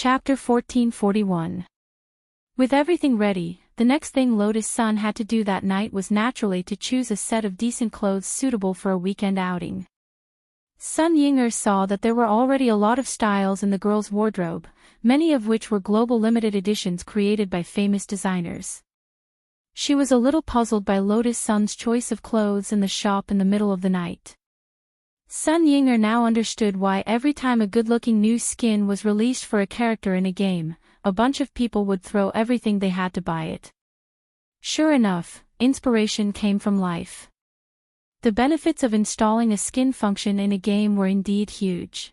Chapter 1441. With everything ready, the next thing Lotus Sun had to do that night was naturally to choose a set of decent clothes suitable for a weekend outing. Sun Ying'er saw that there were already a lot of styles in the girl's wardrobe, many of which were global limited editions created by famous designers. She was a little puzzled by Lotus Sun's choice of clothes in the shop in the middle of the night. Sun Ying'er now understood why every time a good-looking new skin was released for a character in a game, a bunch of people would throw everything they had to buy it. Sure enough, inspiration came from life. The benefits of installing a skin function in a game were indeed huge.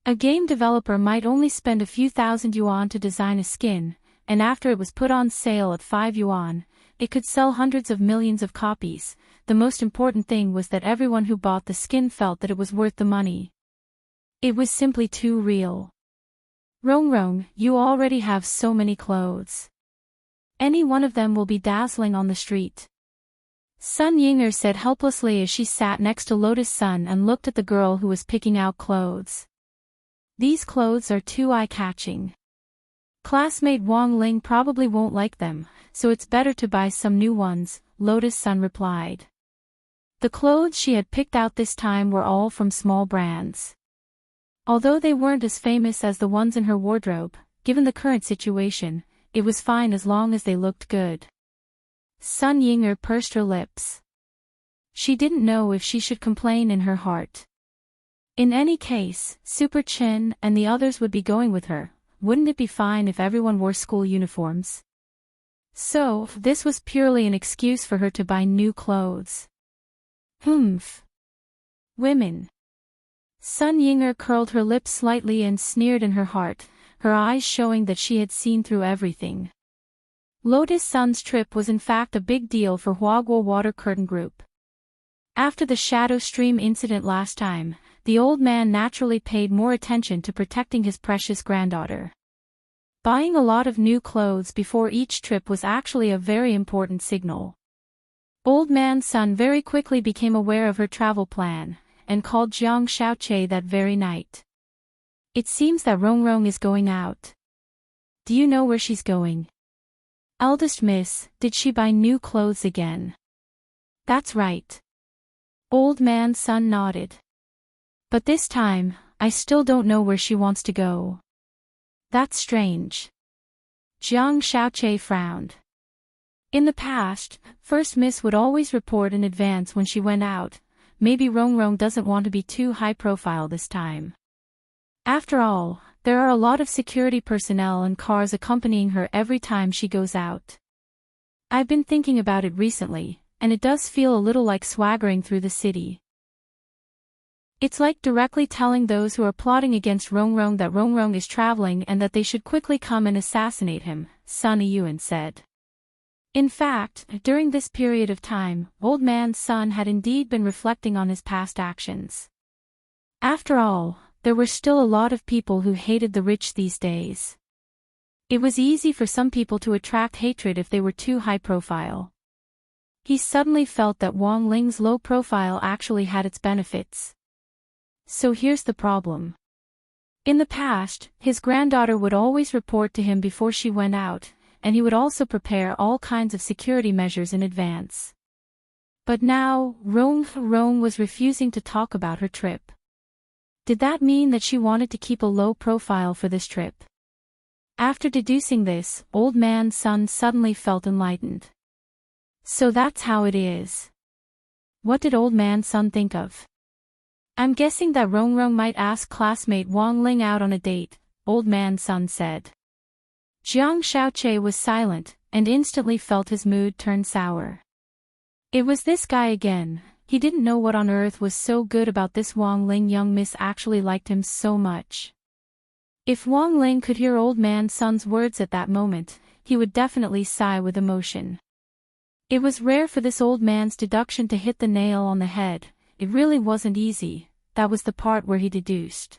A game developer might only spend a few thousand yuan to design a skin, and after it was put on sale at 5 yuan, it could sell hundreds of millions of copies. The most important thing was that everyone who bought the skin felt that it was worth the money. It was simply too real. Rongrong, you already have so many clothes. Any one of them will be dazzling on the street. Sun Ying'er said helplessly as she sat next to Lotus Sun and looked at the girl who was picking out clothes. These clothes are too eye-catching. Classmate Wang Ling probably won't like them, so it's better to buy some new ones, Lotus Sun replied. The clothes she had picked out this time were all from small brands. Although they weren't as famous as the ones in her wardrobe, given the current situation, it was fine as long as they looked good. Sun Ying'er pursed her lips. She didn't know if she should complain in her heart. In any case, Super Chin and the others would be going with her. Wouldn't it be fine if everyone wore school uniforms? So, this was purely an excuse for her to buy new clothes. Humph. Women. Sun Ying'er curled her lips slightly and sneered in her heart, her eyes showing that she had seen through everything. Lotus Sun's trip was in fact a big deal for Huaguo Water Curtain Group. After the Shadow Stream incident last time, the old man naturally paid more attention to protecting his precious granddaughter. Buying a lot of new clothes before each trip was actually a very important signal. Old Man Sun very quickly became aware of her travel plan, and called Jiang Xiaoche that very night. It seems that Rongrong is going out. Do you know where she's going? Eldest miss, did she buy new clothes again? That's right. Old Man Sun nodded. But this time, I still don't know where she wants to go. That's strange. Jiang Xiaoche frowned. In the past, First Miss would always report in advance when she went out. Maybe Rongrong doesn't want to be too high profile this time. After all, there are a lot of security personnel and cars accompanying her every time she goes out. I've been thinking about it recently, and it does feel a little like swaggering through the city. It's like directly telling those who are plotting against Rongrong that Rongrong is traveling and that they should quickly come and assassinate him, Sun Yiyuan said. In fact, during this period of time, Old Man Sun had indeed been reflecting on his past actions. After all, there were still a lot of people who hated the rich these days. It was easy for some people to attract hatred if they were too high profile. He suddenly felt that Wang Ling's low profile actually had its benefits. So here's the problem. In the past, his granddaughter would always report to him before she went out, and he would also prepare all kinds of security measures in advance. But now, Rong was refusing to talk about her trip. Did that mean that she wanted to keep a low profile for this trip? After deducing this, Old Man Sun suddenly felt enlightened. So that's how it is. What did Old Man Sun think of? I'm guessing that Rongrong might ask classmate Wang Ling out on a date, Old Man Sun said. Jiang Xiaoche was silent, and instantly felt his mood turn sour. It was this guy again. He didn't know what on earth was so good about this Wang Ling. Young miss actually liked him so much. If Wang Ling could hear Old Man Sun's words at that moment, he would definitely sigh with emotion. It was rare for this old man's deduction to hit the nail on the head. It really wasn't easy. That was the part where he deduced.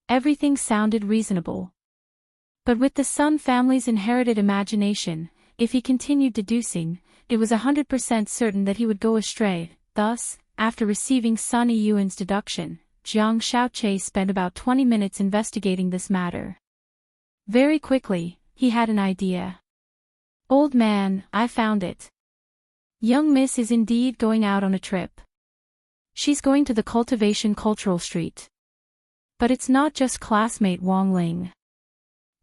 Everything sounded reasonable. But with the Sun family's inherited imagination, if he continued deducing, it was 100% certain that he would go astray. Thus, after receiving Sun Yiyuan's deduction, Jiang Xiaoche spent about 20 minutes investigating this matter. Very quickly, he had an idea. Old man, I found it. Young Miss is indeed going out on a trip. She's going to the Cultivation Cultural Street. But it's not just classmate Wang Ling.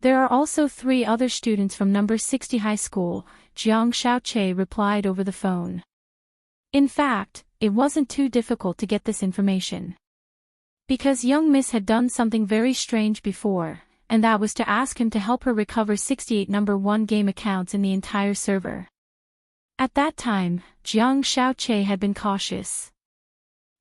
There are also 3 other students from number 60 high school, Jiang Xiaoche replied over the phone. In fact, it wasn't too difficult to get this information. Because young Miss had done something very strange before, and that was to ask him to help her recover 68 number 1 game accounts in the entire server. At that time, Jiang Xiaoche had been cautious.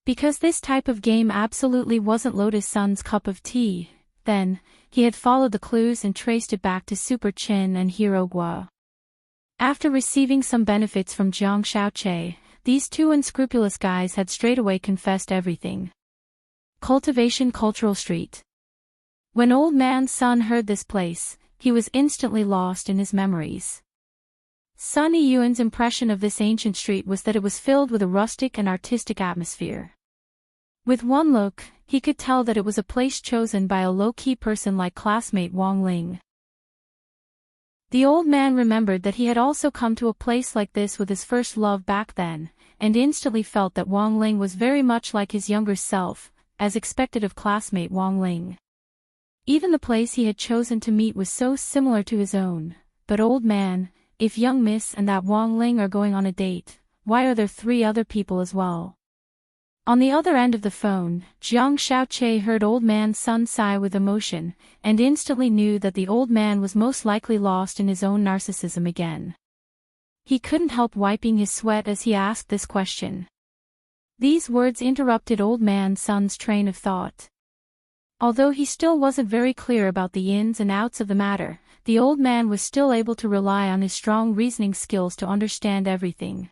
Because this type of game absolutely wasn't Lotus Sun's cup of tea, then, he had followed the clues and traced it back to Super Chin and Hero Gua. After receiving some benefits from Jiang Xiaoche, these 2 unscrupulous guys had straightaway confessed everything. Cultivation Cultural Street. When Old Man Sun heard this place, he was instantly lost in his memories. Sun Yiyuan's impression of this ancient street was that it was filled with a rustic and artistic atmosphere. With one look, he could tell that it was a place chosen by a low-key person like classmate Wang Ling. The old man remembered that he had also come to a place like this with his first love back then, and instantly felt that Wang Ling was very much like his younger self, as expected of classmate Wang Ling. Even the place he had chosen to meet was so similar to his own. But old man, if young Miss and that Wang Ling are going on a date, why are there 3 other people as well? On the other end of the phone, Jiang Xiaoche heard Old Man Sun sigh with emotion, and instantly knew that the old man was most likely lost in his own narcissism again. He couldn't help wiping his sweat as he asked this question. These words interrupted Old Man Sun's train of thought. Although he still wasn't very clear about the ins and outs of the matter, the old man was still able to rely on his strong reasoning skills to understand everything.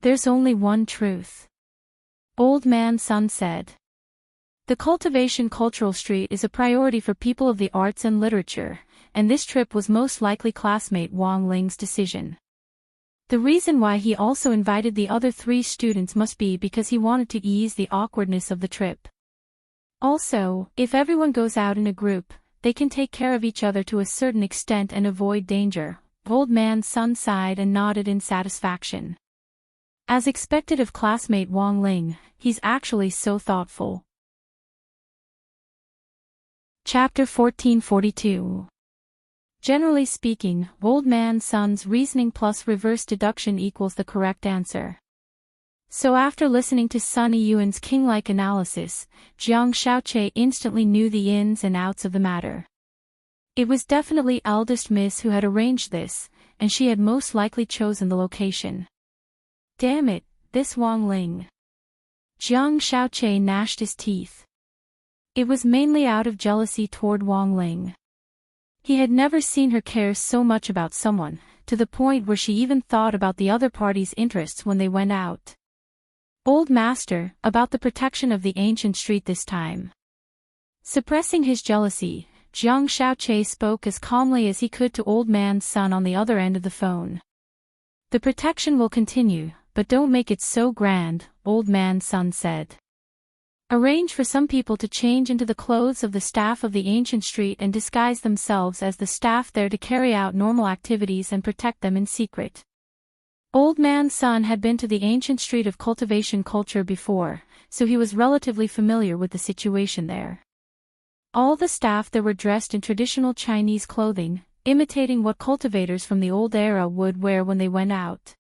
There's only one truth. Old Man Sun said. The Cultivation Cultural Street is a priority for people of the arts and literature, and this trip was most likely classmate Wang Ling's decision. The reason why he also invited the other 3 students must be because he wanted to ease the awkwardness of the trip. Also, if everyone goes out in a group, they can take care of each other to a certain extent and avoid danger. Old Man Sun sighed and nodded in satisfaction. As expected of classmate Wang Ling, he's actually so thoughtful. Chapter 1442. Generally speaking, Old Man Sun's reasoning plus reverse deduction equals the correct answer. So after listening to Sun Yiyuan's king-like analysis, Jiang Xiaoche instantly knew the ins and outs of the matter. It was definitely eldest Miss who had arranged this, and she had most likely chosen the location. Damn it, this Wang Ling. Jiang Xiaoche gnashed his teeth. It was mainly out of jealousy toward Wang Ling. He had never seen her care so much about someone, to the point where she even thought about the other party's interests when they went out. Old Master, about the protection of the ancient street this time. Suppressing his jealousy, Jiang Xiaoche spoke as calmly as he could to Old Man Sun on the other end of the phone. The protection will continue, but don't make it so grand, Old Man Sun said. Arrange for some people to change into the clothes of the staff of the ancient street and disguise themselves as the staff there to carry out normal activities and protect them in secret. Old Man Sun had been to the ancient street of cultivation culture before, so he was relatively familiar with the situation there. All the staff there were dressed in traditional Chinese clothing, imitating what cultivators from the old era would wear when they went out.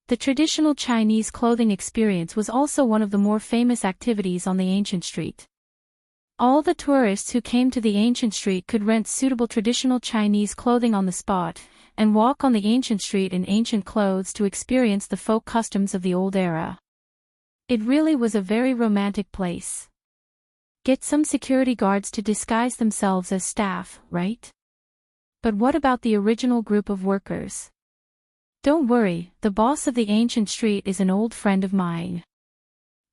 The traditional Chinese clothing experience was also one of the more famous activities on the ancient street. All the tourists who came to the ancient street could rent suitable traditional Chinese clothing on the spot, and walk on the ancient street in ancient clothes to experience the folk customs of the old era. It really was a very romantic place. Get some security guards to disguise themselves as staff, right? But what about the original group of workers? Don't worry, the boss of the ancient street is an old friend of mine.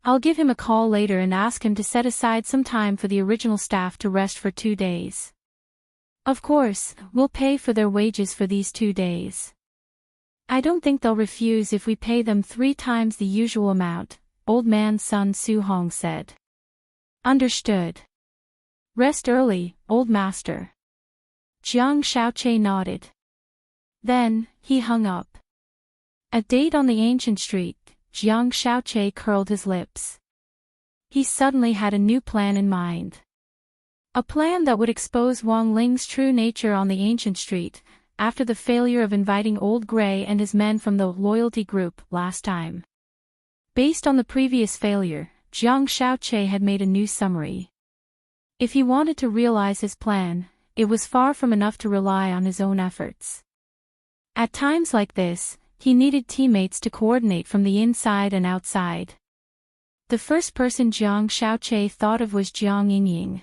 I'll give him a call later and ask him to set aside some time for the original staff to rest for 2 days. Of course, we'll pay for their wages for these 2 days. I don't think they'll refuse if we pay them 3 times the usual amount, Old Man Sun Su Hong said. Understood. Rest early, Old Master. Jiang Shaoqi nodded. Then, he hung up. A date on the ancient street, Jiang Shaoqi curled his lips. He suddenly had a new plan in mind. A plan that would expose Wang Ling's true nature on the ancient street, after the failure of inviting Old Gray and his men from the loyalty group last time. Based on the previous failure, Jiang Shaoqi had made a new summary. If he wanted to realize his plan, it was far from enough to rely on his own efforts. At times like this, he needed teammates to coordinate from the inside and outside. The first person Jiang Shaoqi thought of was Jiang Yingying.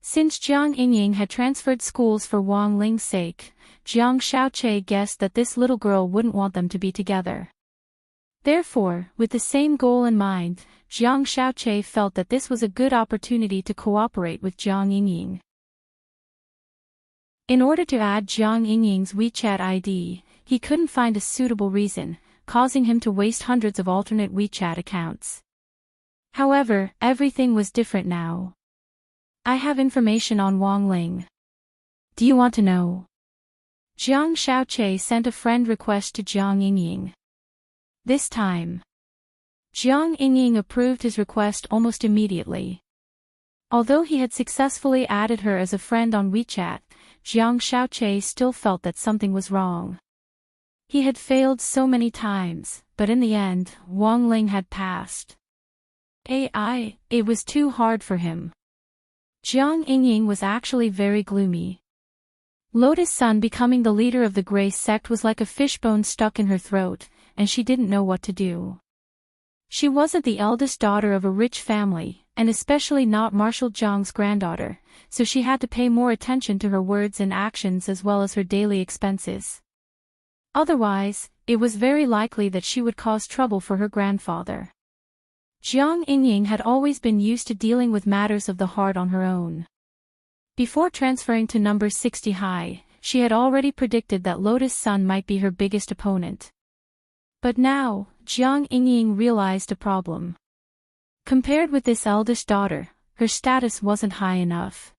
Since Jiang Yingying had transferred schools for Wang Ling's sake, Jiang Shaoqi guessed that this little girl wouldn't want them to be together. Therefore, with the same goal in mind, Jiang Shaoqi felt that this was a good opportunity to cooperate with Jiang Yingying. In order to add Jiang Yingying's WeChat ID, he couldn't find a suitable reason, causing him to waste hundreds of alternate WeChat accounts. However, everything was different now. I have information on Wang Ling. Do you want to know? Jiang Shaoqi sent a friend request to Jiang Yingying. This time, Jiang Yingying approved his request almost immediately. Although he had successfully added her as a friend on WeChat, Jiang Shaoqi still felt that something was wrong. He had failed so many times, but in the end, Wang Ling had passed. It was too hard for him. Jiang Yingying was actually very gloomy. Lotus Sun becoming the leader of the Grey sect was like a fishbone stuck in her throat, and she didn't know what to do. She wasn't the eldest daughter of a rich family, and especially not Marshal Zhang's granddaughter, so she had to pay more attention to her words and actions as well as her daily expenses. Otherwise, it was very likely that she would cause trouble for her grandfather. Jiang Yingying had always been used to dealing with matters of the heart on her own. Before transferring to number 60 high, she had already predicted that Lotus Sun might be her biggest opponent. But now, Jiang Yingying realized a problem. Compared with this eldest daughter, her status wasn't high enough.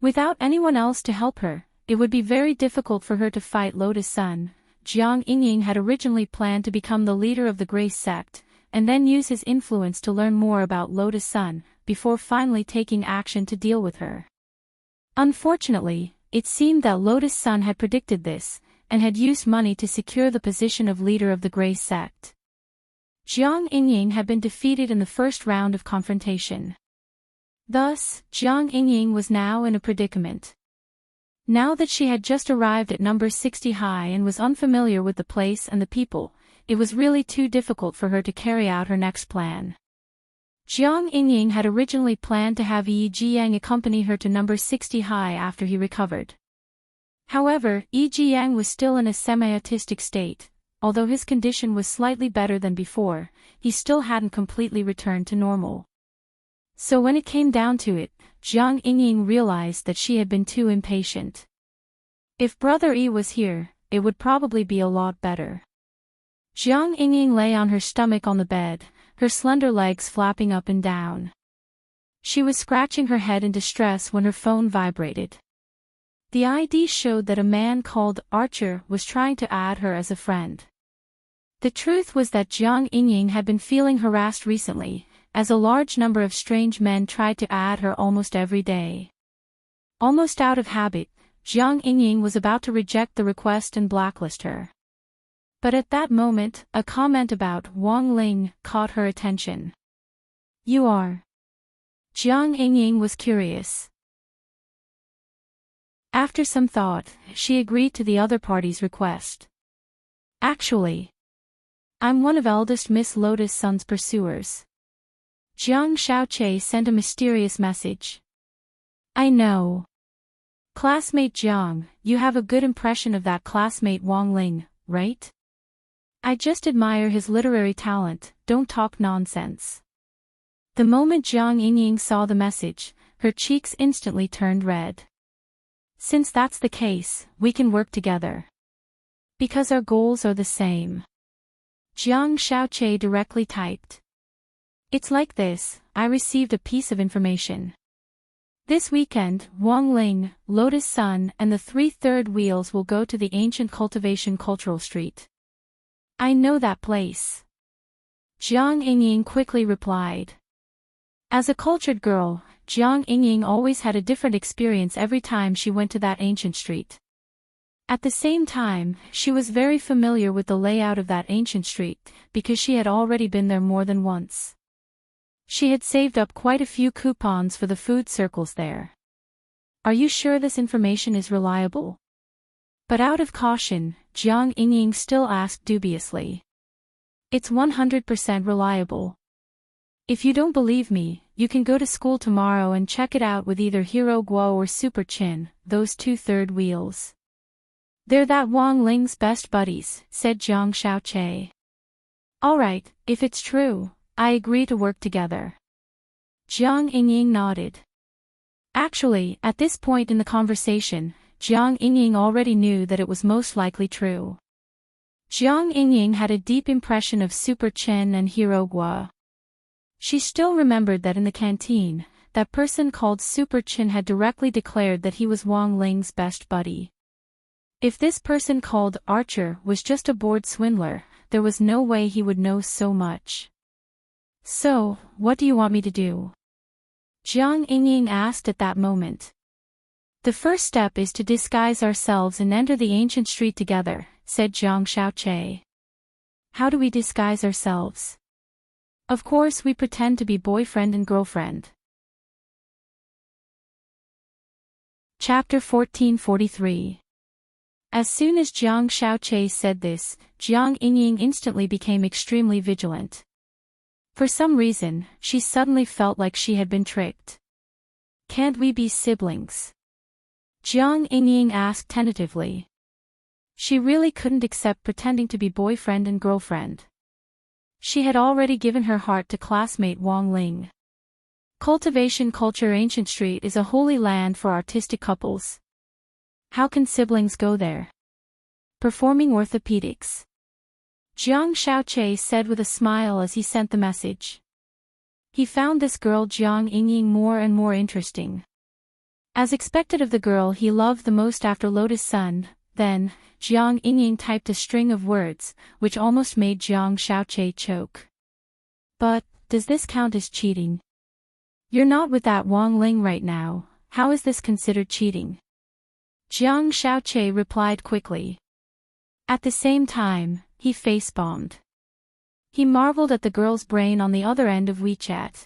Without anyone else to help her, it would be very difficult for her to fight Lotus Sun. Jiang Yingying had originally planned to become the leader of the Grey sect, and then use his influence to learn more about Lotus Sun, before finally taking action to deal with her. Unfortunately, it seemed that Lotus Sun had predicted this, and had used money to secure the position of leader of the Grey sect. Jiang Yingying had been defeated in the first round of confrontation. Thus, Jiang Yingying was now in a predicament. Now that she had just arrived at number 60 high and was unfamiliar with the place and the people, it was really too difficult for her to carry out her next plan. Jiang Yingying had originally planned to have Yi Jiang accompany her to number 60 high after he recovered. However, Yi Jiang was still in a semi-autistic state. Although his condition was slightly better than before, he still hadn't completely returned to normal. So when it came down to it, Jiang Yingying realized that she had been too impatient. If Brother Yi was here, it would probably be a lot better. Jiang Yingying lay on her stomach on the bed, her slender legs flapping up and down. She was scratching her head in distress when her phone vibrated. The ID showed that a man called Archer was trying to add her as a friend. The truth was that Jiang Yingying had been feeling harassed recently, as a large number of strange men tried to add her almost every day. Almost out of habit, Jiang Yingying was about to reject the request and blacklist her. But at that moment, a comment about Wang Ling caught her attention. You are? Jiang Yingying was curious. After some thought, she agreed to the other party's request. Actually, I'm one of eldest Miss Lotus Sun's pursuers. Jiang Shaoqi sent a mysterious message. I know. Classmate Jiang, you have a good impression of that classmate Wang Ling, right? I just admire his literary talent, don't talk nonsense. The moment Jiang Yingying saw the message, her cheeks instantly turned red. Since that's the case, we can work together. Because our goals are the same. Jiang Shaoqi directly typed. It's like this, I received a piece of information. This weekend, Wang Ling, Lotus Sun, and the 3/3 Wheels will go to the ancient cultivation cultural street. I know that place. Jiang Yingying quickly replied. As a cultured girl, Jiang Yingying always had a different experience every time she went to that ancient street. At the same time, she was very familiar with the layout of that ancient street, because she had already been there more than once. She had saved up quite a few coupons for the food circles there. Are you sure this information is reliable? But out of caution, Jiang Yingying still asked dubiously. It's 100% reliable. If you don't believe me, you can go to school tomorrow and check it out with either Hero Guo or Super Chin, those 2/3 Wheels. They're that Wang Ling's best buddies, said Jiang Xiaoqi. Alright, if it's true, I agree to work together. Jiang Yingying nodded. Actually, at this point in the conversation, Jiang Yingying already knew that it was most likely true. Jiang Yingying had a deep impression of Super Chen and Hero Guo. She still remembered that in the canteen, that person called Super Chen had directly declared that he was Wang Ling's best buddy. If this person called Archer was just a bored swindler, there was no way he would know so much. So, what do you want me to do? Jiang Yingying asked at that moment. The first step is to disguise ourselves and enter the ancient street together, said Jiang Xiaoqi. How do we disguise ourselves? Of course we pretend to be boyfriend and girlfriend. Chapter 1443. As soon as Jiang Xiaoqi said this, Jiang Yingying instantly became extremely vigilant. For some reason, she suddenly felt like she had been tricked. Can't we be siblings? Jiang Yingying asked tentatively. She really couldn't accept pretending to be boyfriend and girlfriend. She had already given her heart to classmate Wang Ling. Cultivation Culture Ancient Street is a holy land for artistic couples. How can siblings go there? Performing orthopedics. Jiang Xiaoqi said with a smile as he sent the message. He found this girl Jiang Yingying more and more interesting. As expected of the girl he loved the most after Lotus Sun, then, Jiang Yingying typed a string of words, which almost made Jiang Xiaoqi choke. But, does this count as cheating? You're not with that Wang Ling right now, how is this considered cheating? Jiang Xiaoqi replied quickly. At the same time, he face-bombed. He marveled at the girl's brain on the other end of WeChat.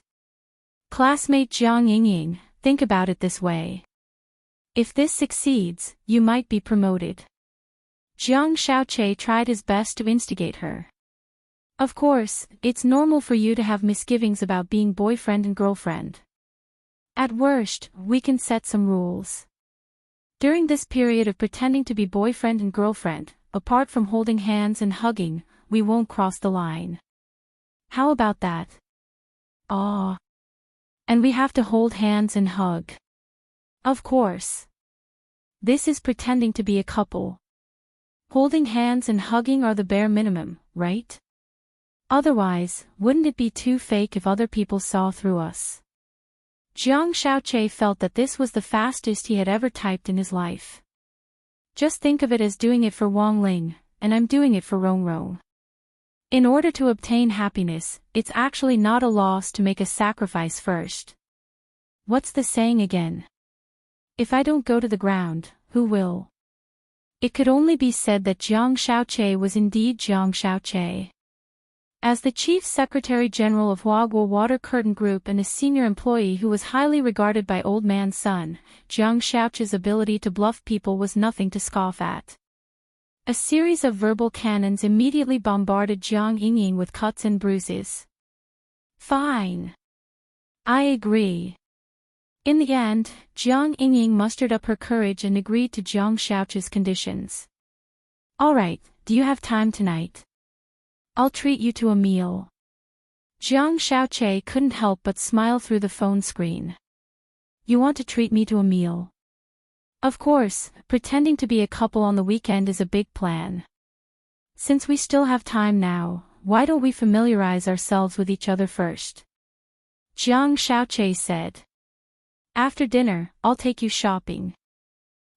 Classmate Jiang Yingying, think about it this way. If this succeeds, you might be promoted. Jiang Xiaoqi tried his best to instigate her. Of course, it's normal for you to have misgivings about being boyfriend and girlfriend. At worst, we can set some rules. During this period of pretending to be boyfriend and girlfriend, apart from holding hands and hugging, we won't cross the line. How about that? Ah. And we have to hold hands and hug. Of course. This is pretending to be a couple. Holding hands and hugging are the bare minimum, right? Otherwise, wouldn't it be too fake if other people saw through us? Jiang Xiaoqi felt that this was the fastest he had ever typed in his life. Just think of it as doing it for Wang Ling, and I'm doing it for Rong Rong. In order to obtain happiness, it's actually not a loss to make a sacrifice first. What's the saying again? If I don't go to the ground, who will? It could only be said that Jiang Xiaoqi was indeed Jiang Xiaoqi. As the Chief Secretary General of Huaguo Water Curtain Group and a senior employee who was highly regarded by Old Man Sun, Jiang Xiaoqi's ability to bluff people was nothing to scoff at. A series of verbal cannons immediately bombarded Jiang Yingying with cuts and bruises. Fine. I agree. In the end, Jiang Yingying mustered up her courage and agreed to Jiang Xiaoqi's conditions. Alright, do you have time tonight? I'll treat you to a meal. Jiang Xiaoqi couldn't help but smile through the phone screen. You want to treat me to a meal? Of course, pretending to be a couple on the weekend is a big plan. Since we still have time now, why don't we familiarize ourselves with each other first? Jiang Xiaoqi said. After dinner, I'll take you shopping.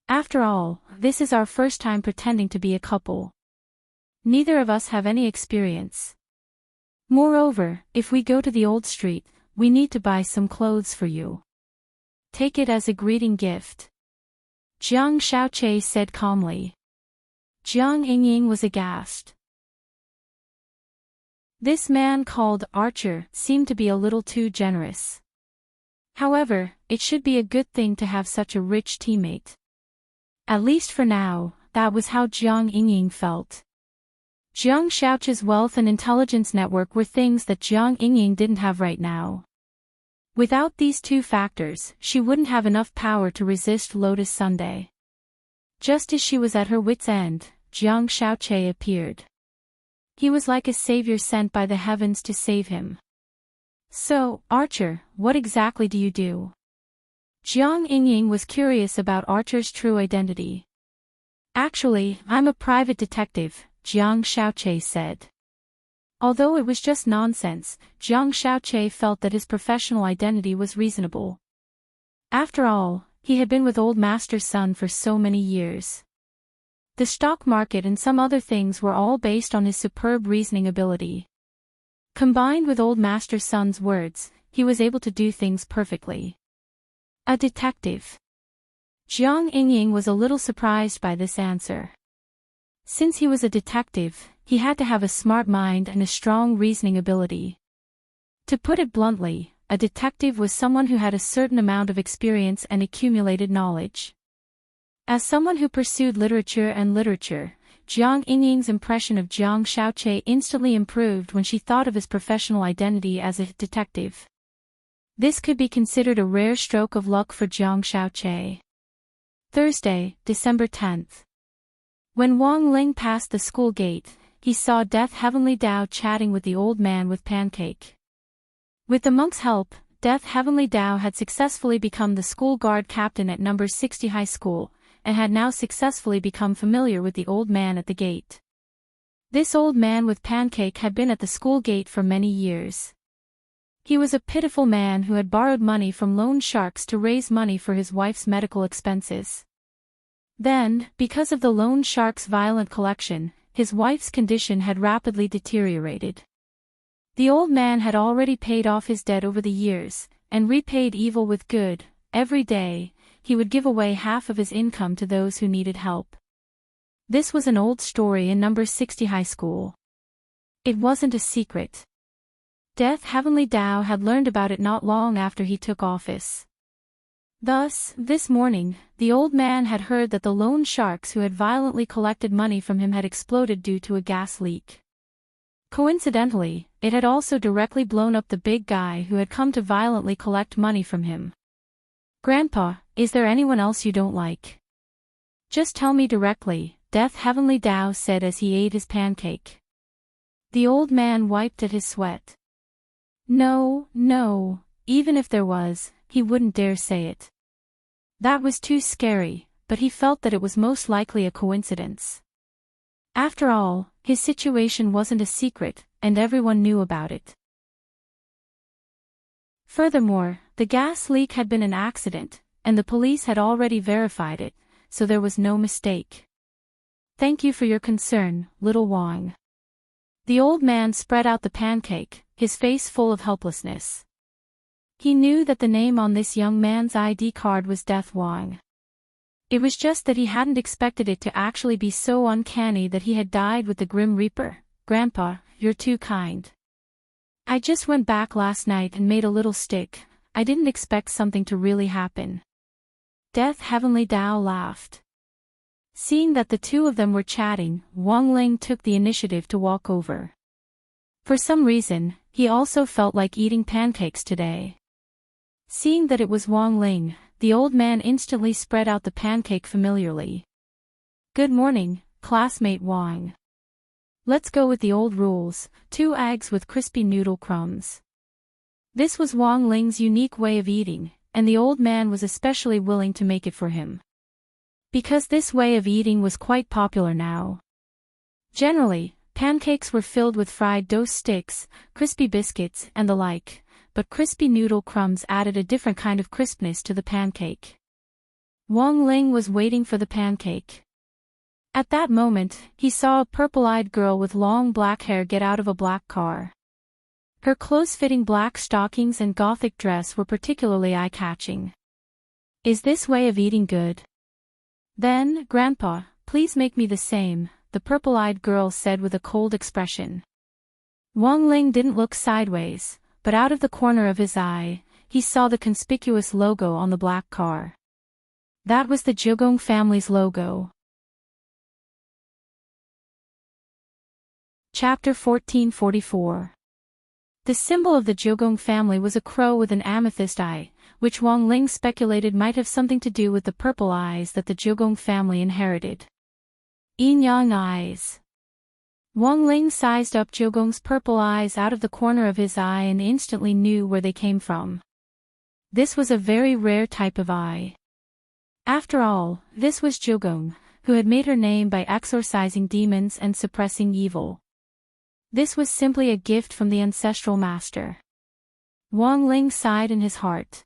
After all, this is our first time pretending to be a couple. Neither of us have any experience. Moreover, if we go to the old street, we need to buy some clothes for you. Take it as a greeting gift. Jiang Xiaoqie said calmly. Jiang Yingying was aghast. This man called Archer seemed to be a little too generous. However, it should be a good thing to have such a rich teammate. At least for now, that was how Jiang Yingying felt. Jiang Xiaoqie's wealth and intelligence network were things that Jiang Yingying didn't have right now. Without these two factors, she wouldn't have enough power to resist Lotus Sunday. Just as she was at her wit's end, Jiang Xiaoqie appeared. He was like a savior sent by the heavens to save him. So, Archer, what exactly do you do? Jiang Yingying was curious about Archer's true identity. Actually, I'm a private detective, Jiang Xiaoqie said. Although it was just nonsense, Jiang Xiaoqie felt that his professional identity was reasonable. After all, he had been with Old Master's son for so many years. The stock market and some other things were all based on his superb reasoning ability. Combined with Old Master's son's words, he was able to do things perfectly. A detective. Jiang Yingying was a little surprised by this answer. Since he was a detective, he had to have a smart mind and a strong reasoning ability. To put it bluntly, a detective was someone who had a certain amount of experience and accumulated knowledge. As someone who pursued literature, Jiang Yingying's impression of Jiang Xiaoqie instantly improved when she thought of his professional identity as a detective. This could be considered a rare stroke of luck for Jiang Xiaoqie. Thursday, December 10th. When Wang Ling passed the school gate, he saw Death Heavenly Dao chatting with the old man with Pancake. With the monk's help, Death Heavenly Dao had successfully become the school guard captain at number 60 high school, and had now successfully become familiar with the old man at the gate. This old man with Pancake had been at the school gate for many years. He was a pitiful man who had borrowed money from loan sharks to raise money for his wife's medical expenses. Then, because of the loan sharks' violent collection, his wife's condition had rapidly deteriorated. The old man had already paid off his debt over the years, and repaid evil with good. Every day, he would give away half of his income to those who needed help. This was an old story in number 60 high school. It wasn't a secret. Death Heavenly Dao had learned about it not long after he took office. Thus, this morning, the old man had heard that the loan sharks who had violently collected money from him had exploded due to a gas leak. Coincidentally, it had also directly blown up the big guy who had come to violently collect money from him. Grandpa, is there anyone else you don't like? Just tell me directly, Death Heavenly Dao said as he ate his pancake. The old man wiped at his sweat. No, even if there was, he wouldn't dare say it. That was too scary, but he felt that it was most likely a coincidence. After all, his situation wasn't a secret, and everyone knew about it. Furthermore, the gas leak had been an accident, and the police had already verified it, so there was no mistake. Thank you for your concern, little Wang. The old man spread out the pancake, his face full of helplessness. He knew that the name on this young man's ID card was Death Wang. It was just that he hadn't expected it to actually be so uncanny that he had died with the Grim Reaper. Grandpa, you're too kind. I just went back last night and made a little stick. I didn't expect something to really happen. Death Heavenly Dao laughed. Seeing that the two of them were chatting, Wang Ling took the initiative to walk over. For some reason, he also felt like eating pancakes today. Seeing that it was Wang Ling, the old man instantly spread out the pancake familiarly. Good morning, classmate Wang. Let's go with the old rules, 2 eggs with crispy noodle crumbs. This was Wang Ling's unique way of eating, and the old man was especially willing to make it for him. Because this way of eating was quite popular now. Generally, pancakes were filled with fried dough sticks, crispy biscuits, and the like, but crispy noodle crumbs added a different kind of crispness to the pancake. Wang Ling was waiting for the pancake. At that moment, he saw a purple-eyed girl with long black hair get out of a black car. Her close-fitting black stockings and gothic dress were particularly eye-catching. "Is this way of eating good?" "Then, Grandpa, please make me the same," the purple-eyed girl said with a cold expression. Wang Ling didn't look sideways, but out of the corner of his eye, he saw the conspicuous logo on the black car. That was the Jiugong family's logo. Chapter 1444. The symbol of the Jiugong family was a crow with an amethyst eye, which Wang Ling speculated might have something to do with the purple eyes that the Jiugong family inherited. Yin-yang eyes. Wang Ling sized up Jiugong's purple eyes out of the corner of his eye and instantly knew where they came from. This was a very rare type of eye. After all, this was Jiugong, who had made her name by exorcising demons and suppressing evil. This was simply a gift from the ancestral master. Wang Ling sighed in his heart.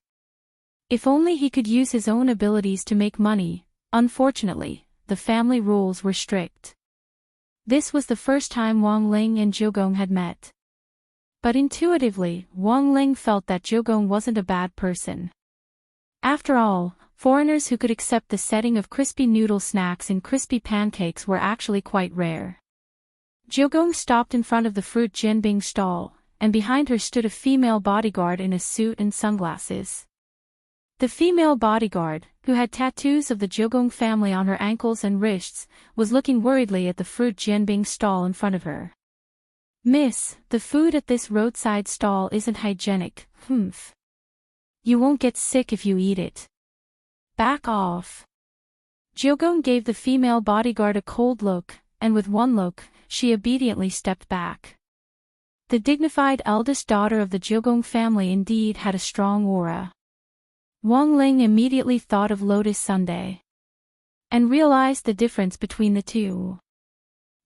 If only he could use his own abilities to make money. Unfortunately, the family rules were strict. This was the first time Wang Ling and Jiugong had met. But intuitively, Wang Ling felt that Jiugong wasn't a bad person. After all, foreigners who could accept the setting of crispy noodle snacks in crispy pancakes were actually quite rare. Jiugong stopped in front of the fruit jianbing stall, and behind her stood a female bodyguard in a suit and sunglasses. The female bodyguard, who had tattoos of the Jiugong family on her ankles and wrists, was looking worriedly at the fruit jianbing stall in front of her. "Miss, the food at this roadside stall isn't hygienic, humph. You won't get sick if you eat it. Back off." Jiugong gave the female bodyguard a cold look, and with one look, she obediently stepped back. The dignified eldest daughter of the Jiugong family indeed had a strong aura. Wang Ling immediately thought of Lotus Sundae, and realized the difference between the two.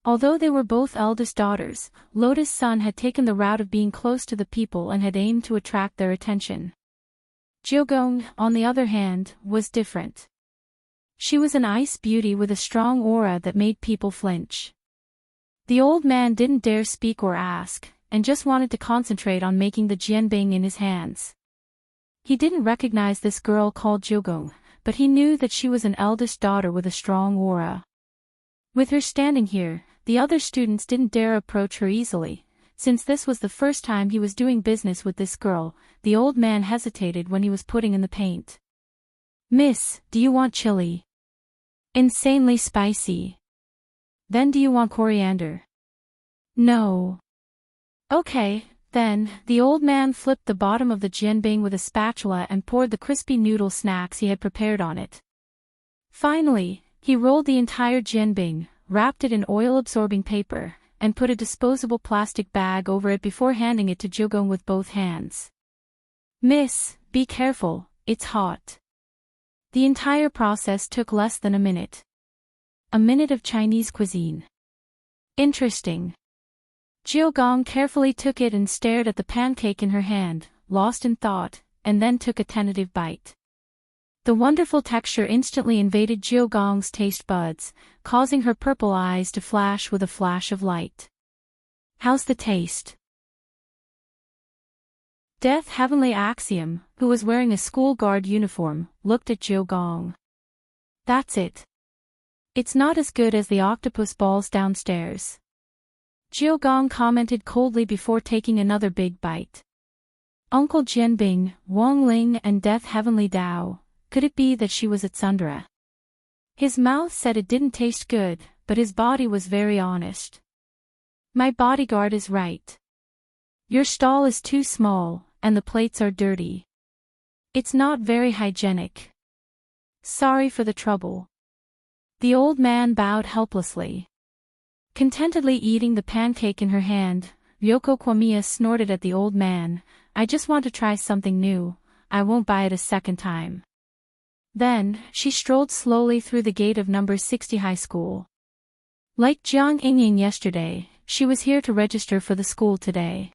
Although they were both eldest daughters, Lotus Sun had taken the route of being close to the people and had aimed to attract their attention. Jiugong, on the other hand, was different. She was an ice beauty with a strong aura that made people flinch. The old man didn't dare speak or ask, and just wanted to concentrate on making the jianbing in his hands. He didn't recognize this girl called Jiugong, but he knew that she was an eldest daughter with a strong aura. With her standing here, the other students didn't dare approach her easily. Since this was the first time he was doing business with this girl, the old man hesitated when he was putting in the paint. "Miss, do you want chili? Insanely spicy. Then do you want coriander?" "No." "Okay, then." The old man flipped the bottom of the jianbing with a spatula and poured the crispy noodle snacks he had prepared on it. Finally, he rolled the entire jianbing, wrapped it in oil-absorbing paper, and put a disposable plastic bag over it before handing it to Jiugong with both hands. "Miss, be careful, it's hot." The entire process took less than a minute. A minute of Chinese cuisine. Interesting. Jiugong carefully took it and stared at the pancake in her hand, lost in thought, and then took a tentative bite. The wonderful texture instantly invaded Jiugong's taste buds, causing her purple eyes to flash with a flash of light. "How's the taste?" Death Heavenly Axiom, who was wearing a school guard uniform, looked at Jiugong. "That's it. It's not as good as the octopus balls downstairs." Jiugong commented coldly before taking another big bite. Uncle Jianbing, Wang Ling and Death Heavenly Dao, could it be that she was at Sundara? His mouth said it didn't taste good, but his body was very honest. "My bodyguard is right. Your stall is too small, and the plates are dirty. It's not very hygienic. Sorry for the trouble." The old man bowed helplessly. Contentedly eating the pancake in her hand, Ryoko Kwamiya snorted at the old man. "I just want to try something new. I won't buy it a second time." Then, she strolled slowly through the gate of number 60 high school. Like Jiang Yingying yesterday, she was here to register for the school today.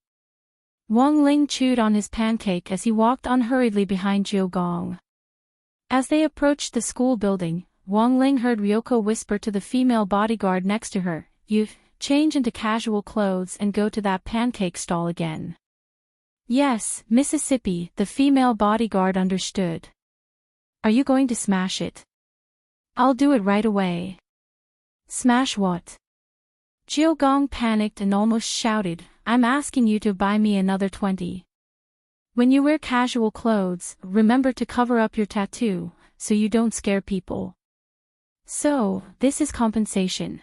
Wang Ling chewed on his pancake as he walked unhurriedly behind Jiu Gong. As they approached the school building, Wang Ling heard Ryoko whisper to the female bodyguard next to her, "You change into casual clothes and go to that pancake stall again." "Yes, Mississippi," the female bodyguard understood. "Are you going to smash it?" "I'll do it right away." "Smash what?" Jiu Gong panicked and almost shouted, "I'm asking you to buy me another 20. When you wear casual clothes, remember to cover up your tattoo, so you don't scare people." "So, this is compensation."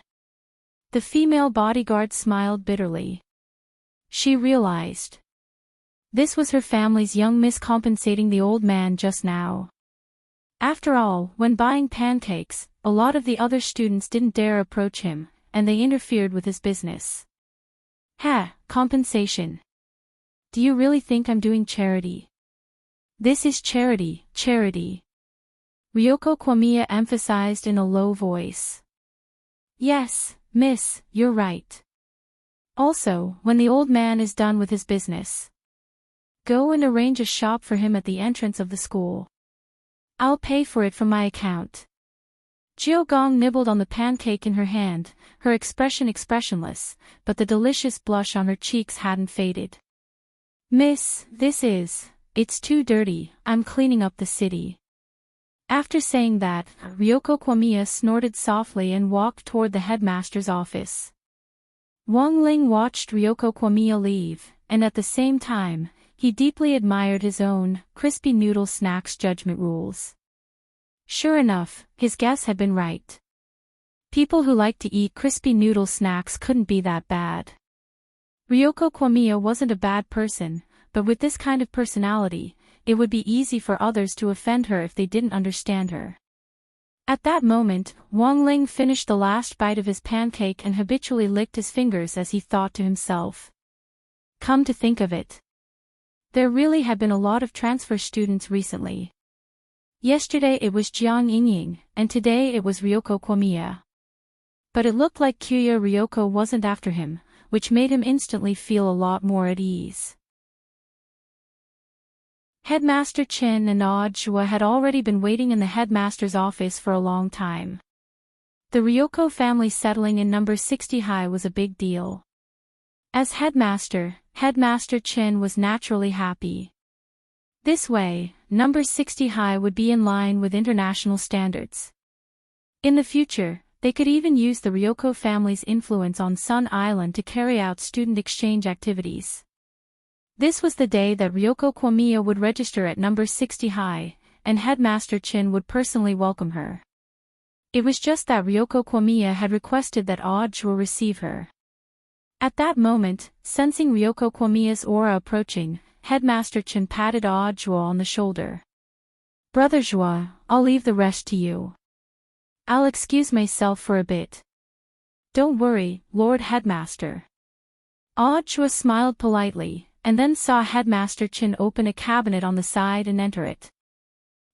The female bodyguard smiled bitterly. She realized this was her family's young miss compensating the old man just now. After all, when buying pancakes, a lot of the other students didn't dare approach him, and they interfered with his business. "Ha, compensation. Do you really think I'm doing charity?" "This is charity, charity," Ryoko Kwamiya emphasized in a low voice. "Yes, miss, you're right. Also, when the old man is done with his business, go and arrange a shop for him at the entrance of the school. I'll pay for it from my account." Jiu Gong nibbled on the pancake in her hand, her expression expressionless, but the delicious blush on her cheeks hadn't faded. "Miss, it's too dirty, I'm cleaning up the city." After saying that, Ryoko Kwamiya snorted softly and walked toward the headmaster's office. Wang Ling watched Ryoko Kwamiya leave, and at the same time, he deeply admired his own crispy noodle snacks judgment rules. Sure enough, his guess had been right. People who liked to eat crispy noodle snacks couldn't be that bad. Ryoko Kwamiya wasn't a bad person, but with this kind of personality, it would be easy for others to offend her if they didn't understand her. At that moment, Wang Ling finished the last bite of his pancake and habitually licked his fingers as he thought to himself. Come to think of it, there really had been a lot of transfer students recently. Yesterday it was Jiang Yingying, and today it was Ryoko Kwamiya. But it looked like Kyuya Ryoko wasn't after him, which made him instantly feel a lot more at ease. Headmaster Chen and Ajua had already been waiting in the headmaster's office for a long time. The Ryoko family settling in number 60 high was a big deal. As headmaster, Headmaster Chen was naturally happy. This way, number 60 high would be in line with international standards. In the future, they could even use the Ryoko family's influence on Sun Island to carry out student exchange activities. This was the day that Ryoko Kwamiya would register at number 60 high, and Headmaster Chin would personally welcome her. It was just that Ryoko Kwamiya had requested that Ajua receive her. At that moment, sensing Ryoko Kwamiya's aura approaching, Headmaster Chin patted Ajua on the shoulder. "Brother Jua, I'll leave the rest to you. I'll excuse myself for a bit." "Don't worry, Lord Headmaster." Ajua smiled politely, and then saw Headmaster Chin open a cabinet on the side and enter it.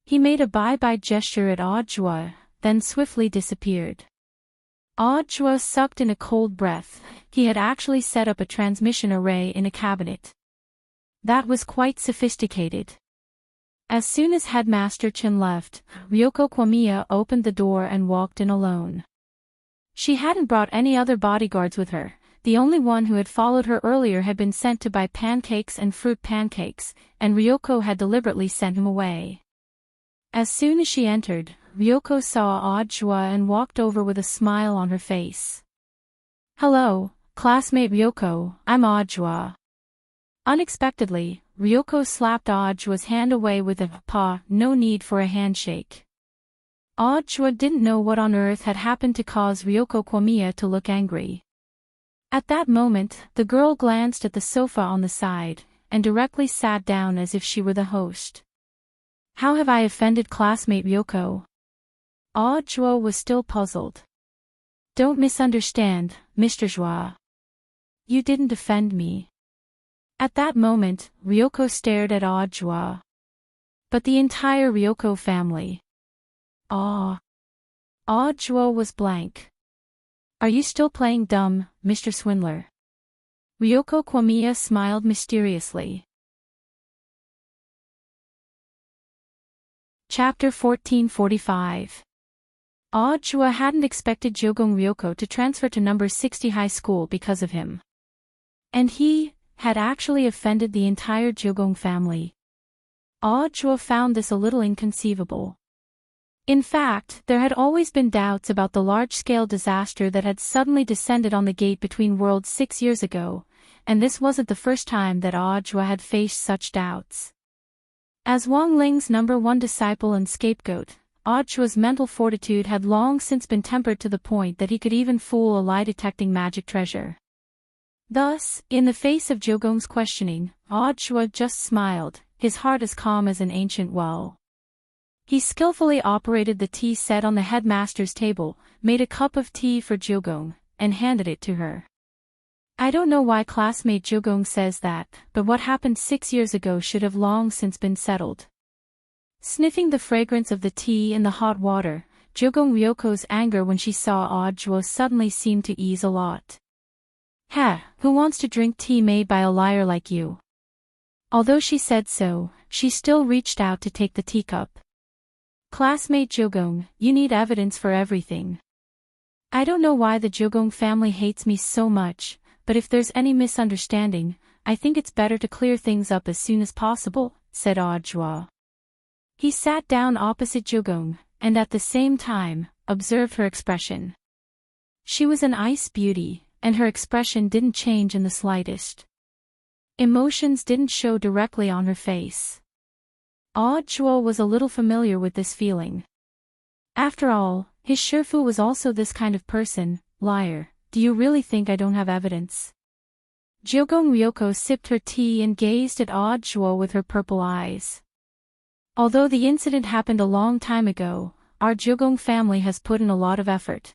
He made a bye-bye gesture at Ajua, then swiftly disappeared. Ajua sucked in a cold breath. He had actually set up a transmission array in a cabinet. That was quite sophisticated. As soon as Headmaster Chin left, Ryoko Kwamiya opened the door and walked in alone. She hadn't brought any other bodyguards with her. The only one who had followed her earlier had been sent to buy pancakes and fruit pancakes, and Ryoko had deliberately sent him away. As soon as she entered, Ryoko saw Ajua and walked over with a smile on her face. "Hello, classmate Ryoko, I'm Ajua." Unexpectedly, Ryoko slapped Ajua's hand away with a paw, no need for a handshake. Ajua didn't know what on earth had happened to cause Ryoko Kwamiya to look angry. At that moment, the girl glanced at the sofa on the side, and directly sat down as if she were the host. "How have I offended classmate Ryoko?" Ajua was still puzzled. "Don't misunderstand, Mr. Jua. You didn't offend me." At that moment, Ryoko stared at Ajua. But the entire Ryoko family. Ajua was blank. "Are you still playing dumb, Mr. Swindler?" Ryoko Kwamiya smiled mysteriously. Chapter 1445. Chua hadn't expected Jogong Ryoko to transfer to number 60 high school because of him. And he had actually offended the entire Jogong family. Chua found this a little inconceivable. In fact, there had always been doubts about the large-scale disaster that had suddenly descended on the gate between worlds 6 years ago, and this wasn't the first time that Chua had faced such doubts. As Wang Ling's #1 disciple and scapegoat, Chua's mental fortitude had long since been tempered to the point that he could even fool a lie-detecting magic treasure. Thus, in the face of Jogong's questioning, Chua just smiled, his heart as calm as an ancient well. He skillfully operated the tea set on the headmaster's table, made a cup of tea for Jogong, and handed it to her. I don't know why classmate Jogong says that, but what happened 6 years ago should have long since been settled. Sniffing the fragrance of the tea in the hot water, Jogong Ryoko's anger when she saw Chua suddenly seemed to ease a lot. Who wants to drink tea made by a liar like you? Although she said so, she still reached out to take the teacup. Classmate Jogong, you need evidence for everything. I don't know why the Jogong family hates me so much, but if there's any misunderstanding, I think it's better to clear things up as soon as possible, said Chua. He sat down opposite Jogong, and at the same time, observed her expression. She was an ice beauty, and her expression didn't change in the slightest. Emotions didn't show directly on her face. Chua was a little familiar with this feeling. After all, his Shifu was also this kind of person. Liar, do you really think I don't have evidence? Jogong Ryoko sipped her tea and gazed at Chua with her purple eyes. Although the incident happened a long time ago, our Jogong family has put in a lot of effort.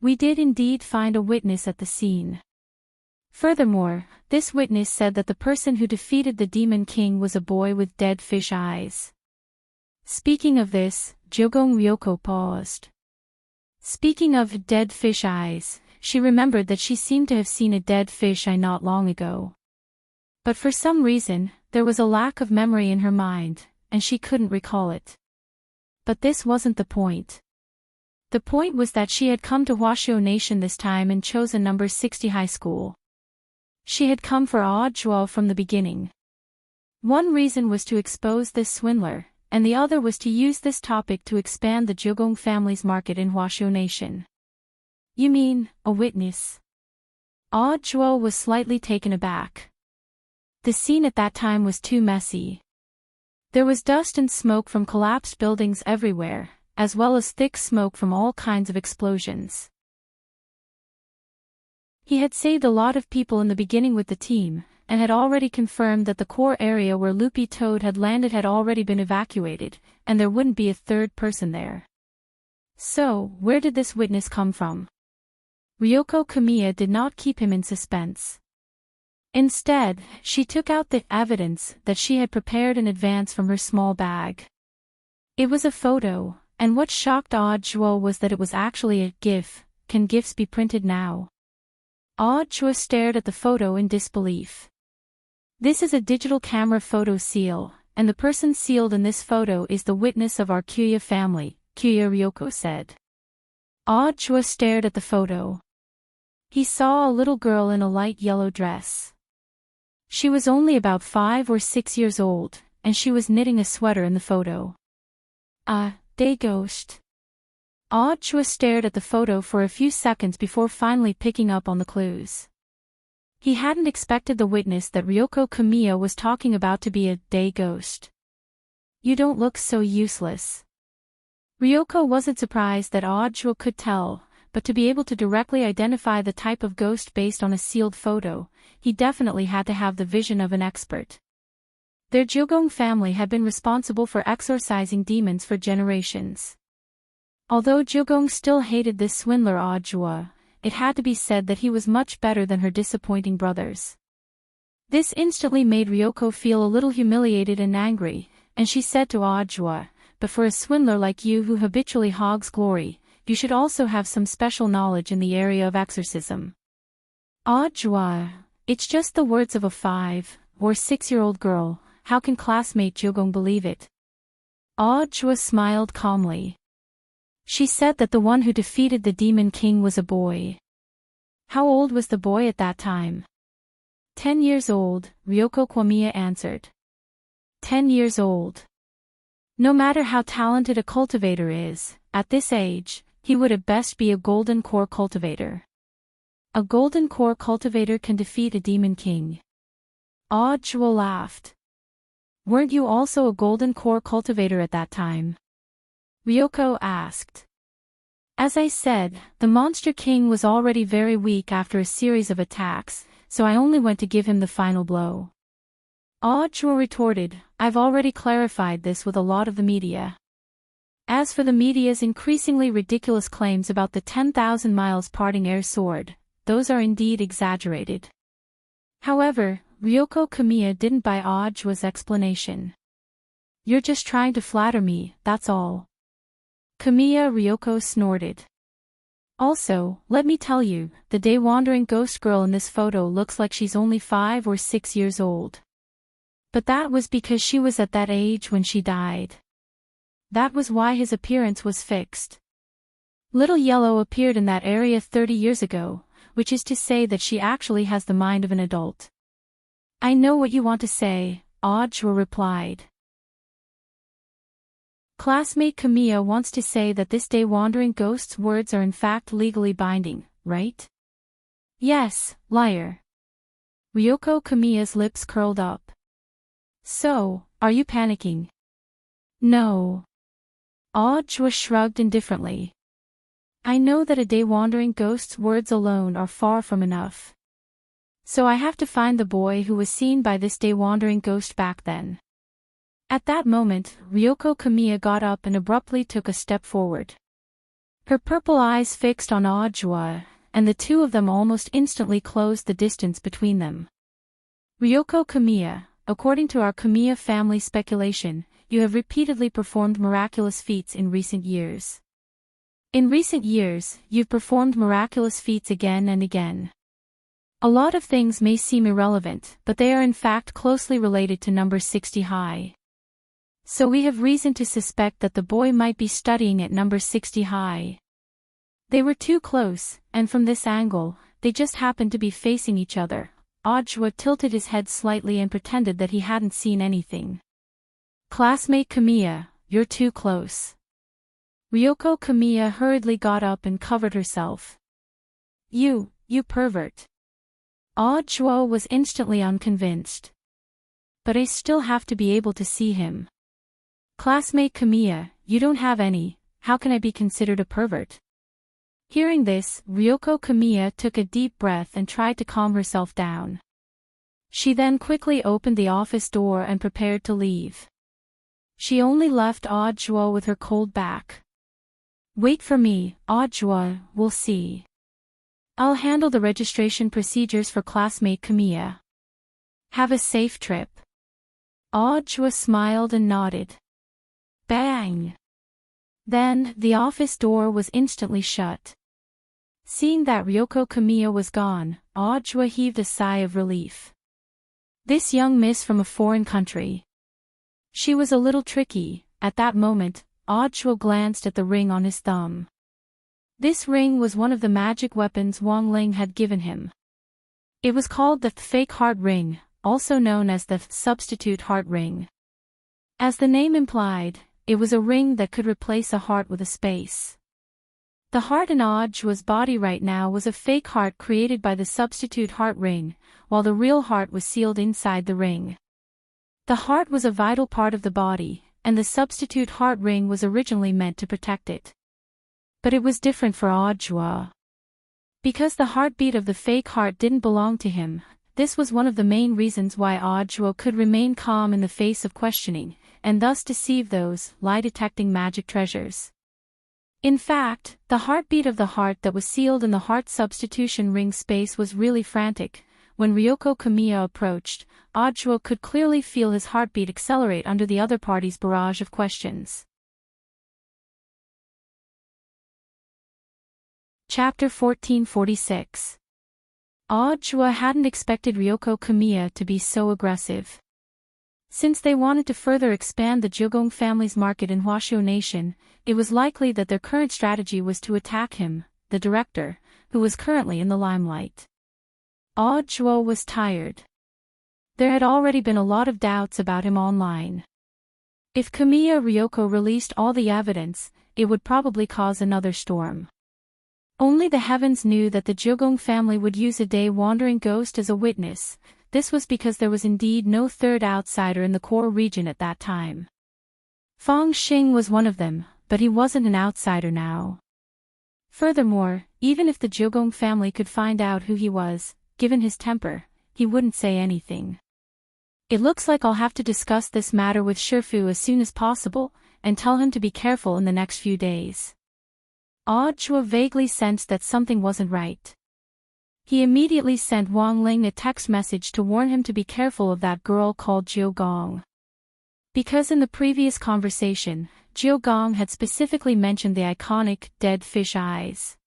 We did indeed find a witness at the scene. Furthermore, this witness said that the person who defeated the Demon King was a boy with dead fish eyes. Speaking of this, Jogong Ryoko paused. Speaking of dead fish eyes, she remembered that she seemed to have seen a dead fish eye not long ago. But for some reason, there was a lack of memory in her mind, and she couldn't recall it. But this wasn't the point. The point was that she had come to Huashio Nation this time and chosen number 60 high school. She had come for Chua from the beginning. One reason was to expose this swindler, and the other was to use this topic to expand the Jogong family's market in Huashio Nation. You mean, a witness? Chua was slightly taken aback. The scene at that time was too messy. There was dust and smoke from collapsed buildings everywhere, as well as thick smoke from all kinds of explosions. He had saved a lot of people in the beginning with the team, and had already confirmed that the core area where Loopy Toad had landed had already been evacuated, and there wouldn't be a third person there. So, where did this witness come from? Ryoko Kamiya did not keep him in suspense. Instead, she took out the evidence that she had prepared in advance from her small bag. It was a photo, and what shocked Chua was that it was actually a GIF. Can GIFs be printed now? Chua stared at the photo in disbelief. This is a digital camera photo seal, and the person sealed in this photo is the witness of our Kyuya family, Kyuya Ryoko said. Chua stared at the photo. He saw a little girl in a light yellow dress. She was only about 5 or 6 years old, and she was knitting a sweater in the photo. Day ghost. Chua stared at the photo for a few seconds before finally picking up on the clues. He hadn't expected the witness that Ryoko Kamiya was talking about to be a day ghost. You don't look so useless. Ryoko wasn't surprised that Chua could tell, but to be able to directly identify the type of ghost based on a sealed photo, he definitely had to have the vision of an expert. Their Jogong family had been responsible for exorcising demons for generations. Although Jogong still hated this swindler Chua, it had to be said that he was much better than her disappointing brothers. This instantly made Ryoko feel a little humiliated and angry, and she said to Chua, but for a swindler like you who habitually hogs glory, you should also have some special knowledge in the area of exorcism. Chua, It's just the words of a 5 or 6-year-old girl, how can classmate Jogong believe it? Audra smiled calmly. She said that the one who defeated the Demon King was a boy. How old was the boy at that time? 10 years old, Ryoko Kwamiya answered. 10 years old. No matter how talented a cultivator is, at this age, he would at best be a golden core cultivator. A golden core cultivator can defeat a Demon King. Audra laughed. Weren't you also a golden core cultivator at that time? Ryoko asked. As I said, the Monster King was already very weak after a series of attacks, so I only went to give him the final blow. Audra retorted, I've already clarified this with a lot of the media. As for the media's increasingly ridiculous claims about the 10,000 miles parting air sword, those are indeed exaggerated. However, Ryoko Kamiya didn't buy Audra's explanation. You're just trying to flatter me, that's all. Kamiya Ryoko snorted. Also, let me tell you, the day-wandering ghost girl in this photo looks like she's only 5 or 6 years old. But that was because she was at that age when she died. That was why his appearance was fixed. Little Yellow appeared in that area 30 years ago, which is to say that she actually has the mind of an adult. I know what you want to say, Audra replied. Classmate Kamiya wants to say that this day-wandering ghost's words are in fact legally binding, right? Yes, liar. Ryoko Kamiya's lips curled up. So, are you panicking? No. Audra shrugged indifferently. I know that a day-wandering ghost's words alone are far from enough. So I have to find the boy who was seen by this day-wandering ghost back then. At that moment, Ryoko Kamiya got up and abruptly took a step forward. Her purple eyes fixed on Audra, and the two of them almost instantly closed the distance between them. Ryoko Kamiya, according to our Kamiya family speculation, you have repeatedly performed miraculous feats in recent years. In recent years, you've performed miraculous feats again and again. A lot of things may seem irrelevant, but they are in fact closely related to number 60 high. So we have reason to suspect that the boy might be studying at number 60 high. They were too close, and from this angle, they just happened to be facing each other. Audra tilted his head slightly and pretended that he hadn't seen anything. Classmate Kamiya, you're too close. Ryoko Kamiya hurriedly got up and covered herself. You pervert. Audra was instantly unconvinced. But I still have to be able to see him. Classmate Kamiya, you don't have any, how can I be considered a pervert? Hearing this, Ryoko Kamiya took a deep breath and tried to calm herself down. She then quickly opened the office door and prepared to leave. She only left Audra with her cold back. Wait for me, Audra, we'll see. I'll handle the registration procedures for classmate Kamiya. Have a safe trip. Audra smiled and nodded. Bang! Then, the office door was instantly shut. Seeing that Ryoko Kamiya was gone, Audra heaved a sigh of relief. This young miss from a foreign country. She was a little tricky. At that moment, Audra glanced at the ring on his thumb. This ring was one of the magic weapons Wang Ling had given him. It was called the fake heart ring, also known as the substitute heart ring. As the name implied, it was a ring that could replace a heart with a space. The heart in Audra's body right now was a fake heart created by the substitute heart ring, while the real heart was sealed inside the ring. The heart was a vital part of the body, and the substitute heart ring was originally meant to protect it. But it was different for Audra. Because the heartbeat of the fake heart didn't belong to him, this was one of the main reasons why Audra could remain calm in the face of questioning, and thus deceive those lie-detecting magic treasures. In fact, the heartbeat of the heart that was sealed in the heart substitution ring space was really frantic. When Ryoko Kamiya approached, Audra could clearly feel his heartbeat accelerate under the other party's barrage of questions. Chapter 1446. Chua hadn't expected Ryoko Kamiya to be so aggressive. Since they wanted to further expand the Jogong family's market in Hwashu Nation, it was likely that their current strategy was to attack him, the director, who was currently in the limelight. Chua was tired. There had already been a lot of doubts about him online. If Kamiya Ryoko released all the evidence, it would probably cause another storm. Only the heavens knew that the Jogong family would use a day-wandering ghost as a witness. This was because there was indeed no third outsider in the core region at that time. Fong Xing was one of them, but he wasn't an outsider now. Furthermore, even if the Jogong family could find out who he was, given his temper, he wouldn't say anything. It looks like I'll have to discuss this matter with Shifu as soon as possible, and tell him to be careful in the next few days. Chua vaguely sensed that something wasn't right. He immediately sent Wang Ling a text message to warn him to be careful of that girl called Jiu Gong. Because in the previous conversation, Jiu Gong had specifically mentioned the iconic dead fish eyes.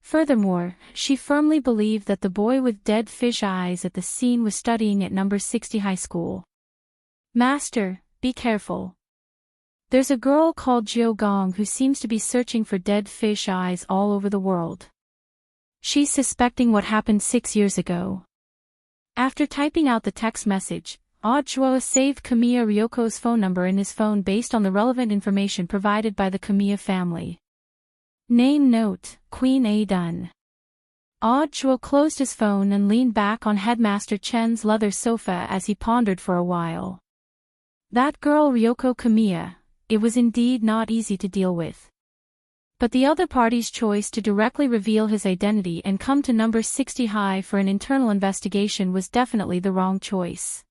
Furthermore, she firmly believed that the boy with dead fish eyes at the scene was studying at number 60 high school. Master, be careful. There's a girl called Jiu Gong who seems to be searching for dead fish eyes all over the world. She's suspecting what happened 6 years ago. After typing out the text message, Chua saved Kamiya Ryoko's phone number in his phone based on the relevant information provided by the Kamiya family. Name note, Queen A Dun. Chua closed his phone and leaned back on Headmaster Chen's leather sofa as he pondered for a while. That girl Ryoko Kamiya, it was indeed not easy to deal with. But the other party's choice to directly reveal his identity and come to number 60 high for an internal investigation was definitely the wrong choice.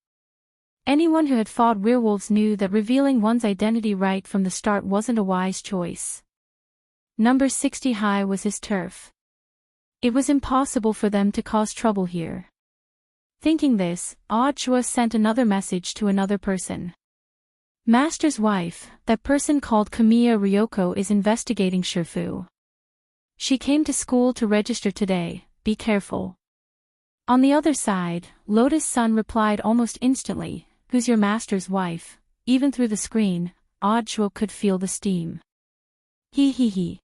Anyone who had fought werewolves knew that revealing one's identity right from the start wasn't a wise choice. Number 60 high was his turf. It was impossible for them to cause trouble here. Thinking this, Chua sent another message to another person. Master's wife, that person called Kamiya Ryoko is investigating Shifu. She came to school to register today, be careful. On the other side, Lotus Sun replied almost instantly, who's your master's wife? Even through the screen, Chua could feel the steam. He.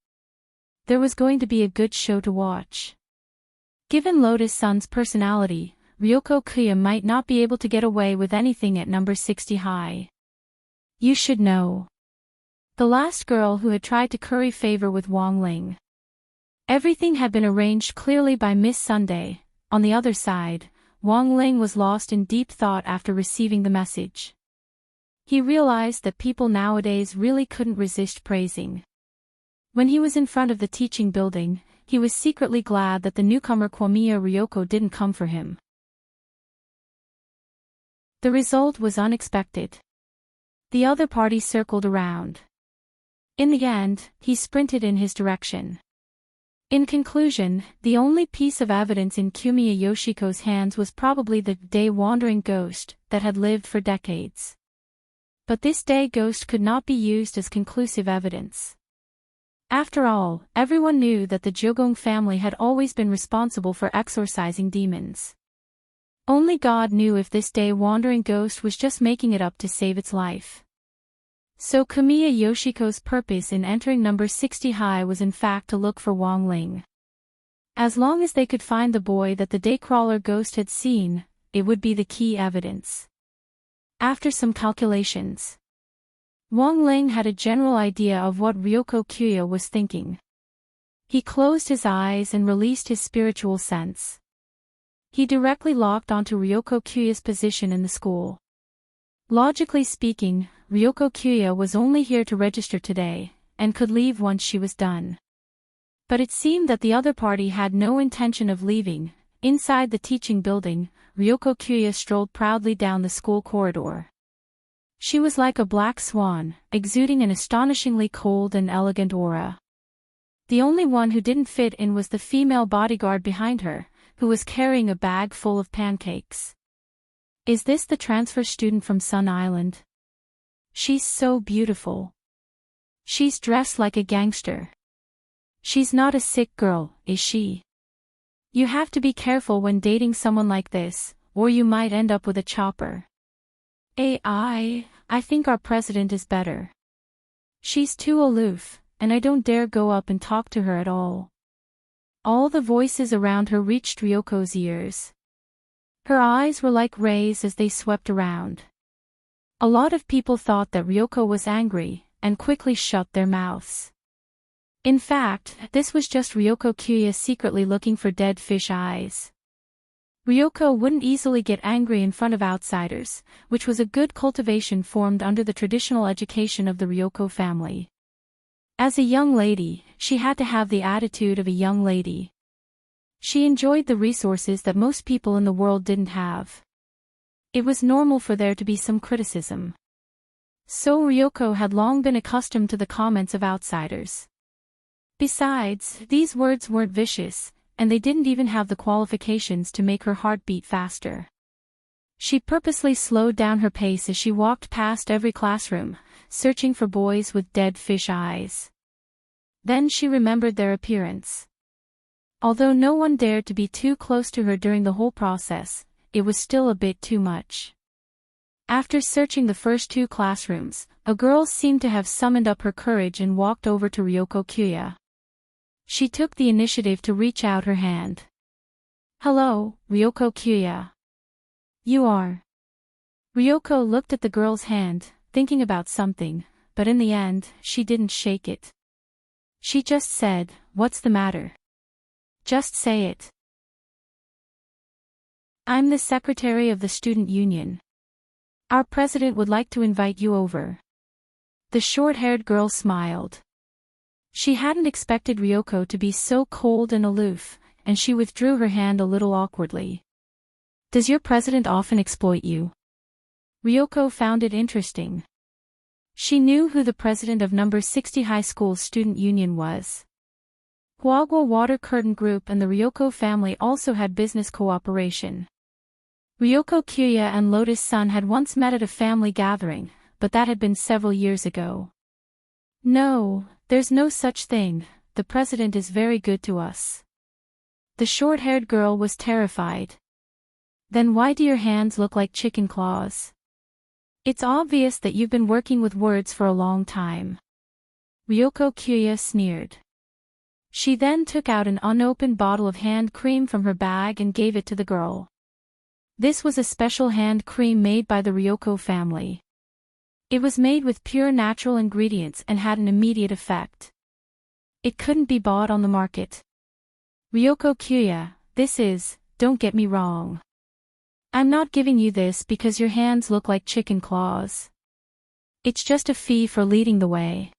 There was going to be a good show to watch. Given Lotus Sun's personality, Ryoko Kuya might not be able to get away with anything at number 60 high. You should know. The last girl who had tried to curry favor with Wang Ling. Everything had been arranged clearly by Miss Sunday. On the other side, Wang Ling was lost in deep thought after receiving the message. He realized that people nowadays really couldn't resist praising. When he was in front of the teaching building, he was secretly glad that the newcomer Kamiya Ryoko didn't come for him. The result was unexpected. The other party circled around. In the end, he sprinted in his direction. In conclusion, the only piece of evidence in Kamiya Yoshiko's hands was probably the day-wandering ghost that had lived for decades. But this day ghost could not be used as conclusive evidence. After all, everyone knew that the Jogong family had always been responsible for exorcising demons. Only God knew if this day-wandering ghost was just making it up to save its life. So Kamiya Yoshiko's purpose in entering number 60 high was in fact to look for Wang Ling. As long as they could find the boy that the Daycrawler ghost had seen, it would be the key evidence. After some calculations, Wang Ling had a general idea of what Ryoko Kuya was thinking. He closed his eyes and released his spiritual sense. He directly locked onto Ryoko Kuya's position in the school. Logically speaking, Ryoko Kuya was only here to register today, and could leave once she was done. But it seemed that the other party had no intention of leaving. Inside the teaching building, Ryoko Kuya strolled proudly down the school corridor. She was like a black swan, exuding an astonishingly cold and elegant aura. The only one who didn't fit in was the female bodyguard behind her, who was carrying a bag full of pancakes. Is this the transfer student from Sun Island? She's so beautiful. She's dressed like a gangster. She's not a sick girl, is she? You have to be careful when dating someone like this, or you might end up with a chopper. I think our president is better. She's too aloof, and I don't dare go up and talk to her at all. All the voices around her reached Ryoko's ears. Her eyes were like rays as they swept around. A lot of people thought that Ryoko was angry, and quickly shut their mouths. In fact, this was just Ryoko Kyoya secretly looking for dead fish eyes. Ryoko wouldn't easily get angry in front of outsiders, which was a good cultivation formed under the traditional education of the Ryoko family. As a young lady, she had to have the attitude of a young lady. She enjoyed the resources that most people in the world didn't have. It was normal for there to be some criticism. So Ryoko had long been accustomed to the comments of outsiders. Besides, these words weren't vicious, and they didn't even have the qualifications to make her heart beat faster. She purposely slowed down her pace as she walked past every classroom, searching for boys with dead fish eyes. Then she remembered their appearance. Although no one dared to be too close to her during the whole process, it was still a bit too much. After searching the first 2 classrooms, a girl seemed to have summoned up her courage and walked over to Ryoko Kyoya. She took the initiative to reach out her hand. "Hello, Ryoko Kyoya. You are." Ryoko looked at the girl's hand, thinking about something, but in the end, she didn't shake it. She just said, "What's the matter? Just say it." "I'm the secretary of the student union. Our president would like to invite you over." The short-haired girl smiled. She hadn't expected Ryoko to be so cold and aloof, and she withdrew her hand a little awkwardly. "Does your president often exploit you?" Ryoko found it interesting. She knew who the president of number 60 high school student union was. Huagwa Water Curtain Group and the Ryoko family also had business cooperation. Ryoko Kyoya and Lotus Sun had once met at a family gathering, but that had been several years ago. "No, there's no such thing, the president is very good to us." The short-haired girl was terrified. "Then why do your hands look like chicken claws? It's obvious that you've been working with words for a long time." Ryoko Kyoya sneered. She then took out an unopened bottle of hand cream from her bag and gave it to the girl. This was a special hand cream made by the Ryoko family. It was made with pure natural ingredients and had an immediate effect. It couldn't be bought on the market. "Ryoko Kyoya, don't get me wrong. I'm not giving you this because your hands look like chicken claws. It's just a fee for leading the way."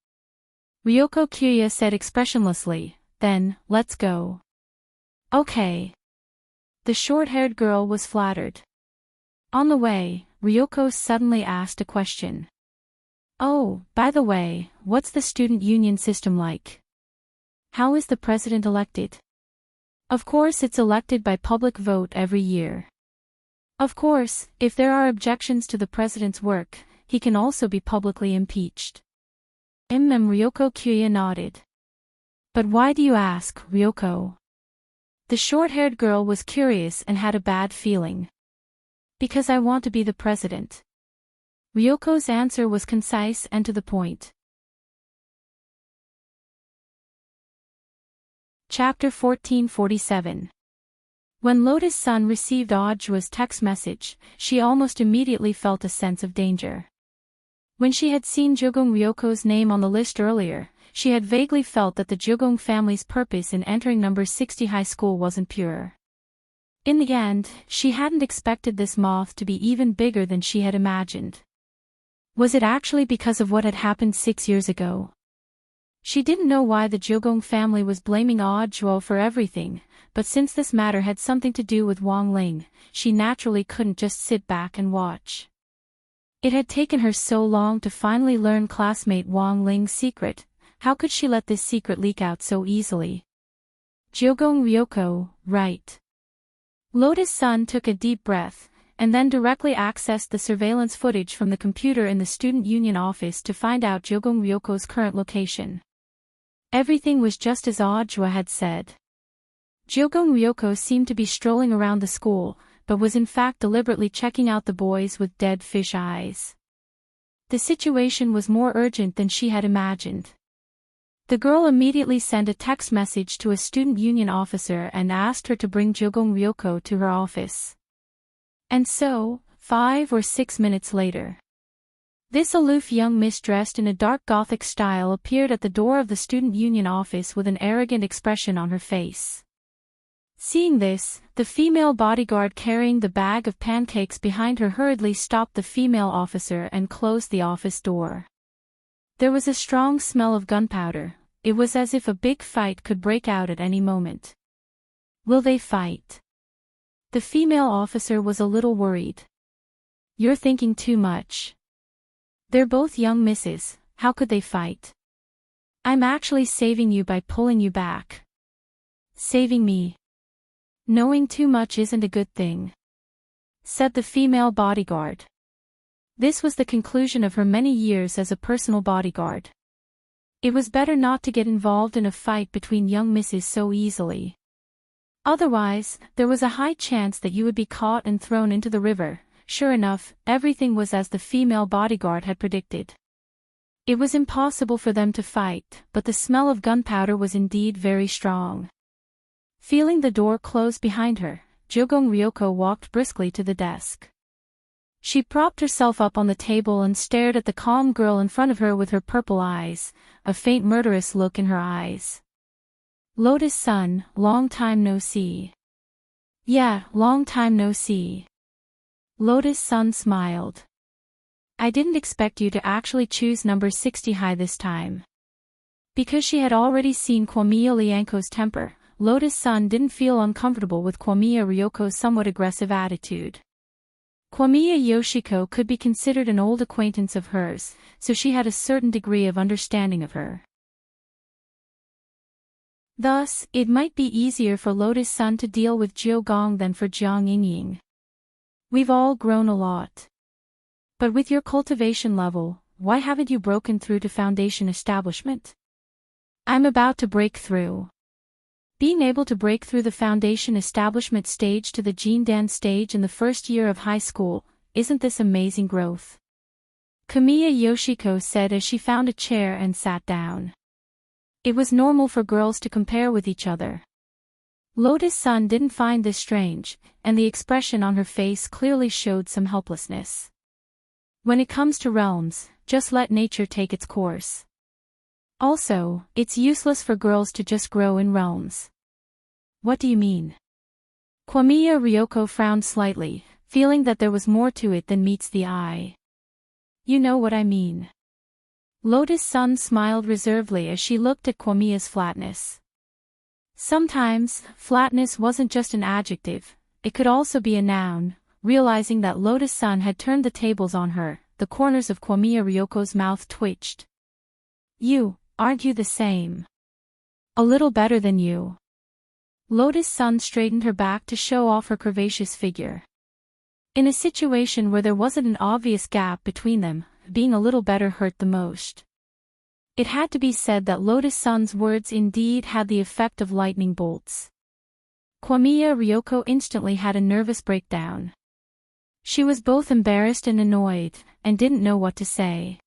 Ryoko Kyoya said expressionlessly, "Then, let's go." "Okay." The short-haired girl was flattered. On the way, Ryoko suddenly asked a question. "Oh, by the way, what's the student union system like? How is the president elected?" "Of course it's elected by public vote every year. Of course, if there are objections to the president's work, he can also be publicly impeached." Ryoko Kyoya nodded. "But why do you ask, Ryoko?" The short-haired girl was curious and had a bad feeling. "Because I want to be the president." Ryoko's answer was concise and to the point. Chapter 1447. When Lotus Sun received Audjua's text message, she almost immediately felt a sense of danger. When she had seen Jogong Ryoko's name on the list earlier, she had vaguely felt that the Jogong family's purpose in entering number 60 high school wasn't pure. In the end, she hadn't expected this moth to be even bigger than she had imagined. Was it actually because of what had happened 6 years ago? She didn't know why the Jogong family was blaming Audjua for everything, but since this matter had something to do with Wang Ling, she naturally couldn't just sit back and watch. It had taken her so long to finally learn classmate Wang Ling's secret. How could she let this secret leak out so easily? Jogong Ryoko, right. Lotus Sun took a deep breath, and then directly accessed the surveillance footage from the computer in the student union office to find out Jogong Ryoko's current location. Everything was just as Audjua had said. Jyogung Ryoko seemed to be strolling around the school, but was in fact deliberately checking out the boys with dead fish eyes. The situation was more urgent than she had imagined. The girl immediately sent a text message to a student union officer and asked her to bring Jyogung Ryoko to her office. And so, 5 or 6 minutes later, this aloof young miss dressed in a dark Gothic style appeared at the door of the student union office with an arrogant expression on her face. Seeing this, the female bodyguard carrying the bag of pancakes behind her hurriedly stopped the female officer and closed the office door. There was a strong smell of gunpowder. It was as if a big fight could break out at any moment. Will they fight? The female officer was a little worried. You're thinking too much. They're both young misses, how could they fight? I'm actually saving you by pulling you back. Saving me? Knowing too much isn't a good thing, said the female bodyguard. This was the conclusion of her many years as a personal bodyguard. It was better not to get involved in a fight between young misses so easily. Otherwise, there was a high chance that you would be caught and thrown into the river. Sure enough, everything was as the female bodyguard had predicted. It was impossible for them to fight, but the smell of gunpowder was indeed very strong. Feeling the door close behind her, Jyogung Ryoko walked briskly to the desk. She propped herself up on the table and stared at the calm girl in front of her with her purple eyes, a faint murderous look in her eyes. Lotus-san, long time no see. Yeah, long time no see. Lotus-san smiled. I didn't expect you to actually choose number 60 high this time. Because she had already seen Kwamiya Lianko's temper, Lotus-san didn't feel uncomfortable with Kwamiya Ryoko's somewhat aggressive attitude. Kwamiya Yoshiko could be considered an old acquaintance of hers, so she had a certain degree of understanding of her. Thus, it might be easier for Lotus-san to deal with Jiogong than for Jiang Yingying. We've all grown a lot. But with your cultivation level, why haven't you broken through to foundation establishment? I'm about to break through. Being able to break through the foundation establishment stage to the Jindan stage in the first year of high school, isn't this amazing growth? Kamiya Yoshiko said as she found a chair and sat down. It was normal for girls to compare with each other. Lotus-san didn't find this strange, and the expression on her face clearly showed some helplessness. When it comes to realms, just let nature take its course. Also, it's useless for girls to just grow in realms. What do you mean? Kwamiya Ryoko frowned slightly, feeling that there was more to it than meets the eye. You know what I mean. Lotus-san smiled reservedly as she looked at Kwamiya's flatness. Sometimes, flatness wasn't just an adjective, it could also be a noun. Realizing that Lotus-san had turned the tables on her, the corners of Kwamiya Ryoko's mouth twitched. Aren't you the same? A little better than you. Lotus-san straightened her back to show off her curvaceous figure. In a situation where there wasn't an obvious gap between them, being a little better hurt the most. It had to be said that Lotus-san's words indeed had the effect of lightning bolts. Kwamiya Ryoko instantly had a nervous breakdown. She was both embarrassed and annoyed, and didn't know what to say.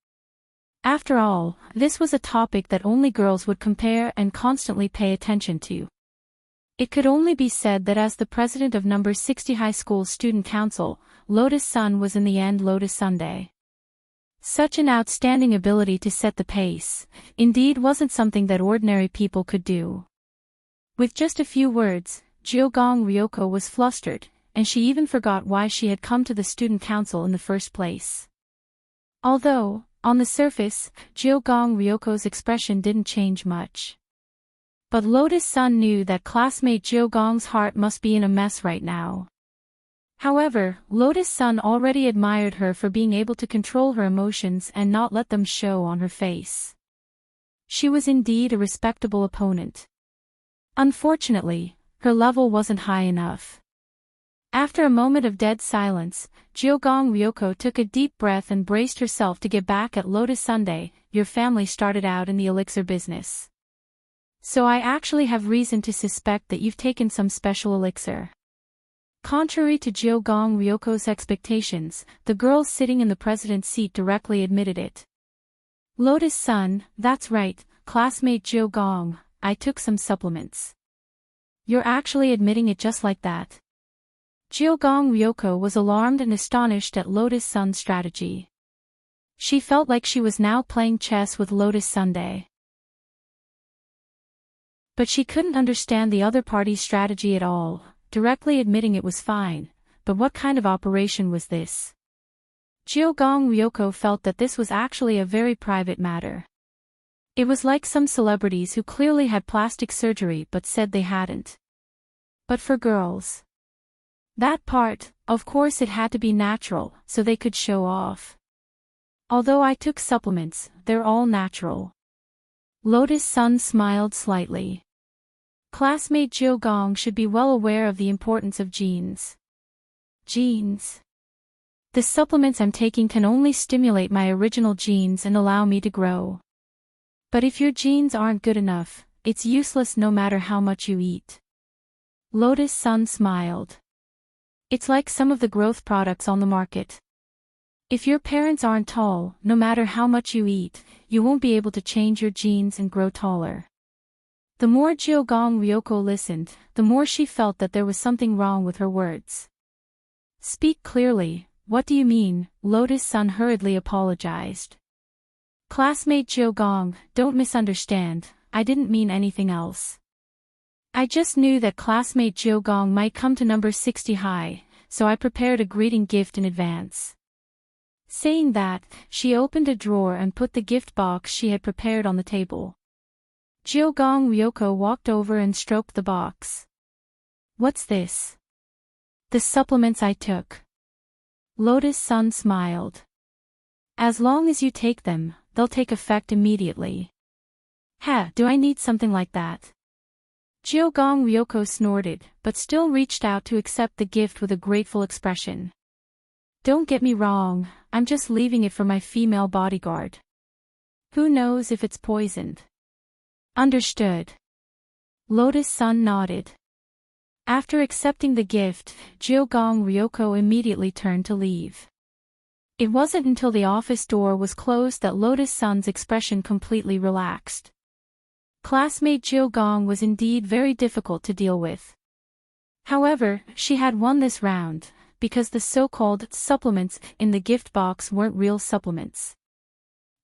After all, this was a topic that only girls would compare and constantly pay attention to. It could only be said that as the president of number 60 high school student council, Lotus-san was in the end Lotus-Sunday. Such an outstanding ability to set the pace, indeed wasn't something that ordinary people could do. With just a few words, Jiogong Ryoko was flustered, and she even forgot why she had come to the student council in the first place. Although, on the surface, Jiogong Ryoko's expression didn't change much. But Lotus-san knew that classmate Jiogong's heart must be in a mess right now. However, Lotus-san already admired her for being able to control her emotions and not let them show on her face. She was indeed a respectable opponent. Unfortunately, her level wasn't high enough. After a moment of dead silence, Jiogong Ryoko took a deep breath and braced herself to get back at Lotus Sunday. Your family started out in the elixir business. So I actually have reason to suspect that you've taken some special elixir. Contrary to Jiogong Ryoko's expectations, the girl sitting in the president's seat directly admitted it. Lotus-san, that's right, classmate Jiogong, I took some supplements. You're actually admitting it just like that? Jiogong Ryoko was alarmed and astonished at Lotus-san's strategy. She felt like she was now playing chess with Lotus Sunday. But she couldn't understand the other party's strategy at all, directly admitting it was fine, but what kind of operation was this? Jiogong Ryoko felt that this was actually a very private matter. It was like some celebrities who clearly had plastic surgery but said they hadn't. But for girls, that part, of course it had to be natural, so they could show off. Although I took supplements, they're all natural. Lotus-san smiled slightly. Classmate Jiogong should be well aware of the importance of genes. Genes. The supplements I'm taking can only stimulate my original genes and allow me to grow. But if your genes aren't good enough, it's useless no matter how much you eat. Lotus-san smiled. It's like some of the growth products on the market. If your parents aren't tall, no matter how much you eat, you won't be able to change your genes and grow taller. The more Jiogong Ryoko listened, the more she felt that there was something wrong with her words. Speak clearly, what do you mean? Lotus-san hurriedly apologized. Classmate Jiogong, don't misunderstand, I didn't mean anything else. I just knew that classmate Jiogong might come to number 60 high, so I prepared a greeting gift in advance. Saying that, she opened a drawer and put the gift box she had prepared on the table. Jiogong Ryoko walked over and stroked the box. What's this? The supplements I took. Lotus-san smiled. As long as you take them, they'll take effect immediately. Do I need something like that? Jiogong Ryoko snorted, but still reached out to accept the gift with a grateful expression. Don't get me wrong, I'm just leaving it for my female bodyguard. Who knows if it's poisoned? Understood. Lotus-san nodded. After accepting the gift, Jiogong Ryoko immediately turned to leave. It wasn't until the office door was closed that Lotus-san's expression completely relaxed. Classmate Jiogong was indeed very difficult to deal with. However, she had won this round, because the so-called supplements in the gift box weren't real supplements.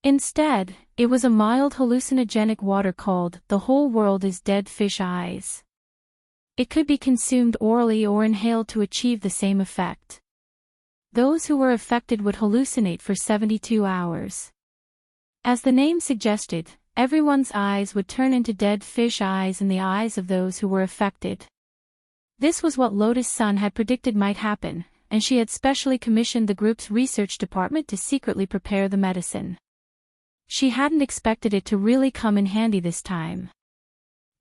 Instead, it was a mild hallucinogenic water called "The Whole World is Dead Fish Eyes." It could be consumed orally or inhaled to achieve the same effect. Those who were affected would hallucinate for 72 hours. As the name suggested, everyone's eyes would turn into dead fish eyes in the eyes of those who were affected. This was what Lotus-san had predicted might happen, and she had specially commissioned the group's research department to secretly prepare the medicine. She hadn't expected it to really come in handy this time.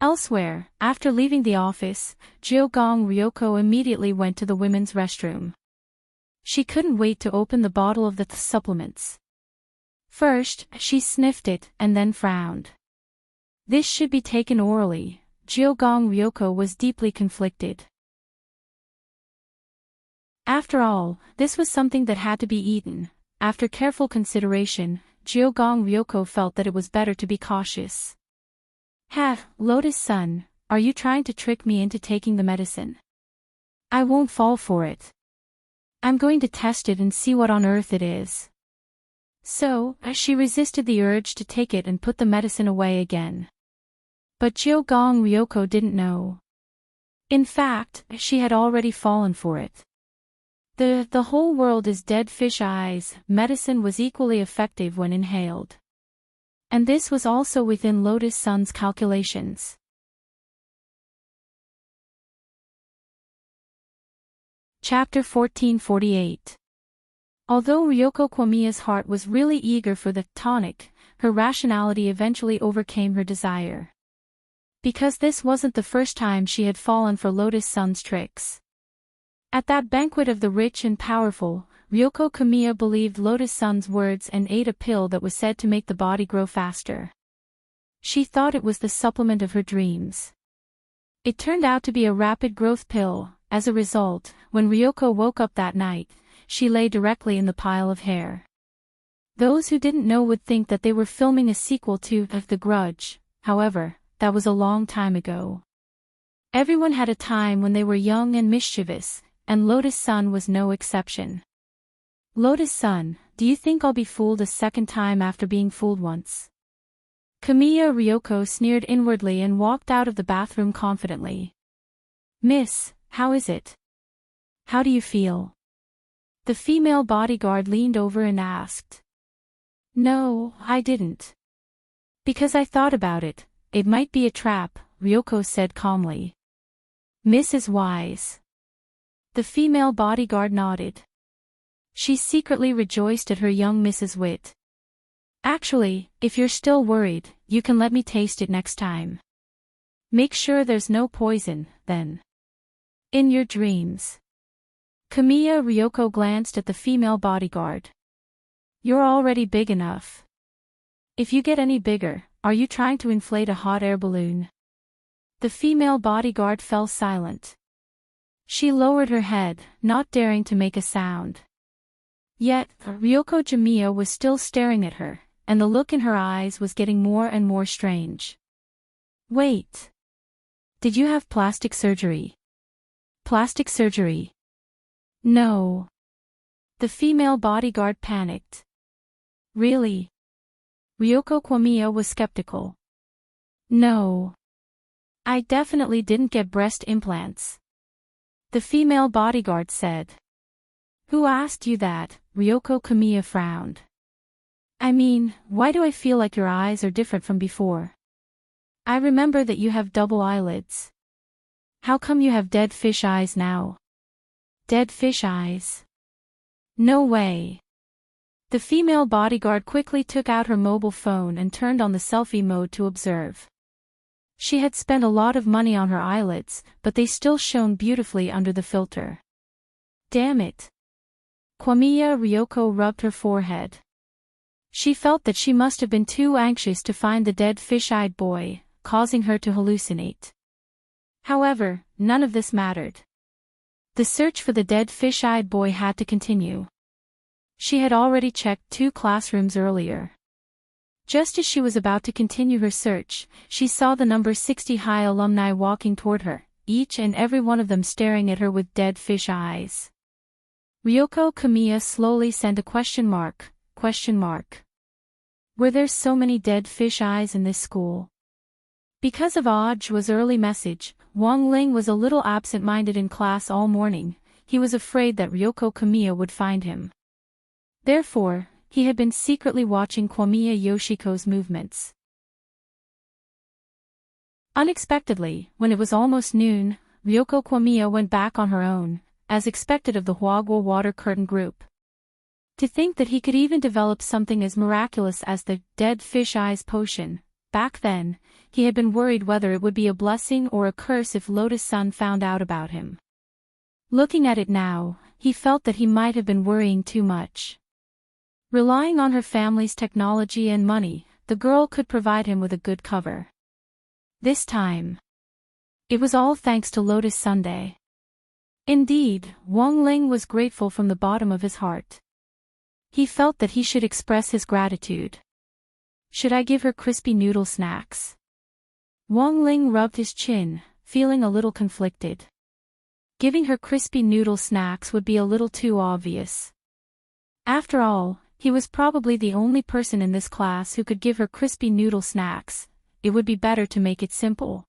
Elsewhere, after leaving the office, Jiogong Ryoko immediately went to the women's restroom. She couldn't wait to open the bottle of the supplements. First, she sniffed it, and then frowned. This should be taken orally. Jiogong Ryoko was deeply conflicted. After all, this was something that had to be eaten. After careful consideration, Jiogong Ryoko felt that it was better to be cautious. Lotus-san, are you trying to trick me into taking the medicine? I won't fall for it. I'm going to test it and see what on earth it is. So, she resisted the urge to take it and put the medicine away again. But Jiogong Ryoko didn't know. In fact, she had already fallen for it. The whole world is dead fish eyes medicine was equally effective when inhaled. And this was also within Lotus-san's calculations. Chapter 1448. Although Ryoko Kwamiya's heart was really eager for the tonic, her rationality eventually overcame her desire. Because this wasn't the first time she had fallen for Lotus-san's tricks. At that banquet of the rich and powerful, Ryoko Kwamiya believed Lotus-san's words and ate a pill that was said to make the body grow faster. She thought it was the supplement of her dreams. It turned out to be a rapid growth pill. As a result, when Ryoko woke up that night, she lay directly in the pile of hair. Those who didn't know would think that they were filming a sequel to The Grudge, however, that was a long time ago. Everyone had a time when they were young and mischievous, and Lotus-san was no exception. Lotus-san, do you think I'll be fooled a second time after being fooled once? Kamiya Ryoko sneered inwardly and walked out of the bathroom confidently. Miss, how is it? How do you feel? The female bodyguard leaned over and asked. No, I didn't. Because I thought about it, it might be a trap, Ryoko said calmly. Miss is wise. The female bodyguard nodded. She secretly rejoiced at her young Mrs. Wit. Actually, if you're still worried, you can let me taste it next time. Make sure there's no poison, then. In your dreams. Kamiya Ryoko glanced at the female bodyguard. You're already big enough. If you get any bigger, are you trying to inflate a hot air balloon? The female bodyguard fell silent. She lowered her head, not daring to make a sound. Yet, Ryoko Jimiya was still staring at her, and the look in her eyes was getting more and more strange. Wait. Did you have plastic surgery? Plastic surgery? No. The female bodyguard panicked. Really? Ryoko Kwamiya was skeptical. No. I definitely didn't get breast implants. The female bodyguard said. Who asked you that? Ryoko Kamiya frowned. I mean, why do I feel like your eyes are different from before? I remember that you have double eyelids. How come you have dead fish eyes now? Dead fish eyes? No way. The female bodyguard quickly took out her mobile phone and turned on the selfie mode to observe. She had spent a lot of money on her eyelids, but they still shone beautifully under the filter. Damn it. Kwamiya Ryoko rubbed her forehead. She felt that she must have been too anxious to find the dead fish-eyed boy, causing her to hallucinate. However, none of this mattered. The search for the dead fish-eyed boy had to continue. She had already checked 2 classrooms earlier. Just as she was about to continue her search, she saw the number 60 high alumni walking toward her, each and every one of them staring at her with dead fish eyes. Ryoko Kamiya slowly sent a question mark. Were there so many dead fish eyes in this school? Because of Ajwa's early message, Wang Ling was a little absent-minded in class all morning. He was afraid that Ryoko Kamiya would find him. Therefore, he had been secretly watching Kwamiya Yoshiko's movements. Unexpectedly, when it was almost noon, Ryoko Kwamiya went back on her own, as expected of the Huagwa water curtain group. To think that he could even develop something as miraculous as the dead fish eyes potion. Back then, he had been worried whether it would be a blessing or a curse if Lotus-san found out about him. Looking at it now, he felt that he might have been worrying too much. Relying on her family's technology and money, the girl could provide him with a good cover. This time, it was all thanks to Lotus Sunday. Indeed, Wang Ling was grateful from the bottom of his heart. He felt that he should express his gratitude. Should I give her crispy noodle snacks? Wang Ling rubbed his chin, feeling a little conflicted. Giving her crispy noodle snacks would be a little too obvious. After all, he was probably the only person in this class who could give her crispy noodle snacks. It would be better to make it simple.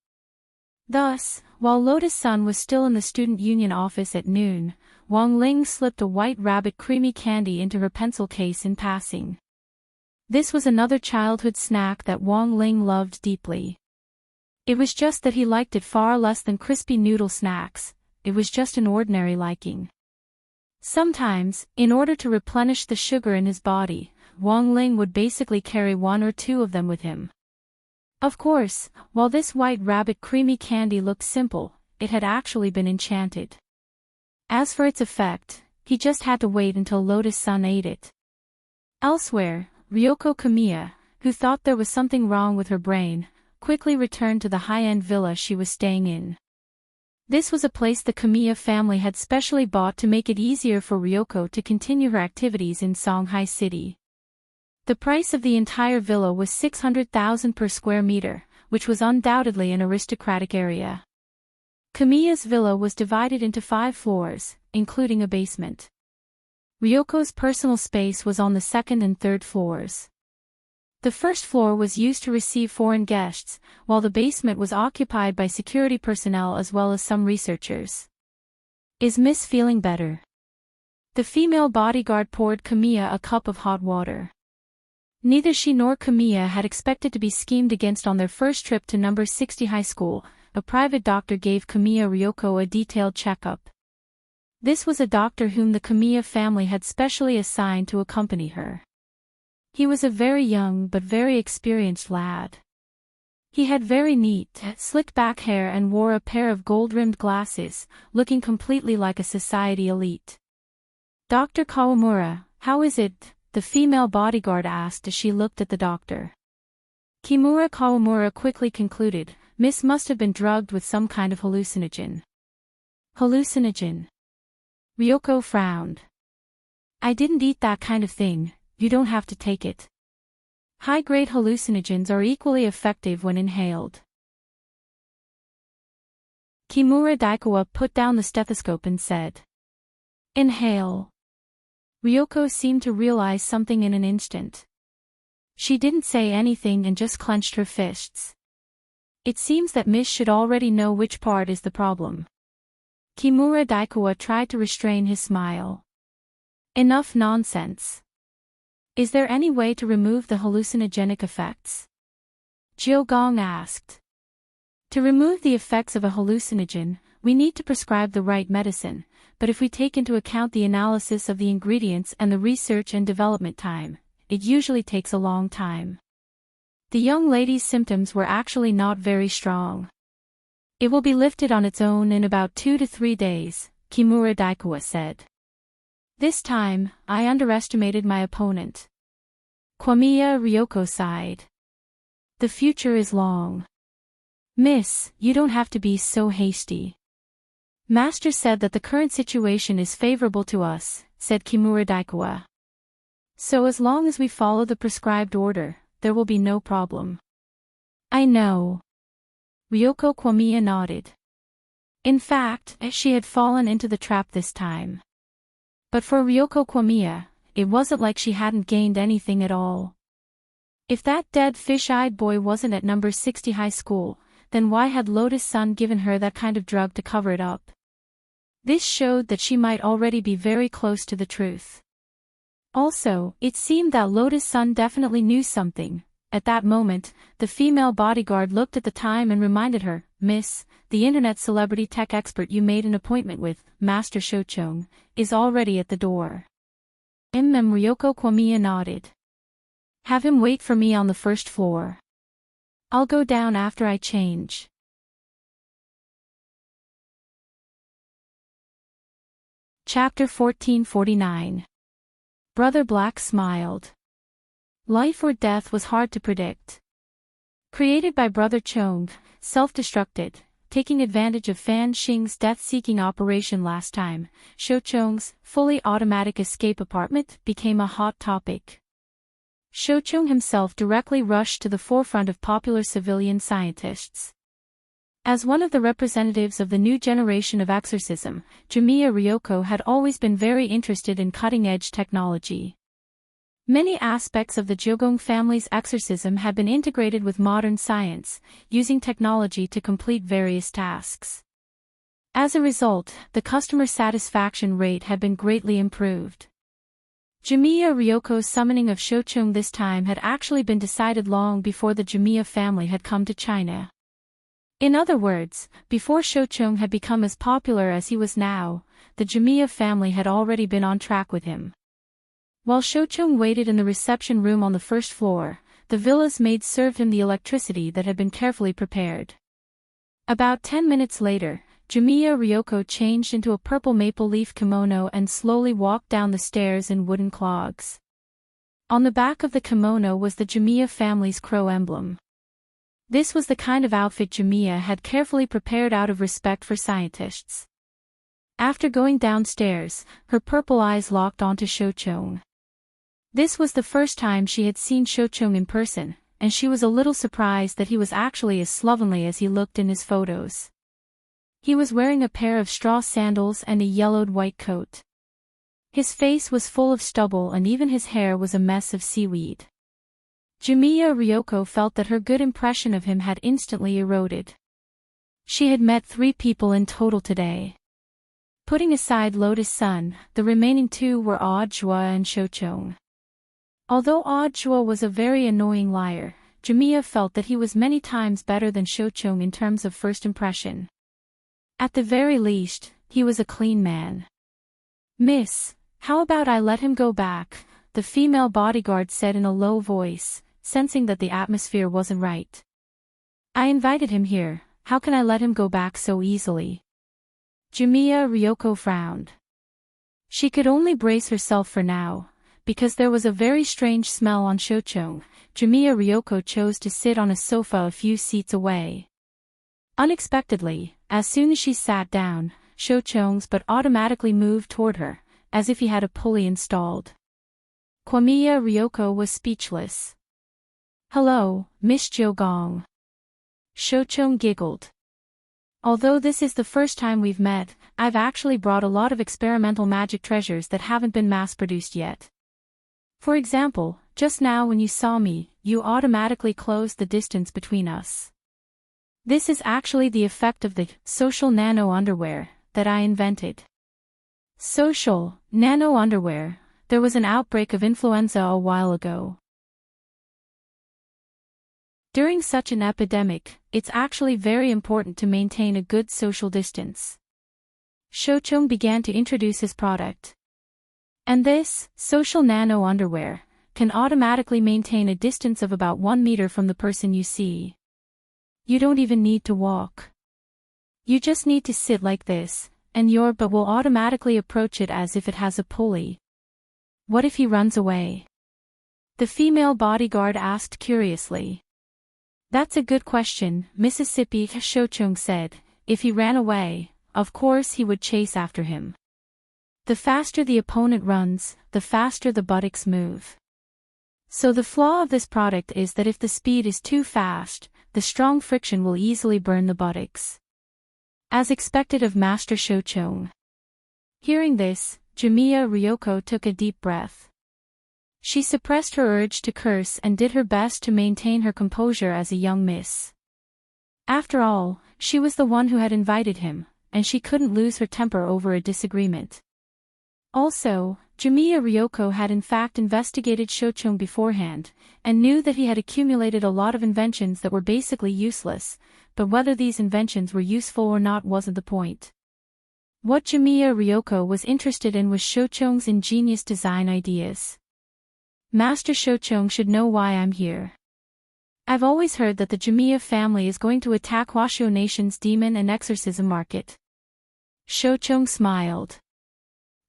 Thus, while Lotus-san was still in the student union office at noon, Wang Ling slipped a white rabbit creamy candy into her pencil case in passing. This was another childhood snack that Wang Ling loved deeply. It was just that he liked it far less than crispy noodle snacks. It was just an ordinary liking. Sometimes, in order to replenish the sugar in his body, Wang Ling would basically carry 1 or 2 of them with him. Of course, while this white rabbit creamy candy looked simple, it had actually been enchanted. As for its effect, he just had to wait until Lotus-san ate it. Elsewhere, Ryoko Kamiya, who thought there was something wrong with her brain, quickly returned to the high-end villa she was staying in. This was a place the Kamiya family had specially bought to make it easier for Ryoko to continue her activities in Songhai City. The price of the entire villa was 600,000 per square meter, which was undoubtedly an aristocratic area. Kamiya's villa was divided into 5 floors, including a basement. Ryoko's personal space was on the second and third floors. The first floor was used to receive foreign guests, while the basement was occupied by security personnel as well as some researchers. "Is Miss feeling better?" The female bodyguard poured Kamiya a cup of hot water. Neither she nor Kamiya had expected to be schemed against on their first trip to number 60 high school. A private doctor gave Kamiya Ryoko a detailed checkup. This was a doctor whom the Kamiya family had specially assigned to accompany her. He was a very young but very experienced lad. He had very neat, slicked-back hair and wore a pair of gold-rimmed glasses, looking completely like a society elite. "Dr. Kawamura, how is it?" the female bodyguard asked as she looked at the doctor. Kimura Kawamura quickly concluded, "Miss must have been drugged with some kind of hallucinogen." "Hallucinogen?" Ryoko frowned. "I didn't eat that kind of thing. You don't have to take it. High-grade hallucinogens are equally effective when inhaled." Kimura Daikawa put down the stethoscope and said, "Inhale." Ryoko seemed to realize something in an instant. She didn't say anything and just clenched her fists. "It seems that Miss should already know which part is the problem." Kimura Daikawa tried to restrain his smile. "Enough nonsense. Is there any way to remove the hallucinogenic effects?" Jiogong asked. "To remove the effects of a hallucinogen, we need to prescribe the right medicine, but if we take into account the analysis of the ingredients and the research and development time, it usually takes a long time." The young lady's symptoms were actually not very strong. "It will be lifted on its own in about 2 to 3 days, Kimura Daikawa said. "This time, I underestimated my opponent." Kwamiya Ryoko sighed. "The future is long. Miss, you don't have to be so hasty." "Master said that the current situation is favorable to us," said Kimura Daikawa. "So as long as we follow the prescribed order, there will be no problem." "I know." Ryoko Kwamiya nodded. In fact, she had fallen into the trap this time. But for Ryoko Kwamiya, it wasn't like she hadn't gained anything at all. If that dead fish-eyed boy wasn't at number 60 high school, then why had Lotus Sun given her that kind of drug to cover it up? This showed that she might already be very close to the truth. Also, it seemed that Lotus Sun definitely knew something. At that moment, the female bodyguard looked at the time and reminded her, "Miss, the internet celebrity tech expert you made an appointment with, Master Shochong, is already at the door." Ryoko Kwamiya nodded. "Have him wait for me on the first floor. I'll go down after I change." Chapter 1449. Brother Black smiled. Life or death was hard to predict. Created by Brother Chong, self-destructed, taking advantage of Fan Xing's death-seeking operation last time, Shochong's fully automatic escape apartment became a hot topic. Shochong himself directly rushed to the forefront of popular civilian scientists. As one of the representatives of the new generation of exorcism, Dreamy Ryoko had always been very interested in cutting-edge technology. Many aspects of the Jiogong family's exorcism had been integrated with modern science, using technology to complete various tasks. As a result, the customer satisfaction rate had been greatly improved. Jimiya Ryoko's summoning of Shochong this time had actually been decided long before the Jimiya family had come to China. In other words, before Shochong had become as popular as he was now, the Jimiya family had already been on track with him. While Shochong waited in the reception room on the first floor, the villa's maid served him the electricity that had been carefully prepared. About 10 minutes later, Jimiya Ryoko changed into a purple maple leaf kimono and slowly walked down the stairs in wooden clogs. On the back of the kimono was the Jamiya family's crow emblem. This was the kind of outfit Jamiya had carefully prepared out of respect for scientists. After going downstairs, her purple eyes locked onto Shochong. This was the first time she had seen Shochong in person, and she was a little surprised that he was actually as slovenly as he looked in his photos. He was wearing a pair of straw sandals and a yellowed white coat. His face was full of stubble and even his hair was a mess of seaweed. Jamiya Ryoko felt that her good impression of him had instantly eroded. She had met 3 people in total today. Putting aside Lotus Sun, the remaining 2 were Audjua and Shochong. Although Audjua was a very annoying liar, Jamiya felt that he was many times better than Shochong in terms of first impression. At the very least, he was a clean man. "Miss, how about I let him go back?" the female bodyguard said in a low voice, sensing that the atmosphere wasn't right. "I invited him here, how can I let him go back so easily?" Jamiya Ryoko frowned. She could only brace herself for now. Because there was a very strange smell on Shochong, Jamiya Ryoko chose to sit on a sofa a few seats away. Unexpectedly, as soon as she sat down, Shochong's butt automatically moved toward her, as if he had a pulley installed. Kwamiya Ryoko was speechless. "Hello, Miss Jogong." Shochong giggled. "Although this is the first time we've met, I've actually brought a lot of experimental magic treasures that haven't been mass-produced yet. For example, just now when you saw me, you automatically closed the distance between us. This is actually the effect of the social nano underwear that I invented." Social nano underwear. There was an outbreak of influenza a while ago. During such an epidemic, it's actually very important to maintain a good social distance. Shochong began to introduce his product. And this, social nano underwear, can automatically maintain a distance of about 1 meter from the person you see. You don't even need to walk. You just need to sit like this, and your butt will automatically approach it as if it has a pulley. What if he runs away? The female bodyguard asked curiously. "That's a good question, Mississippi," Shochong said. "If he ran away, of course he would chase after him. The faster the opponent runs, the faster the buttocks move. So the flaw of this product is that if the speed is too fast, the strong friction will easily burn the buttocks." As expected of Master Shochong. Hearing this, Jamiya Ryoko took a deep breath. She suppressed her urge to curse and did her best to maintain her composure as a young miss. After all, she was the one who had invited him, and she couldn't lose her temper over a disagreement. Also, Jamiya Ryoko had in fact investigated Shochong beforehand, and knew that he had accumulated a lot of inventions that were basically useless, but whether these inventions were useful or not wasn't the point. What Jamiya Ryoko was interested in was Shochong's ingenious design ideas. "Master Shochong should know why I'm here. I've always heard that the Jamiya family is going to attack Washo Nation's demon and exorcism market." Shochong smiled.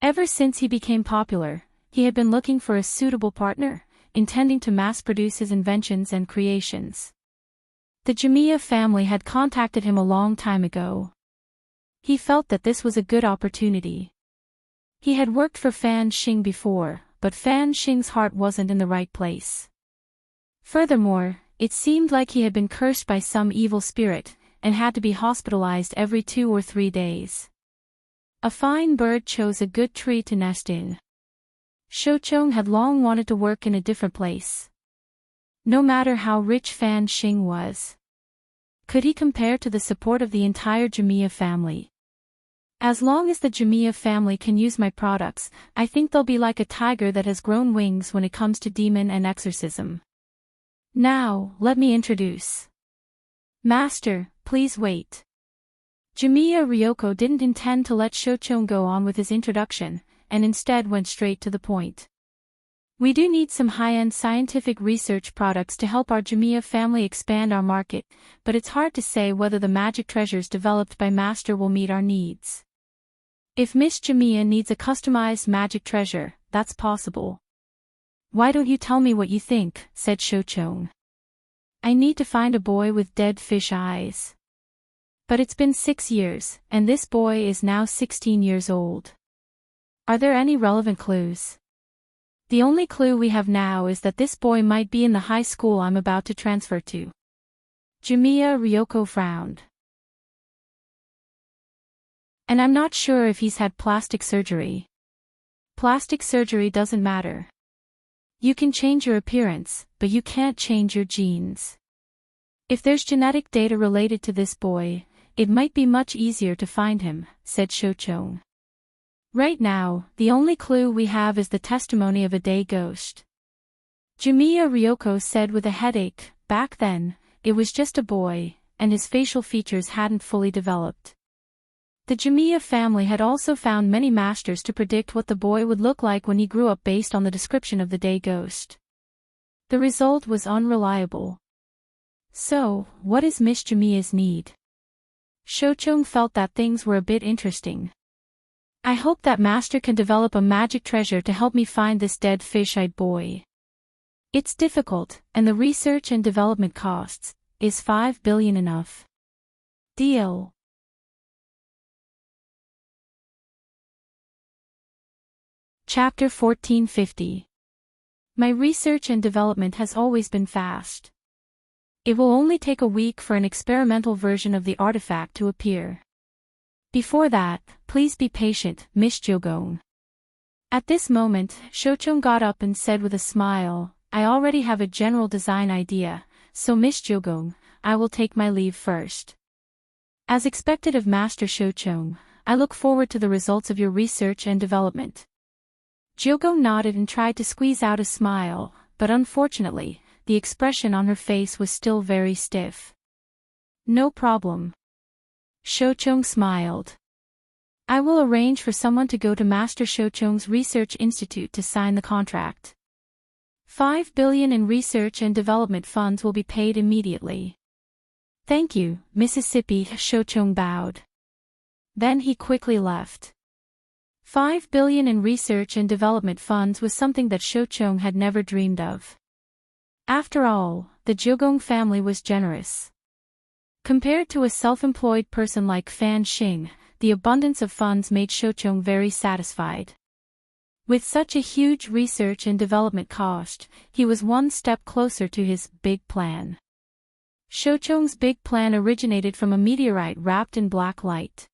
Ever since he became popular, he had been looking for a suitable partner, intending to mass-produce his inventions and creations. The Jamiya family had contacted him a long time ago. He felt that this was a good opportunity. He had worked for Fan Xing before, but Fan Xing's heart wasn't in the right place. Furthermore, it seemed like he had been cursed by some evil spirit, and had to be hospitalized every 2 or 3 days. A fine bird chose a good tree to nest in. Shochong had long wanted to work in a different place. No matter how rich Fan Xing was, could he compare to the support of the entire Jamiya family? "As long as the Jamiya family can use my products, I think they'll be like a tiger that has grown wings when it comes to demon and exorcism. Now, let me introduce. Master, please wait." Jamiya Ryoko didn't intend to let Shochong go on with his introduction, and instead went straight to the point. "We do need some high-end scientific research products to help our Jamiya family expand our market, but it's hard to say whether the magic treasures developed by Master will meet our needs. If Miss Jamiya needs a customized magic treasure, that's possible. Why don't you tell me what you think, said Shouchong. I need to find a boy with dead fish eyes. But it's been 6 years, and this boy is now 16 years old. Are there any relevant clues? The only clue we have now is that this boy might be in the high school I'm about to transfer to. Jimiya Ryoko frowned. And I'm not sure if he's had plastic surgery. Plastic surgery doesn't matter. You can change your appearance, but you can't change your genes. If there's genetic data related to this boy, it might be much easier to find him, said Shouchong. Right now, the only clue we have is the testimony of a day ghost. Jimiya Ryoko said with a headache. Back then, it was just a boy, and his facial features hadn't fully developed. The Jimiya family had also found many masters to predict what the boy would look like when he grew up based on the description of the day ghost. The result was unreliable. So, what is Miss Jimiya's need? Shouchong felt that things were a bit interesting. I hope that master can develop a magic treasure to help me find this dead fish-eyed boy. It's difficult, and the research and development costs. Is 5 billion enough? Deal. Chapter 1450. My research and development has always been fast. It will only take a week for an experimental version of the artifact to appear. Before that, please be patient, Miss Jogong. At this moment, Shouchong got up and said with a smile, I already have a general design idea, so Miss Jogong, I will take my leave first. As expected of Master Shouchong, I look forward to the results of your research and development. Jogong nodded and tried to squeeze out a smile, but unfortunately, the expression on her face was still very stiff. No problem. Shouchong smiled. I will arrange for someone to go to Master Shouchong's Research Institute to sign the contract. 5 billion in research and development funds will be paid immediately. Thank you, Mississippi, Shouchong bowed. Then he quickly left. 5 billion in research and development funds was something that Shouchong had never dreamed of. After all, the Jogong family was generous. Compared to a self-employed person like Fan Xing, the abundance of funds made Shouchong very satisfied. With such a huge research and development cost, he was one step closer to his big plan. Shouchong's big plan originated from a meteorite wrapped in black light.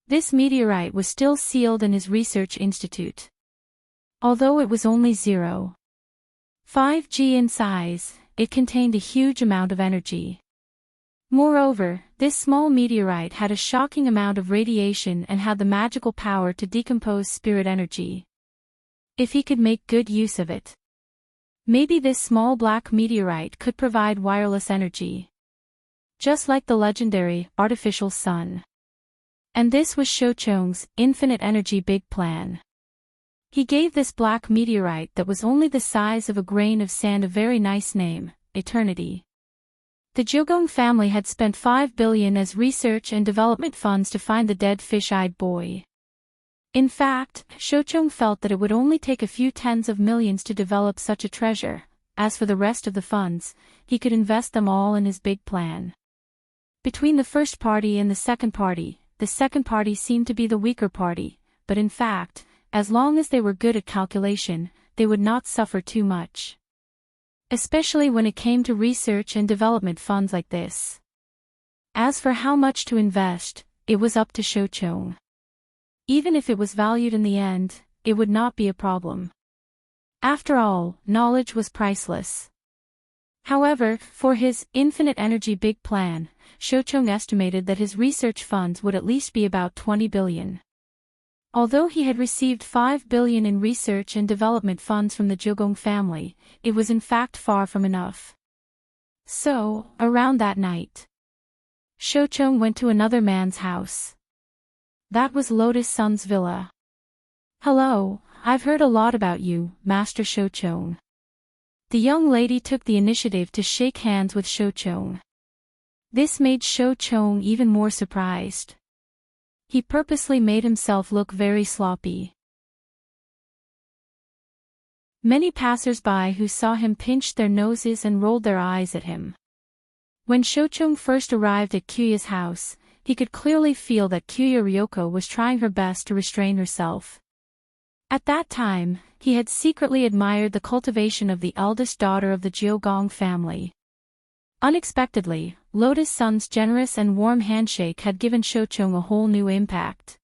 This meteorite was still sealed in his research institute. Although it was only 0.5 g in size, it contained a huge amount of energy. Moreover, this small meteorite had a shocking amount of radiation and had the magical power to decompose spirit energy. If he could make good use of it. Maybe this small black meteorite could provide wireless energy. Just like the legendary, artificial sun. And this was Shouchong's infinite energy big plan. He gave this black meteorite that was only the size of a grain of sand a very nice name, Eternity. The Jogong family had spent 5 billion as research and development funds to find the dead fish-eyed boy. In fact, Shouchong felt that it would only take a few tens of millions to develop such a treasure. As for the rest of the funds, he could invest them all in his big plan. Between the first party and the second party seemed to be the weaker party, but in fact, as long as they were good at calculation, they would not suffer too much. Especially when it came to research and development funds like this. As for how much to invest, it was up to Shouchong. Even if it was valued in the end, it would not be a problem. After all, knowledge was priceless. However, for his infinite energy big plan, Shouchong estimated that his research funds would at least be about 20 billion. Although he had received 5 billion in research and development funds from the Jogong family, it was in fact far from enough. So, around that night, Shouchong went to another man's house. That was Lotus Sun's villa. Hello, I've heard a lot about you, Master Shouchong. The young lady took the initiative to shake hands with Shouchong. This made Shouchong even more surprised. He purposely made himself look very sloppy. Many passers-by who saw him pinched their noses and rolled their eyes at him. When Shochung first arrived at Kyuya's house, he could clearly feel that Kyuya Ryoko was trying her best to restrain herself. At that time, he had secretly admired the cultivation of the eldest daughter of the Jeogong family. Unexpectedly, Lotus Sun's generous and warm handshake had given Shochung a whole new impact.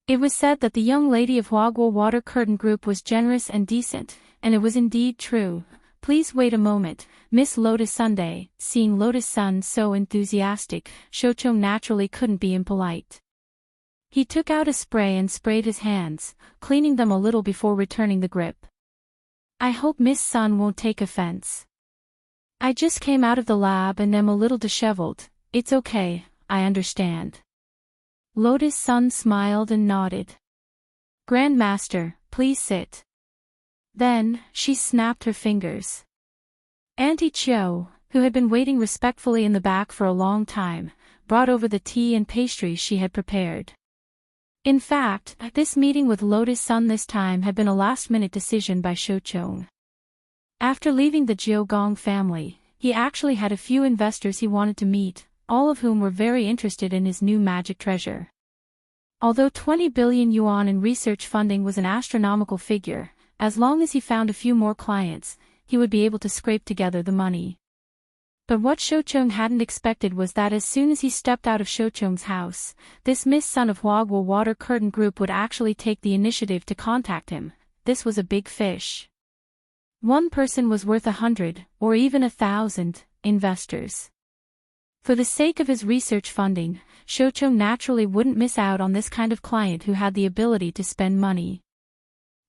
It was said that the young lady of Hwagwol Water Curtain Group was generous and decent, and it was indeed true. Please wait a moment, Miss Lotus Sunday. Seeing Lotus Sun so enthusiastic, Shochung naturally couldn't be impolite. He took out a spray and sprayed his hands, cleaning them a little before returning the grip. I hope Miss Sun won't take offense. I just came out of the lab and am a little disheveled. It's okay, I understand. Lotus Sun smiled and nodded. Grandmaster, please sit. Then, she snapped her fingers. Auntie Chio, who had been waiting respectfully in the back for a long time, brought over the tea and pastries she had prepared. In fact, this meeting with Lotus Sun this time had been a last-minute decision by Shochung. After leaving the Jeogong family, he actually had a few investors he wanted to meet, all of whom were very interested in his new magic treasure. Although 20 billion yuan in research funding was an astronomical figure, as long as he found a few more clients, he would be able to scrape together the money. But what Shochung hadn't expected was that as soon as he stepped out of Shochung's house, this Miss Sun of Hwagwol Water Curtain Group would actually take the initiative to contact him. This was a big fish. One person was worth 100, or even 1,000, investors. For the sake of his research funding, Shochung naturally wouldn't miss out on this kind of client who had the ability to spend money.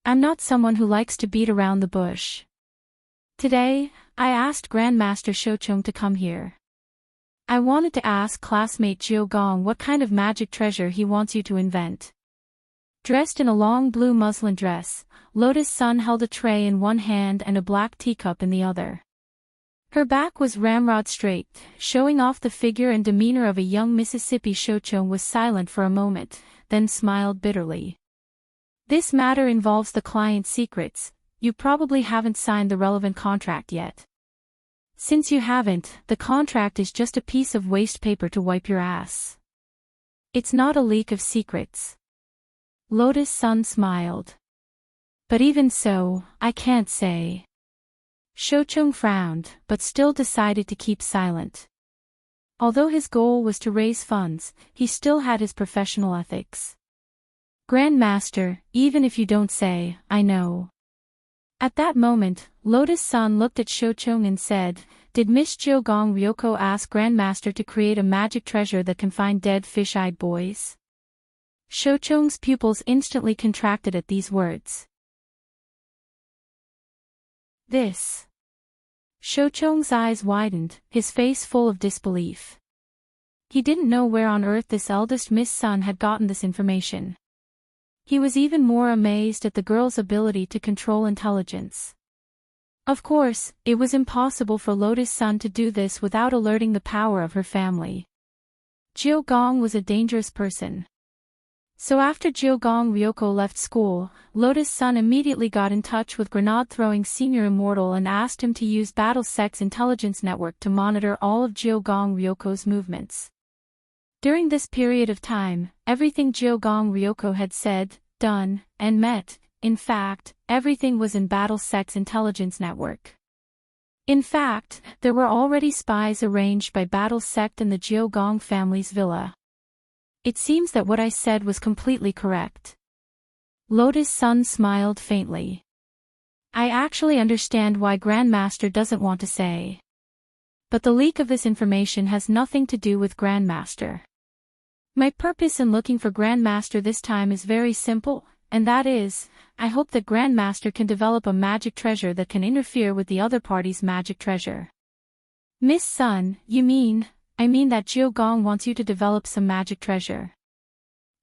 I'm not someone who likes to beat around the bush. Today, I asked Grandmaster Shochung to come here. I wanted to ask classmate Jeogong what kind of magic treasure he wants you to invent. Dressed in a long blue muslin dress, Lotus Sun held a tray in one hand and a black teacup in the other. Her back was ramrod straight, showing off the figure and demeanor of a young Mississippi. Shochung was silent for a moment, then smiled bitterly. This matter involves the client's secrets. You probably haven't signed the relevant contract yet. Since you haven't, the contract is just a piece of waste paper to wipe your ass. It's not a leak of secrets. Lotus Sun smiled. But even so, I can't say. Shochung frowned, but still decided to keep silent. Although his goal was to raise funds, he still had his professional ethics. Grandmaster, even if you don't say, I know. At that moment, Lotus Sun looked at Shochung and said, Did Miss Jeogong Ryoko ask Grandmaster to create a magic treasure that can find dead fish-eyed boys? Shochung's pupils instantly contracted at these words. This. Shochung's eyes widened, his face full of disbelief. He didn't know where on earth this eldest Miss Sun had gotten this information. He was even more amazed at the girl's ability to control intelligence. Of course, it was impossible for Lotus Sun to do this without alerting the power of her family. Jeogong was a dangerous person. So after Jeogong Ryoko left school, Lotus Sun immediately got in touch with grenade-throwing Senior Immortal and asked him to use BattleSec's intelligence network to monitor all of Jeogong Ryoko's movements. During this period of time, everything Jeogong Ryoko had said, done, and met, in fact, everything was in BattleSec's intelligence network. In fact, there were already spies arranged by BattleSec in the Jeogong family's villa. It seems that what I said was completely correct. Lotus Sun smiled faintly. I actually understand why Grandmaster doesn't want to say. But the leak of this information has nothing to do with Grandmaster. My purpose in looking for Grandmaster this time is very simple, and that is, I hope that Grandmaster can develop a magic treasure that can interfere with the other party's magic treasure. Miss Sun, I mean that Jeogong wants you to develop some magic treasure.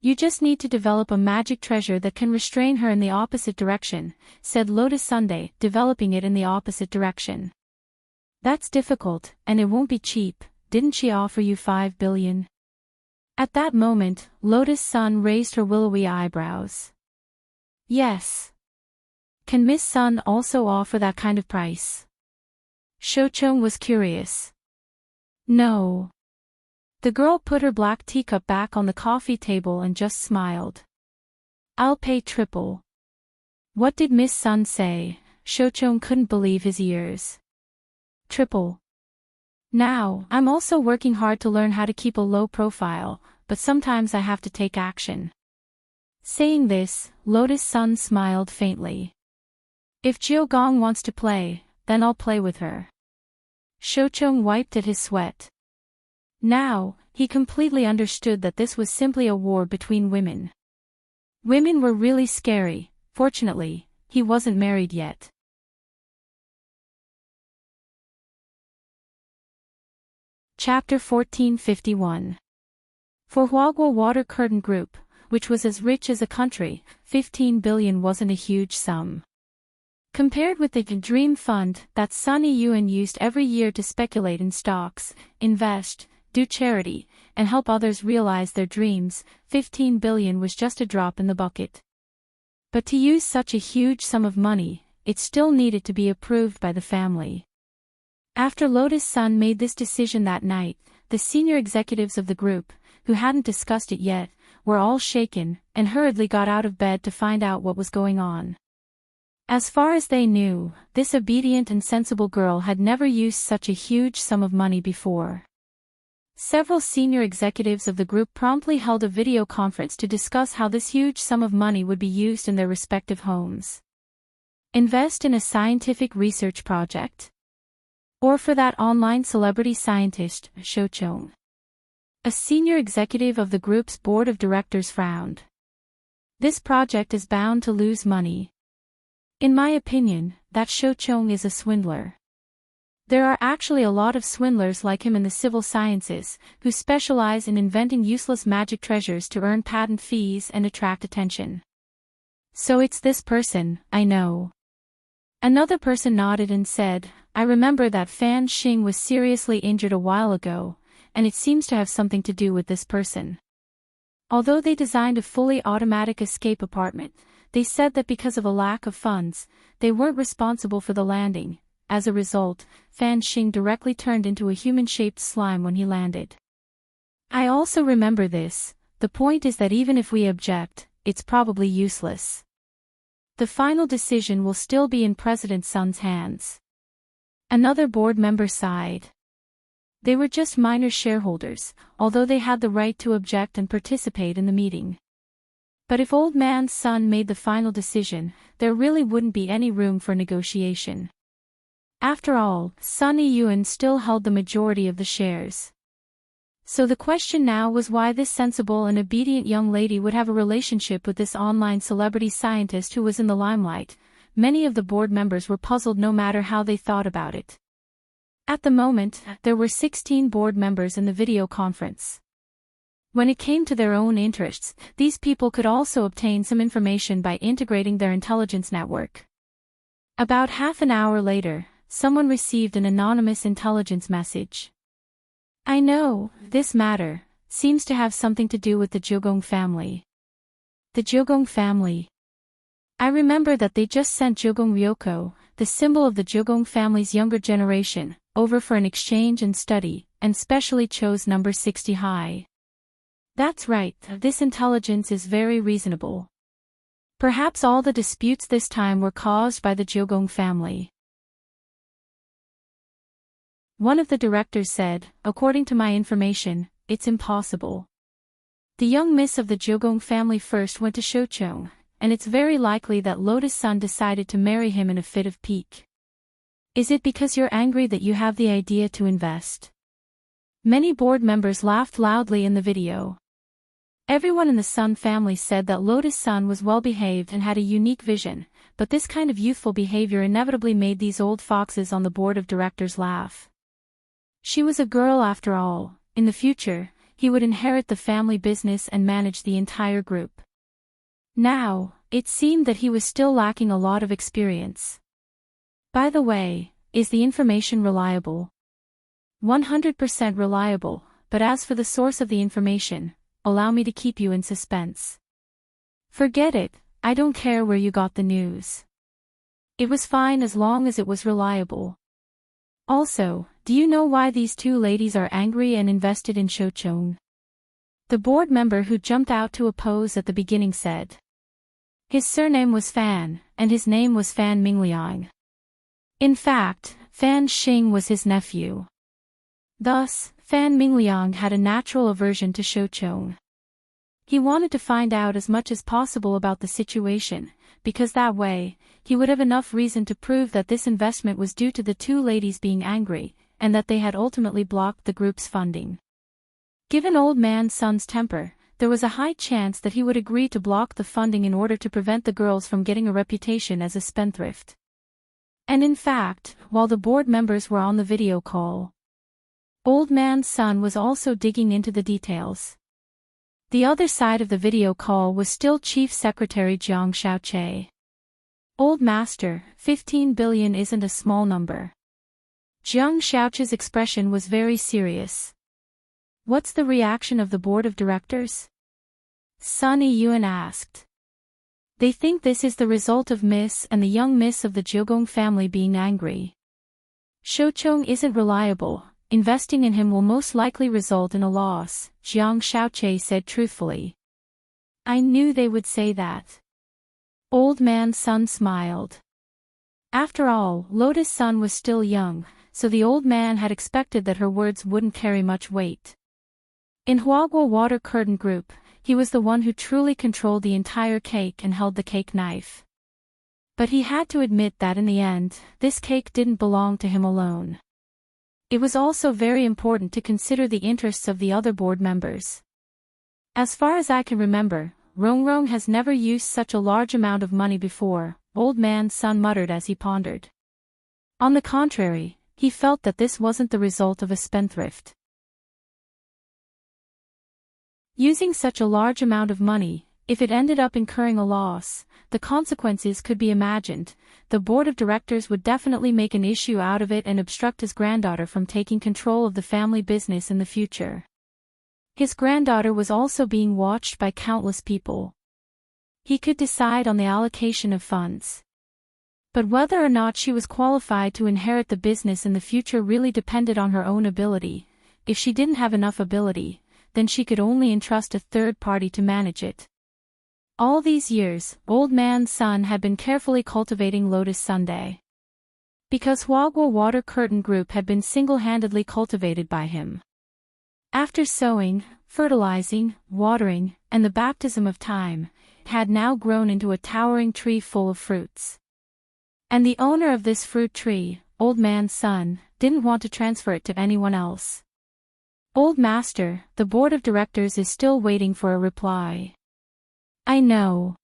You just need to develop a magic treasure that can restrain her in the opposite direction, said Lotus Sunday, developing it in the opposite direction. That's difficult, and it won't be cheap. Didn't she offer you 5 billion? At that moment, Lotus Sun raised her willowy eyebrows. Yes. Can Miss Sun also offer that kind of price? Shochong was curious. No. The girl put her black teacup back on the coffee table and just smiled. I'll pay triple. What did Miss Sun say? Shochong couldn't believe his ears. Triple. Now, I'm also working hard to learn how to keep a low profile, but sometimes I have to take action. Saying this, Lotus Sun smiled faintly. If Jiogong wants to play, then I'll play with her. Shochong wiped at his sweat. Now, he completely understood that this was simply a war between women. Women were really scary. Fortunately, he wasn't married yet. Chapter 1451. For Huagua Water Curtain Group, which was as rich as a country, 15 billion wasn't a huge sum. Compared with the Dream Fund that Sunny Yuan used every year to speculate in stocks, invest, do charity, and help others realize their dreams, 15 billion was just a drop in the bucket. But to use such a huge sum of money, it still needed to be approved by the family. After Lotus Sun made this decision that night, the senior executives of the group, who hadn't discussed it yet, were all shaken, and hurriedly got out of bed to find out what was going on. As far as they knew, this obedient and sensible girl had never used such a huge sum of money before. Several senior executives of the group promptly held a video conference to discuss how this huge sum of money would be used in their respective homes. Invest in a scientific research project? Or for that online celebrity scientist, Shochong? A senior executive of the group's board of directors frowned. This project is bound to lose money. In my opinion, that Shochong is a swindler. There are actually a lot of swindlers like him in the civil sciences, who specialize in inventing useless magic treasures to earn patent fees and attract attention. So it's this person, I know. Another person nodded and said, I remember that Fan Xing was seriously injured a while ago, and it seems to have something to do with this person. Although they designed a fully automatic escape apartment, they said that because of a lack of funds, they weren't responsible for the landing. As a result, Fan Xing directly turned into a human-shaped slime when he landed. I also remember this. The point is that even if we object, it's probably useless. The final decision will still be in President Sun's hands. Another board member sighed. They were just minor shareholders, although they had the right to object and participate in the meeting. But if Old Man Sun made the final decision, there really wouldn't be any room for negotiation. After all, Sunny Yuan still held the majority of the shares. So the question now was why this sensible and obedient young lady would have a relationship with this online celebrity scientist who was in the limelight. Many of the board members were puzzled no matter how they thought about it. At the moment, there were 16 board members in the video conference. When it came to their own interests, these people could also obtain some information by integrating their intelligence network. About half an hour later, someone received an anonymous intelligence message. I know, this matter seems to have something to do with the Jiogong family. The Jiogong family. I remember that they just sent Jiogong Ryoko, the symbol of the Jiogong family's younger generation, over for an exchange and study, and specially chose number 60 high. That's right, this intelligence is very reasonable. Perhaps all the disputes this time were caused by the Jiogong family. One of the directors said, according to my information, it's impossible. The young miss of the Jiogong family first went to Shochong, and it's very likely that Lotus Sun decided to marry him in a fit of pique. Is it because you're angry that you have the idea to invest? Many board members laughed loudly in the video. Everyone in the Sun family said that Lotus Sun was well-behaved and had a unique vision, but this kind of youthful behavior inevitably made these old foxes on the board of directors laugh. She was a girl after all. In the future, he would inherit the family business and manage the entire group. Now, it seemed that he was still lacking a lot of experience. By the way, is the information reliable? 100% reliable, but as for the source of the information, allow me to keep you in suspense. Forget it, I don't care where you got the news. It was fine as long as it was reliable. Also, do you know why these two ladies are angry and invested in Shouchong? The board member who jumped out to oppose at the beginning said. His surname was Fan, and his name was Fan Mingliang. In fact, Fan Xing was his nephew. Thus, Fan Mingliang had a natural aversion to Shouchong. He wanted to find out as much as possible about the situation, because that way, he would have enough reason to prove that this investment was due to the two ladies being angry, and that they had ultimately blocked the group's funding. Given Old Man Sun's temper, there was a high chance that he would agree to block the funding in order to prevent the girls from getting a reputation as a spendthrift. And in fact, while the board members were on the video call, Old Man Sun was also digging into the details. The other side of the video call was still Chief Secretary Jiang Xiaoche. Old Master, 15 billion isn't a small number. Jiang Xiaoche's expression was very serious. What's the reaction of the board of directors? Sun Yiyuan asked. They think this is the result of Miss and the young Miss of the Jiogong family being angry. Shouchong isn't reliable, investing in him will most likely result in a loss, Jiang Xiaoche said truthfully. I knew they would say that. Old Man Sun smiled. After all, Lotus Sun was still young, so the old man had expected that her words wouldn't carry much weight. In Huaguo Water Curtain Group, he was the one who truly controlled the entire cake and held the cake knife. But he had to admit that in the end, this cake didn't belong to him alone. It was also very important to consider the interests of the other board members. As far as I can remember, Rongrong has never used such a large amount of money before, Old Man Sun muttered as he pondered. On the contrary, he felt that this wasn't the result of a spendthrift. Using such a large amount of money, if it ended up incurring a loss, the consequences could be imagined. The board of directors would definitely make an issue out of it and obstruct his granddaughter from taking control of the family business in the future. His granddaughter was also being watched by countless people. He could decide on the allocation of funds. But whether or not she was qualified to inherit the business in the future really depended on her own ability. If she didn't have enough ability, then she could only entrust a third party to manage it. All these years, Old Man Sun had been carefully cultivating Lotus Sundae. Because Huaguo Water Curtain Group had been single-handedly cultivated by him. After sowing, fertilizing, watering, and the baptism of time, it had now grown into a towering tree full of fruits. And the owner of this fruit tree, Old Man Sun, didn't want to transfer it to anyone else. Old Master, the board of directors is still waiting for a reply. I know.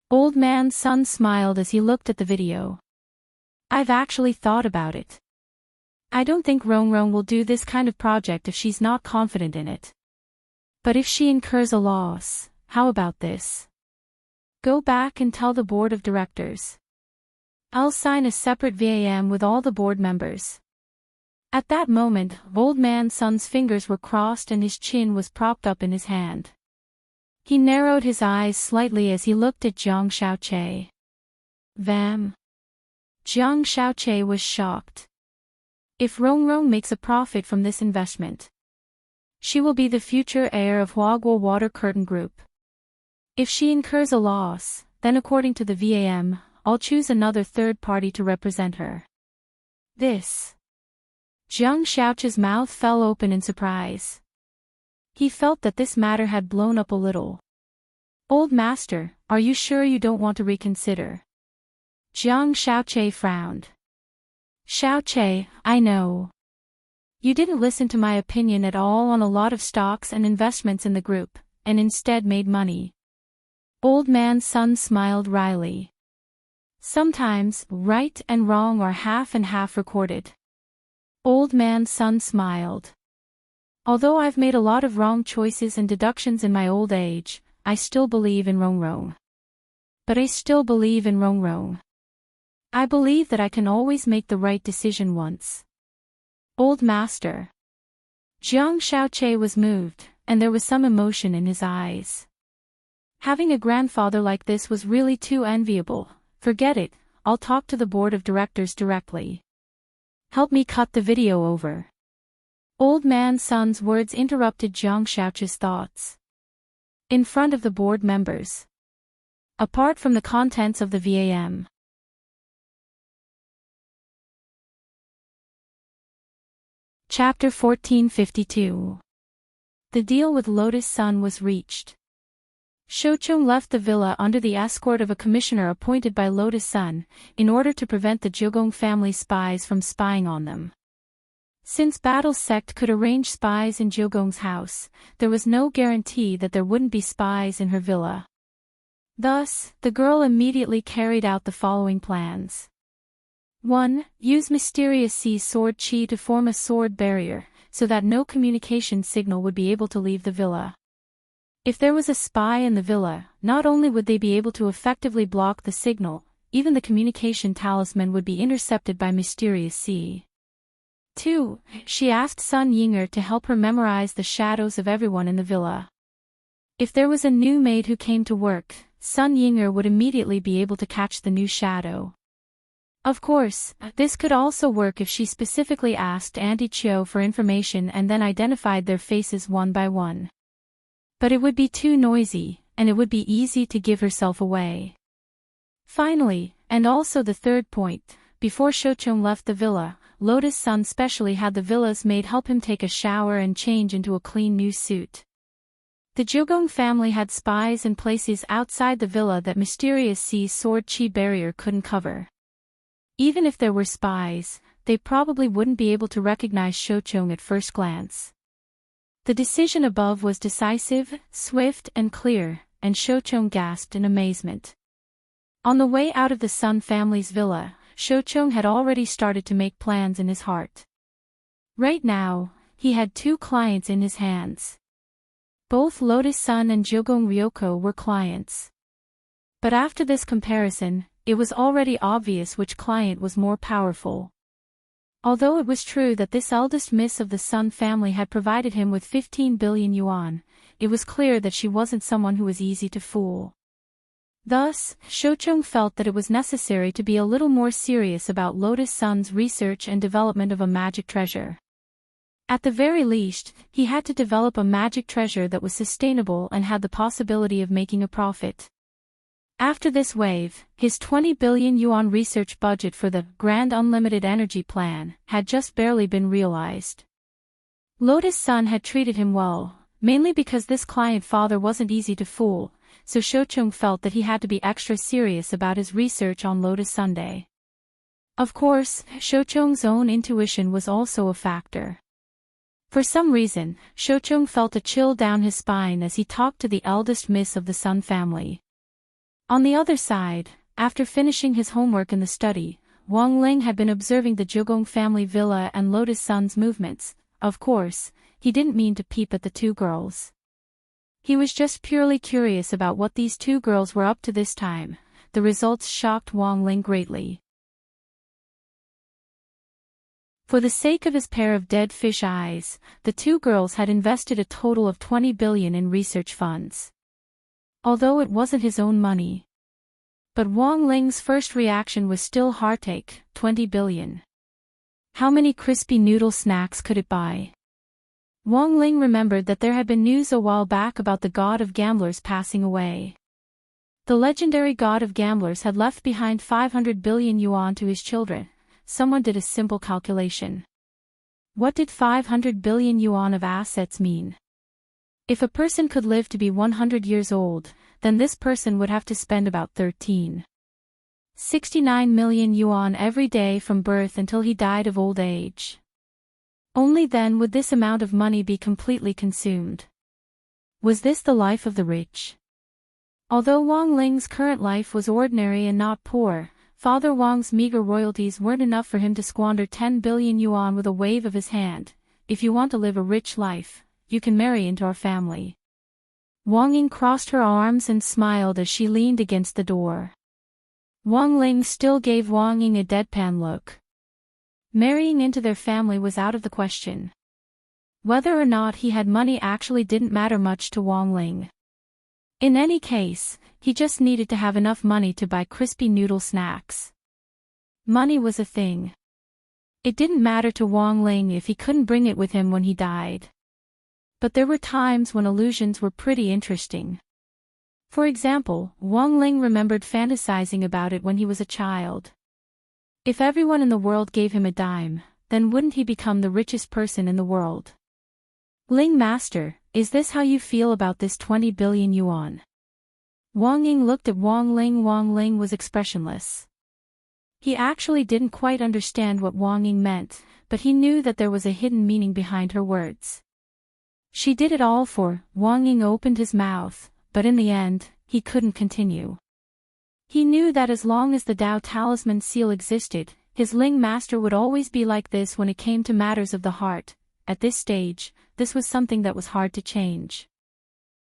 Old Man Sun smiled as he looked at the video. I've actually thought about it. I don't think Rongrong will do this kind of project if she's not confident in it. But if she incurs a loss, how about this? Go back and tell the board of directors. I'll sign a separate VAM with all the board members. At that moment, Old Man Sun's fingers were crossed and his chin was propped up in his hand. He narrowed his eyes slightly as he looked at Jiang Xiaoche. Vam. Jiang Xiaoche was shocked. If Rongrong makes a profit from this investment, she will be the future heir of Huaguo Water Curtain Group. If she incurs a loss, then according to the VAM, I'll choose another third party to represent her. This. Jiang Xiaoche's mouth fell open in surprise. He felt that this matter had blown up a little. Old Master, are you sure you don't want to reconsider? Jiang Xiaoche frowned. Xiaoche, I know. You didn't listen to my opinion at all on a lot of stocks and investments in the group, and instead made money. Old Man Sun smiled wryly. Sometimes, right and wrong are half and half recorded. Old Man Sun smiled. Although I've made a lot of wrong choices and deductions in my old age, I still believe in Rongrong. But I still believe in Rongrong. I believe that I can always make the right decision once. Old Master. Jiang Xiaoche was moved, and there was some emotion in his eyes. Having a grandfather like this was really too enviable. Forget it, I'll talk to the board of directors directly. Help me cut the video over. Old man Sun's words interrupted Jiang Shaoqi's thoughts. In front of the board members. Apart from the contents of the VAM. Chapter 1452. The deal with Lotus Sun was reached. Shoucheng left the villa under the escort of a commissioner appointed by Lotus Sun, in order to prevent the Jiugong family spies from spying on them. Since Battle's sect could arrange spies in Jiugong's house, there was no guarantee that there wouldn't be spies in her villa. Thus, the girl immediately carried out the following plans. 1. Use Mysterious Sea's sword chi to form a sword barrier, so that no communication signal would be able to leave the villa. If there was a spy in the villa, not only would they be able to effectively block the signal, even the communication talisman would be intercepted by Mysterious Sea. 2. She asked Sun Yinger to help her memorize the shadows of everyone in the villa. If there was a new maid who came to work, Sun Yinger would immediately be able to catch the new shadow. Of course, this could also work if she specifically asked Auntie Chiu for information and then identified their faces one by one. But it would be too noisy, and it would be easy to give herself away. Finally, and also the third point, before Shoucheng left the villa, Lotus Sun specially had the villa's maid help him take a shower and change into a clean new suit. The Jiugong family had spies in places outside the villa that Mysterious Sea's sword chi barrier couldn't cover. Even if there were spies, they probably wouldn't be able to recognize Shoucheng at first glance. The decision above was decisive, swift and clear, and Shoucheng gasped in amazement. On the way out of the Sun family's villa, Shoucheng had already started to make plans in his heart. Right now, he had 2 clients in his hands. Both Lotus Sun and Jiugong Ryoko were clients. But after this comparison, it was already obvious which client was more powerful. Although it was true that this eldest miss of the Sun family had provided him with 15 billion yuan, it was clear that she wasn't someone who was easy to fool. Thus, Shoucheng felt that it was necessary to be a little more serious about Lotus Sun's research and development of a magic treasure. At the very least, he had to develop a magic treasure that was sustainable and had the possibility of making a profit. After this wave, his 20 billion yuan research budget for the Grand Unlimited Energy Plan had just barely been realized. Lotus Sun had treated him well, mainly because this client father wasn't easy to fool, so Shoucheng felt that he had to be extra serious about his research on Lotus Sunday. Of course, Shoucheng's own intuition was also a factor. For some reason, Shoucheng felt a chill down his spine as he talked to the eldest miss of the Sun family. On the other side, after finishing his homework in the study, Wang Ling had been observing the Jiugong family villa and Lotus Sun's movements. Of course, he didn't mean to peep at the 2 girls. He was just purely curious about what these 2 girls were up to this time. The results shocked Wang Ling greatly. For the sake of his pair of dead fish eyes, the 2 girls had invested a total of 20 billion in research funds. Although it wasn't his own money. But Wang Ling's first reaction was still heartache, 20 billion. How many crispy noodle snacks could it buy? Wang Ling remembered that there had been news a while back about the god of gamblers passing away. The legendary god of gamblers had left behind 500 billion yuan to his children. Someone did a simple calculation. What did 500 billion yuan of assets mean? If a person could live to be 100 years old, then this person would have to spend about 13.69 million yuan every day from birth until he died of old age. Only then would this amount of money be completely consumed. Was this the life of the rich? Although Wang Ling's current life was ordinary and not poor, Father Wang's meager royalties weren't enough for him to squander 10 billion yuan with a wave of his hand. If you want to live a rich life, you can marry into our family. Wang Ying crossed her arms and smiled as she leaned against the door. Wang Ling still gave Wang Ying a deadpan look. Marrying into their family was out of the question. Whether or not he had money actually didn't matter much to Wang Ling. In any case, he just needed to have enough money to buy crispy noodle snacks. Money was a thing. It didn't matter to Wang Ling if he couldn't bring it with him when he died. But there were times when illusions were pretty interesting. For example, Wang Ling remembered fantasizing about it when he was a child. If everyone in the world gave him a dime, then wouldn't he become the richest person in the world? Ling Master, is this how you feel about this 20 billion yuan? Wang Ying looked at Wang Ling. Wang Ling was expressionless. He actually didn't quite understand what Wang Ying meant, but he knew that there was a hidden meaning behind her words. She did it all for. Wang Ying opened his mouth, but in the end, he couldn't continue. He knew that as long as the Dao Talisman seal existed, his Ling Master would always be like this when it came to matters of the heart. At this stage, this was something that was hard to change.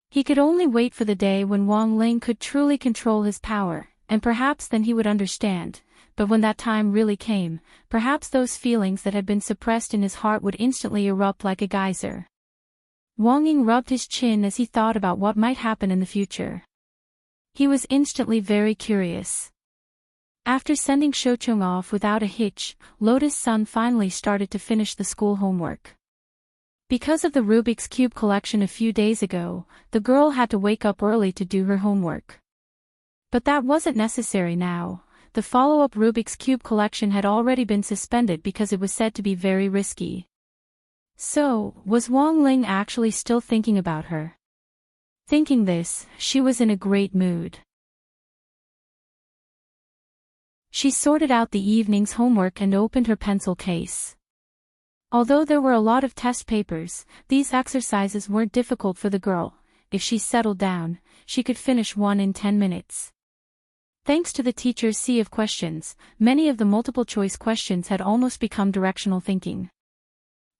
He could only wait for the day when Wang Ling could truly control his power, and perhaps then he would understand. But when that time really came, perhaps those feelings that had been suppressed in his heart would instantly erupt like a geyser. Wang Ying rubbed his chin as he thought about what might happen in the future. He was instantly very curious. After sending Shoucheng off without a hitch, Lotus Sun finally started to finish the school homework. Because of the Rubik's Cube collection a few days ago, the girl had to wake up early to do her homework. But that wasn't necessary now. The follow-up Rubik's Cube collection had already been suspended because it was said to be very risky. So, was Wang Ling actually still thinking about her? Thinking this, she was in a great mood. She sorted out the evening's homework and opened her pencil case. Although there were a lot of test papers, these exercises weren't difficult for the girl. If she settled down, she could finish one in 10 minutes. Thanks to the teacher's sea of questions, many of the multiple-choice questions had almost become directional thinking.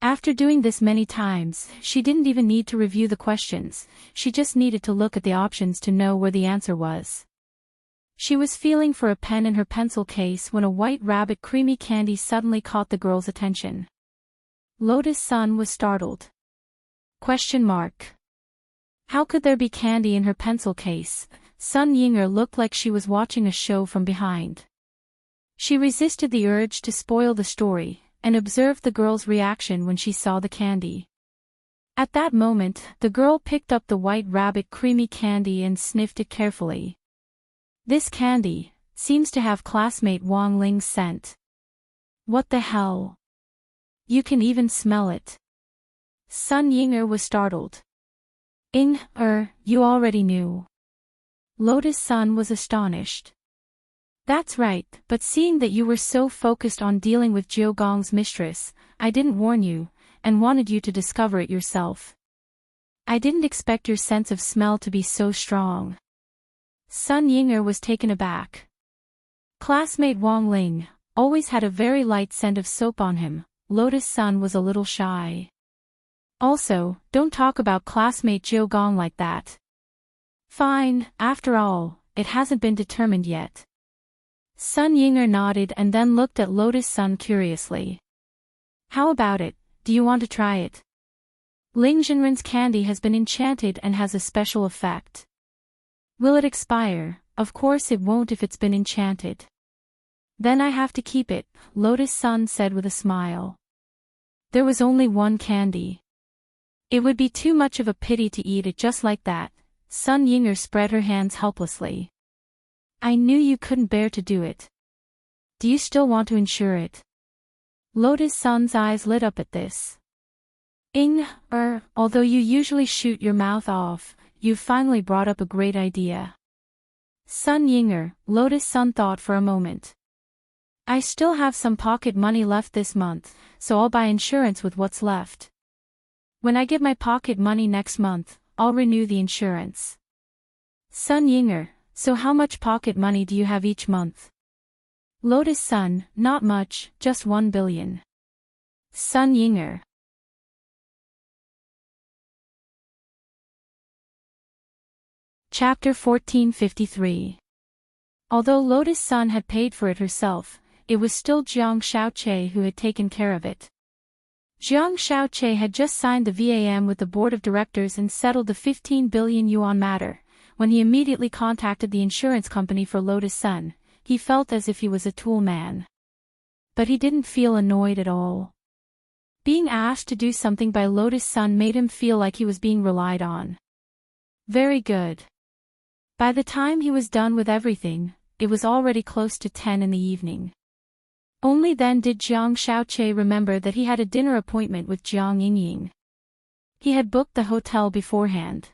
After doing this many times, she didn't even need to review the questions, she just needed to look at the options to know where the answer was. She was feeling for a pen in her pencil case when a white rabbit creamy candy suddenly caught the girl's attention. Lotus Sun was startled. Question mark. How could there be candy in her pencil case? Sun Ying'er looked like she was watching a show from behind. She resisted the urge to spoil the story, and observed the girl's reaction when she saw the candy. At that moment, the girl picked up the white rabbit creamy candy and sniffed it carefully. This candy seems to have classmate Wang Ling's scent. What the hell? You can even smell it. Sun Ying'er was startled. You already knew. Lotus Sun was astonished. That's right, but seeing that you were so focused on dealing with Jiu Gong's mistress, I didn't warn you, and wanted you to discover it yourself. I didn't expect your sense of smell to be so strong. Sun Ying'er was taken aback. Classmate Wang Ling always had a very light scent of soap on him. Lotus Sun was a little shy. Also, don't talk about classmate Jiu Gong like that. Fine, after all, it hasn't been determined yet. Sun Ying'er nodded and then looked at Lotus Sun curiously. How about it, do you want to try it? Ling Jinren's candy has been enchanted and has a special effect. Will it expire? Of course it won't if it's been enchanted. Then I have to keep it, Lotus Sun said with a smile. There was only one candy. It would be too much of a pity to eat it just like that. Sun Ying'er spread her hands helplessly. I knew you couldn't bear to do it. Do you still want to insure it? Lotus Sun's eyes lit up at this. Although you usually shoot your mouth off, you've finally brought up a great idea. Sun Ying'er, Lotus Sun thought for a moment. I still have some pocket money left this month, so I'll buy insurance with what's left. When I get my pocket money next month, I'll renew the insurance. Sun Ying'er, so how much pocket money do you have each month? Lotus Sun, not much, just 1 billion. Sun Ying'er. Chapter 1453. Although Lotus Sun had paid for it herself, it was still Jiang Shaoqi who had taken care of it. Jiang Shaoqi had just signed the VAM with the board of directors and settled the 15 billion yuan matter. When he immediately contacted the insurance company for Lotus Sun, he felt as if he was a tool man. But he didn't feel annoyed at all. Being asked to do something by Lotus Sun made him feel like he was being relied on. Very good. By the time he was done with everything, it was already close to 10 in the evening. Only then did Jiang Shaoqi remember that he had a dinner appointment with Jiang Yingying. He had booked the hotel beforehand.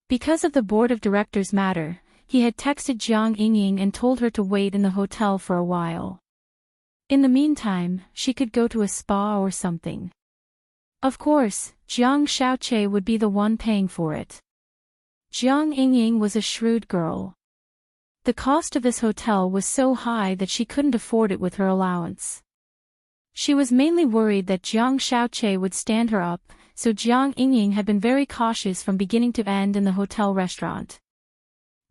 Because of the board of directors matter, he had texted Jiang Yingying and told her to wait in the hotel for a while. In the meantime, she could go to a spa or something. Of course, Jiang Shaoqi would be the one paying for it. Jiang Yingying was a shrewd girl. The cost of this hotel was so high that she couldn't afford it with her allowance. She was mainly worried that Jiang Shaoqi would stand her up, so Jiang Yingying had been very cautious from beginning to end in the hotel restaurant.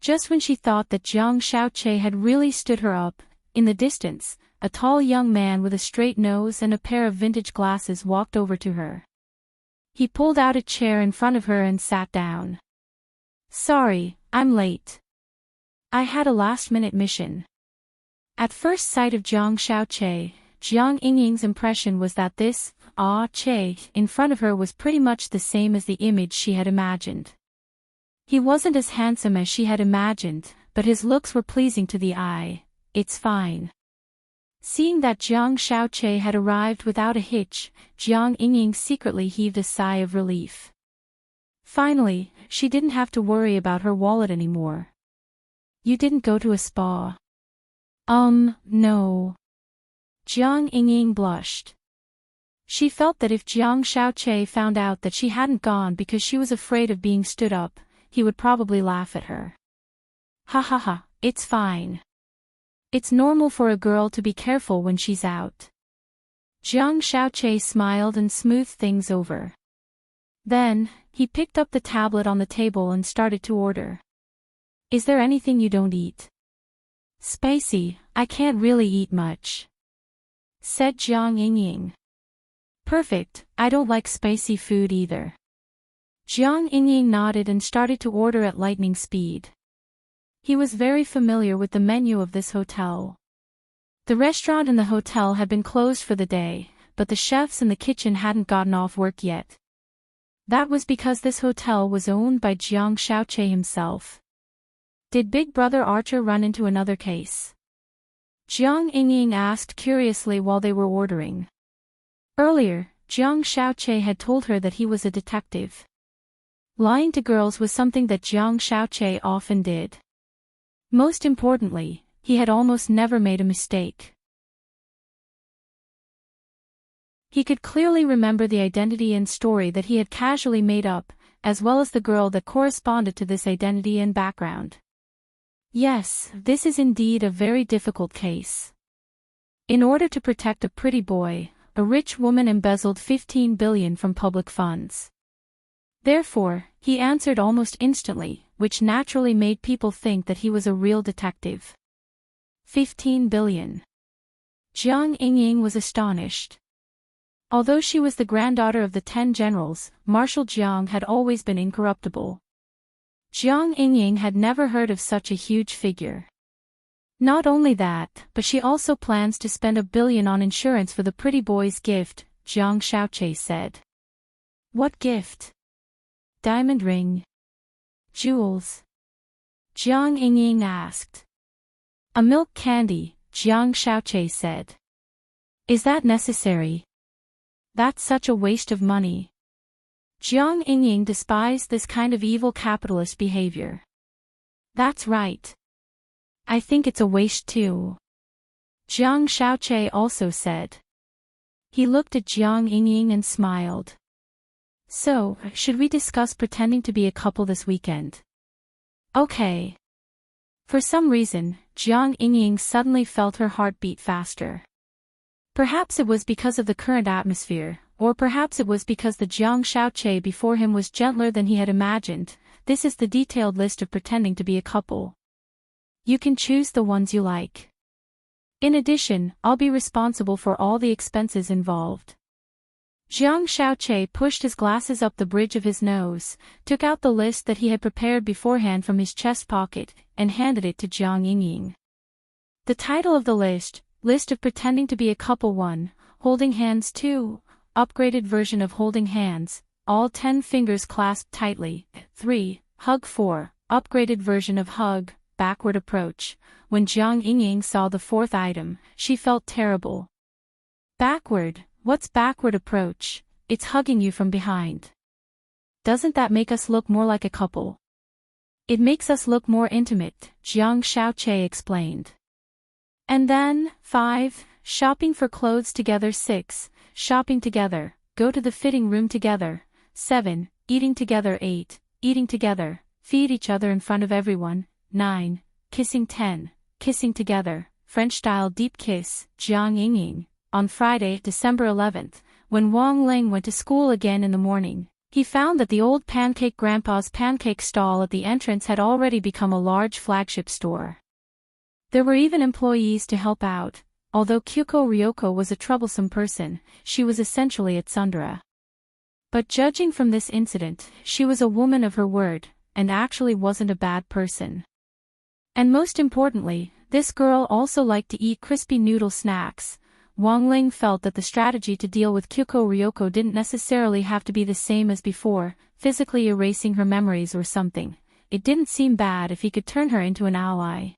Just when she thought that Jiang Shaoqi had really stood her up, in the distance, a tall young man with a straight nose and a pair of vintage glasses walked over to her. He pulled out a chair in front of her and sat down. "Sorry, I'm late. I had a last-minute mission." At first sight of Jiang Shaoqi, Jiang Yingying's impression was that this Che in front of her was pretty much the same as the image she had imagined. He wasn't as handsome as she had imagined, but his looks were pleasing to the eye. It's fine. Seeing that Jiang Shaoqi had arrived without a hitch, Jiang Yingying secretly heaved a sigh of relief. Finally, she didn't have to worry about her wallet anymore. "You didn't go to a spa?" No. Jiang Yingying blushed. She felt that if Jiang Shaoqi found out that she hadn't gone because she was afraid of being stood up, he would probably laugh at her. "Ha ha ha, it's fine. It's normal for a girl to be careful when she's out." Jiang Shaoqi smiled and smoothed things over. Then, he picked up the tablet on the table and started to order. "Is there anything you don't eat?" "Spicy, I can't really eat much," said Jiang Yingying. "Perfect, I don't like spicy food either." Jiang Yingying nodded and started to order at lightning speed. He was very familiar with the menu of this hotel. The restaurant and the hotel had been closed for the day, but the chefs in the kitchen hadn't gotten off work yet. That was because this hotel was owned by Jiang Shaoqi himself. Did Big Brother Archer run into another case? Jiang Yingying asked curiously while they were ordering. Earlier, Jiang Shaoqi had told her that he was a detective. Lying to girls was something that Jiang Shaoqi often did. Most importantly, he had almost never made a mistake. He could clearly remember the identity and story that he had casually made up, as well as the girl that corresponded to this identity and background. Yes, this is indeed a very difficult case. In order to protect a pretty boy, a rich woman embezzled 15 billion from public funds. Therefore, he answered almost instantly, which naturally made people think that he was a real detective. 15 billion. Jiang Yingying was astonished. Although she was the granddaughter of the 10 generals, Marshal Jiang had always been incorruptible. Jiang Yingying had never heard of such a huge figure. Not only that, but she also plans to spend 1 billion on insurance for the pretty boy's gift, Jiang Shaoqi said. What gift? Diamond ring? Jewels? Jiang Yingying asked. A milk candy, Jiang Shaoqi said. Is that necessary? That's such a waste of money. Jiang Yingying despised this kind of evil capitalist behavior. That's right. I think it's a waste too. Jiang Shaoqi also said. He looked at Jiang Yingying and smiled. So, should we discuss pretending to be a couple this weekend? Okay. For some reason, Jiang Yingying suddenly felt her heart beat faster. Perhaps it was because of the current atmosphere, or perhaps it was because the Jiang Shaoqi before him was gentler than he had imagined. This is the detailed list of pretending to be a couple. You can choose the ones you like. In addition, I'll be responsible for all the expenses involved. Jiang Shaoqi pushed his glasses up the bridge of his nose, took out the list that he had prepared beforehand from his chest pocket, and handed it to Jiang Yingying. The title of the list, List of pretending to be a couple. 1. Holding hands. 2. Upgraded version of holding hands, all 10 fingers clasped tightly. 3. Hug. 4. Upgraded version of hug, backward approach. When Jiang Yingying saw the 4th item, she felt terrible. Backward? What's backward approach? It's hugging you from behind. Doesn't that make us look more like a couple? It makes us look more intimate, Jiang Xiaoche explained. And then, 5. Shopping for clothes together. 6. Shopping together, go to the fitting room together. 7. Eating together. 8. Eating together, feed each other in front of everyone. 9. Kissing. 10. Kissing together, French-style deep kiss, Jiang Yingying. On Friday, December 11th, when Wang Ling went to school again in the morning, he found that the old pancake grandpa's pancake stall at the entrance had already become a large flagship store. There were even employees to help out. Although Kyuko Ryoko was a troublesome person, she was essentially a tsundere. But judging from this incident, she was a woman of her word, and actually wasn't a bad person. And most importantly, this girl also liked to eat crispy noodle snacks. Wang Ling felt that the strategy to deal with Kyuko Ryoko didn't necessarily have to be the same as before, physically erasing her memories or something. It didn't seem bad if he could turn her into an ally.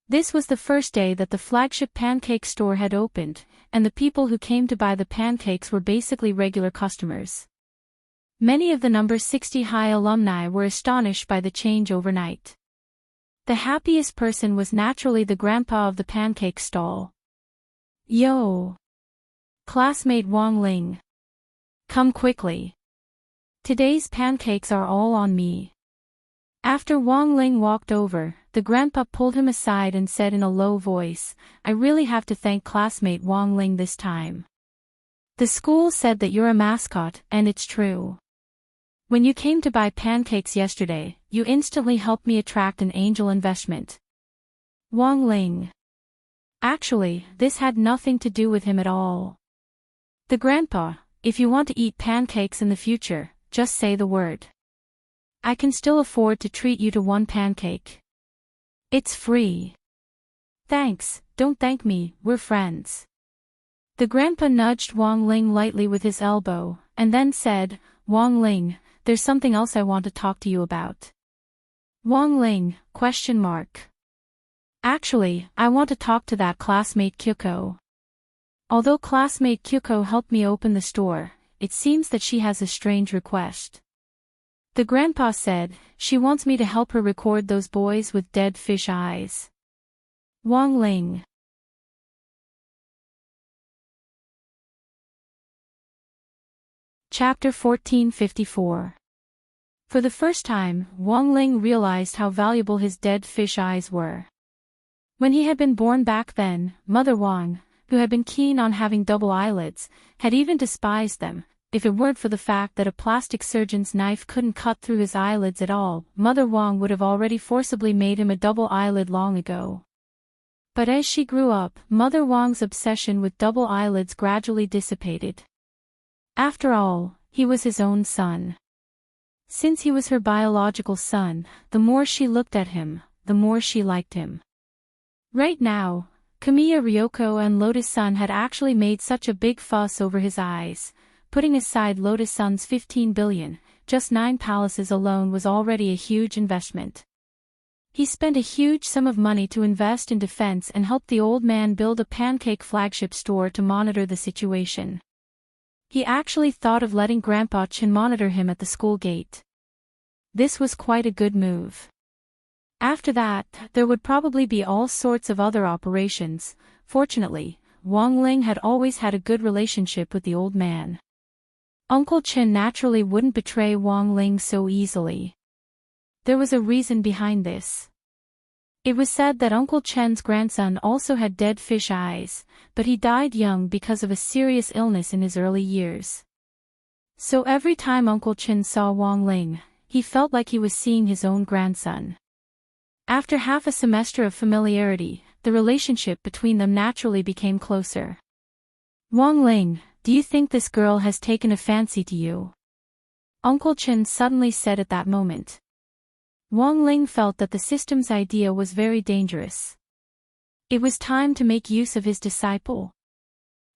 This was the first day that the flagship pancake store had opened, and the people who came to buy the pancakes were basically regular customers. Many of the number 60 high alumni were astonished by the change overnight. The happiest person was naturally the grandpa of the pancake stall. Yo! Classmate Wang Ling. Come quickly. Today's pancakes are all on me. After Wang Ling walked over, the grandpa pulled him aside and said in a low voice, I really have to thank classmate Wang Ling this time. The school said that you're a mascot, and it's true. When you came to buy pancakes yesterday, you instantly helped me attract an angel investment. Wang Ling. Actually, this had nothing to do with him at all. The grandpa, if you want to eat pancakes in the future, just say the word. I can still afford to treat you to 1 pancake. It's free. Thanks, don't thank me, we're friends. The grandpa nudged Wang Ling lightly with his elbow, and then said, Wang Ling, there's something else I want to talk to you about. Wang Ling, ? Actually, I want to talk to that classmate Kyuko. Although classmate Kyuko helped me open the store, it seems that she has a strange request. The grandpa said, she wants me to help her record those boys with dead fish eyes. Wang Ling. Chapter 1454. For the first time, Wang Ling realized how valuable his dead fish eyes were. When he had been born back then, Mother Wang, who had been keen on having double eyelids, had even despised them. If it weren't for the fact that a plastic surgeon's knife couldn't cut through his eyelids at all, Mother Wang would have already forcibly made him a double eyelid long ago. But as she grew up, Mother Wang's obsession with double eyelids gradually dissipated. After all, he was his own son. Since he was her biological son, the more she looked at him, the more she liked him. Right now, Kamiya Ryoko and Lotus-san had actually made such a big fuss over his eyes. Putting aside Lotus-san's 15 billion, just 9 palaces alone was already a huge investment. He spent a huge sum of money to invest in defense and helped the old man build a pancake flagship store to monitor the situation. He actually thought of letting Grandpa Chin monitor him at the school gate. This was quite a good move. After that, there would probably be all sorts of other operations. Fortunately, Wang Ling had always had a good relationship with the old man. Uncle Chen naturally wouldn't betray Wang Ling so easily. There was a reason behind this. It was said that Uncle Chen's grandson also had dead fish eyes, but he died young because of a serious illness in his early years. So every time Uncle Chen saw Wang Ling, he felt like he was seeing his own grandson. After half a semester of familiarity, the relationship between them naturally became closer. Wang Ling, do you think this girl has taken a fancy to you? Uncle Chen suddenly said at that moment. Wang Ling felt that the system's idea was very dangerous. It was time to make use of his disciple.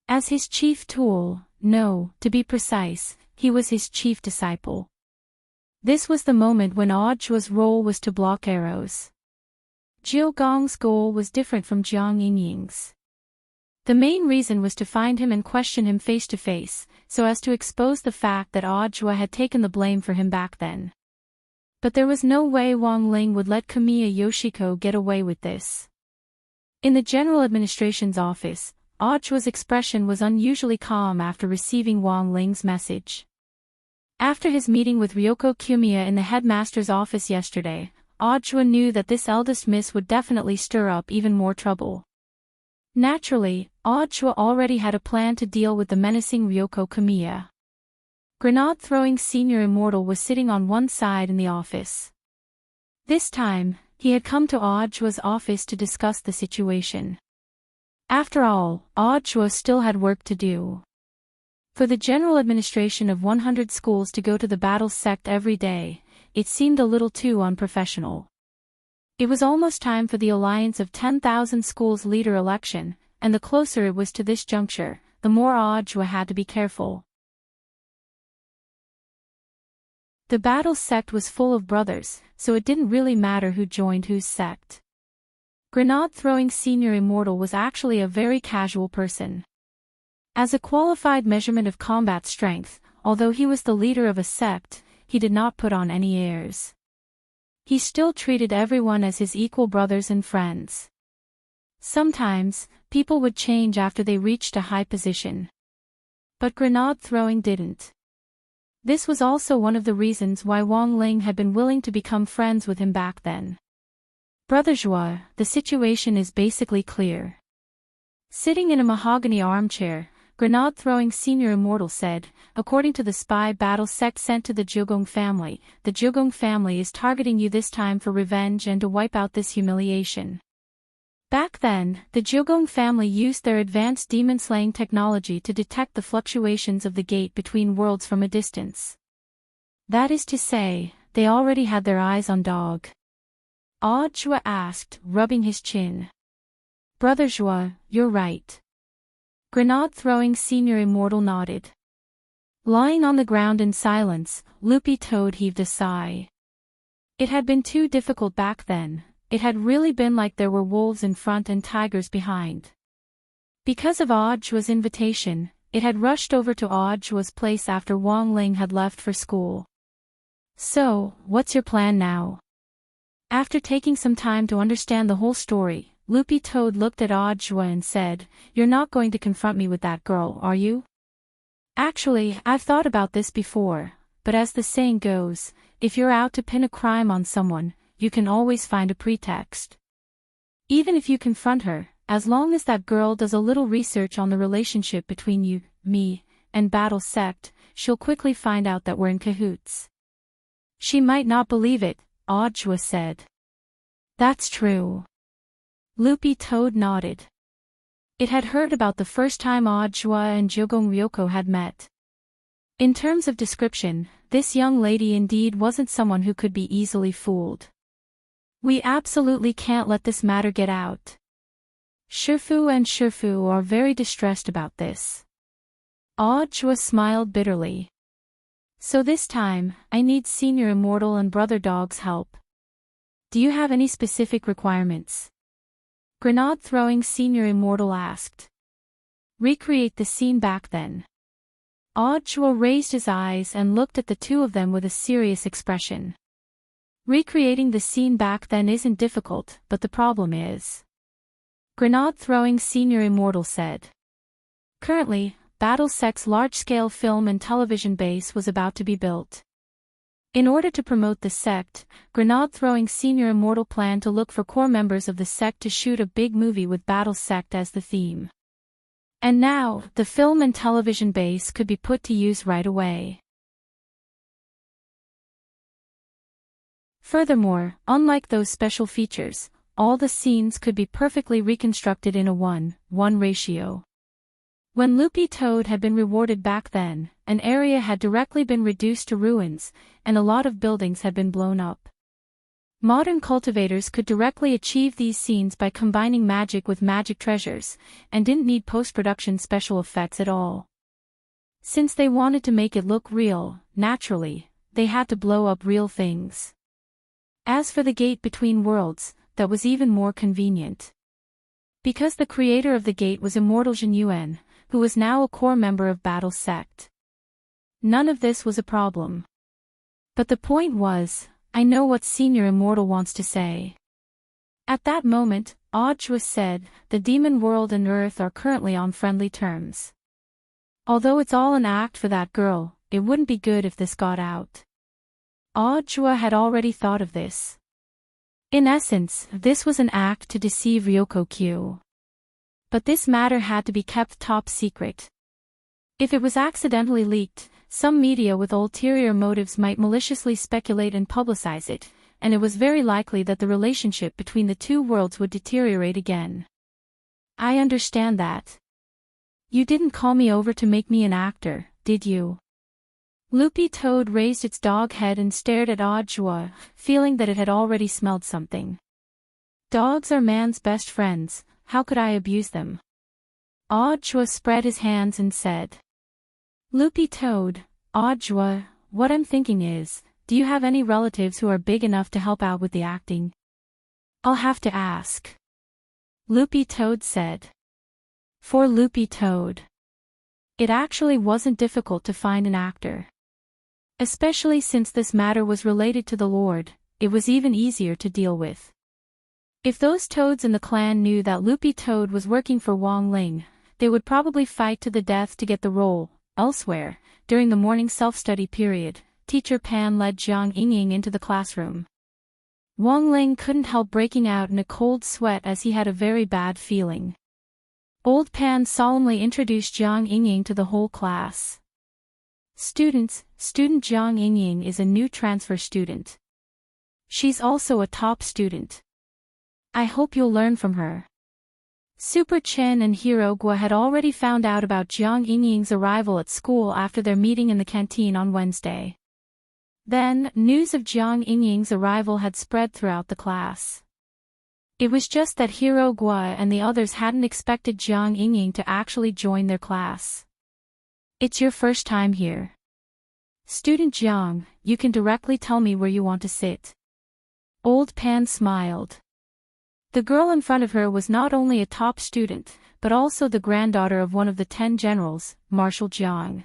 As his chief tool, no, to be precise, he was his chief disciple. This was the moment when Aojua's role was to block arrows. Jiao Gong's goal was different from Jiang Yinying's. The main reason was to find him and question him face to face, so as to expose the fact that Aojua had taken the blame for him back then. But there was no way Wang Ling would let Kamiya Yoshiko get away with this. In the General Administration's office, Aojua's expression was unusually calm after receiving Wang Ling's message. After his meeting with Ryoko Kumiya in the headmaster's office yesterday, Aojua knew that this eldest miss would definitely stir up even more trouble. Naturally, Aojua already had a plan to deal with the menacing Ryoko Kumiya. Grenade-throwing senior immortal was sitting on one side in the office. This time, he had come to Aojua's office to discuss the situation. After all, Aojua still had work to do. For the general administration of 100 schools to go to the battle sect every day, it seemed a little too unprofessional. It was almost time for the alliance of 10,000 schools leader election, and the closer it was to this juncture, the more Aojua had to be careful. The battle sect was full of brothers, so it didn't really matter who joined whose sect. Grenade-throwing senior immortal was actually a very casual person. As a qualified measurement of combat strength, although he was the leader of a sect, he did not put on any airs. He still treated everyone as his equal brothers and friends. Sometimes, people would change after they reached a high position. But grenade-throwing didn't. This was also one of the reasons why Wang Ling had been willing to become friends with him back then. Brother Joie, the situation is basically clear. Sitting in a mahogany armchair, grenade-throwing senior immortal said, according to the spy battle sect sent to the Jiugong family, the Jiugong family is targeting you this time for revenge and to wipe out this humiliation. Back then, the Jiugong family used their advanced demon-slaying technology to detect the fluctuations of the gate between worlds from a distance. That is to say, they already had their eyes on Dog. Aojua asked, rubbing his chin. Brother Joie, you're right. Grenade-throwing senior immortal nodded. Lying on the ground in silence, Loopy Toad heaved a sigh. It had been too difficult back then, it had really been like there were wolves in front and tigers behind. Because of Aojua's invitation, it had rushed over to Aojua's place after Wang Ling had left for school. So, what's your plan now? After taking some time to understand the whole story, Loopy Toad looked at Aojua and said, You're not going to confront me with that girl, are you? Actually, I've thought about this before, but as the saying goes, if you're out to pin a crime on someone, you can always find a pretext. Even if you confront her, as long as that girl does a little research on the relationship between you, me, and Battle Sect, she'll quickly find out that we're in cahoots. She might not believe it, Aojua said. That's true. Loopy Toad nodded. It had heard about the first time Aojua and Jiugong Ryoko had met. In terms of description, this young lady indeed wasn't someone who could be easily fooled. We absolutely can't let this matter get out. Shifu and Shifu are very distressed about this. Aojua smiled bitterly. So this time, I need Senior Immortal and Brother Dog's help. Do you have any specific requirements? Grenade-throwing Senior Immortal asked. Recreate the scene back then. Aojua raised his eyes and looked at the two of them with a serious expression. Recreating the scene back then isn't difficult, but the problem is. Grenade-throwing Senior Immortal said. Currently, Battle Sect's large-scale film and television base was about to be built. In order to promote the sect, Grenade-throwing Senior Immortal planned to look for core members of the sect to shoot a big movie with Battle Sect as the theme. And now, the film and television base could be put to use right away. Furthermore, unlike those special features, all the scenes could be perfectly reconstructed in a 1:1 ratio. When Loopy Toad had been rewarded back then, an area had directly been reduced to ruins, and a lot of buildings had been blown up. Modern cultivators could directly achieve these scenes by combining magic with magic treasures, and didn't need post-production special effects at all. Since they wanted to make it look real, naturally, they had to blow up real things. As for the gate between worlds, that was even more convenient. Because the creator of the gate was Immortal Jin Yuan, who was now a core member of Battle's sect. None of this was a problem. But the point was, I know what Senior Immortal wants to say. At that moment, Audjua said, the demon world and Earth are currently on friendly terms. Although it's all an act for that girl, it wouldn't be good if this got out. Audjua had already thought of this. In essence, this was an act to deceive Ryoko Q. But this matter had to be kept top secret. If it was accidentally leaked, some media with ulterior motives might maliciously speculate and publicize it, and it was very likely that the relationship between the two worlds would deteriorate again. I understand that. You didn't call me over to make me an actor, did you? Loopy Toad raised its dog head and stared at Audjua, feeling that it had already smelled something. Dogs are man's best friends, how could I abuse them? Audjua spread his hands and said. Loopy Toad, Audjua, what I'm thinking is, do you have any relatives who are big enough to help out with the acting? I'll have to ask. Loopy Toad said. For Loopy Toad. It actually wasn't difficult to find an actor. Especially since this matter was related to the Lord, it was even easier to deal with. If those toads in the clan knew that Loopy Toad was working for Wang Ling, they would probably fight to the death to get the role. Elsewhere, during the morning self-study period, Teacher Pan led Jiang Yingying into the classroom. Wang Ling couldn't help breaking out in a cold sweat as he had a very bad feeling. Old Pan solemnly introduced Jiang Yingying to the whole class. Students, Student Jiang Yingying is a new transfer student. She's also a top student. I hope you'll learn from her. Super Chen and Hero Gua had already found out about Jiang Yingying's arrival at school after their meeting in the canteen on Wednesday. Then, news of Jiang Yingying's arrival had spread throughout the class. It was just that Hero Gua and the others hadn't expected Jiang Yingying to actually join their class. It's your first time here. Student Jiang, you can directly tell me where you want to sit. Old Pan smiled. The girl in front of her was not only a top student, but also the granddaughter of one of the 10 generals, Marshal Jiang.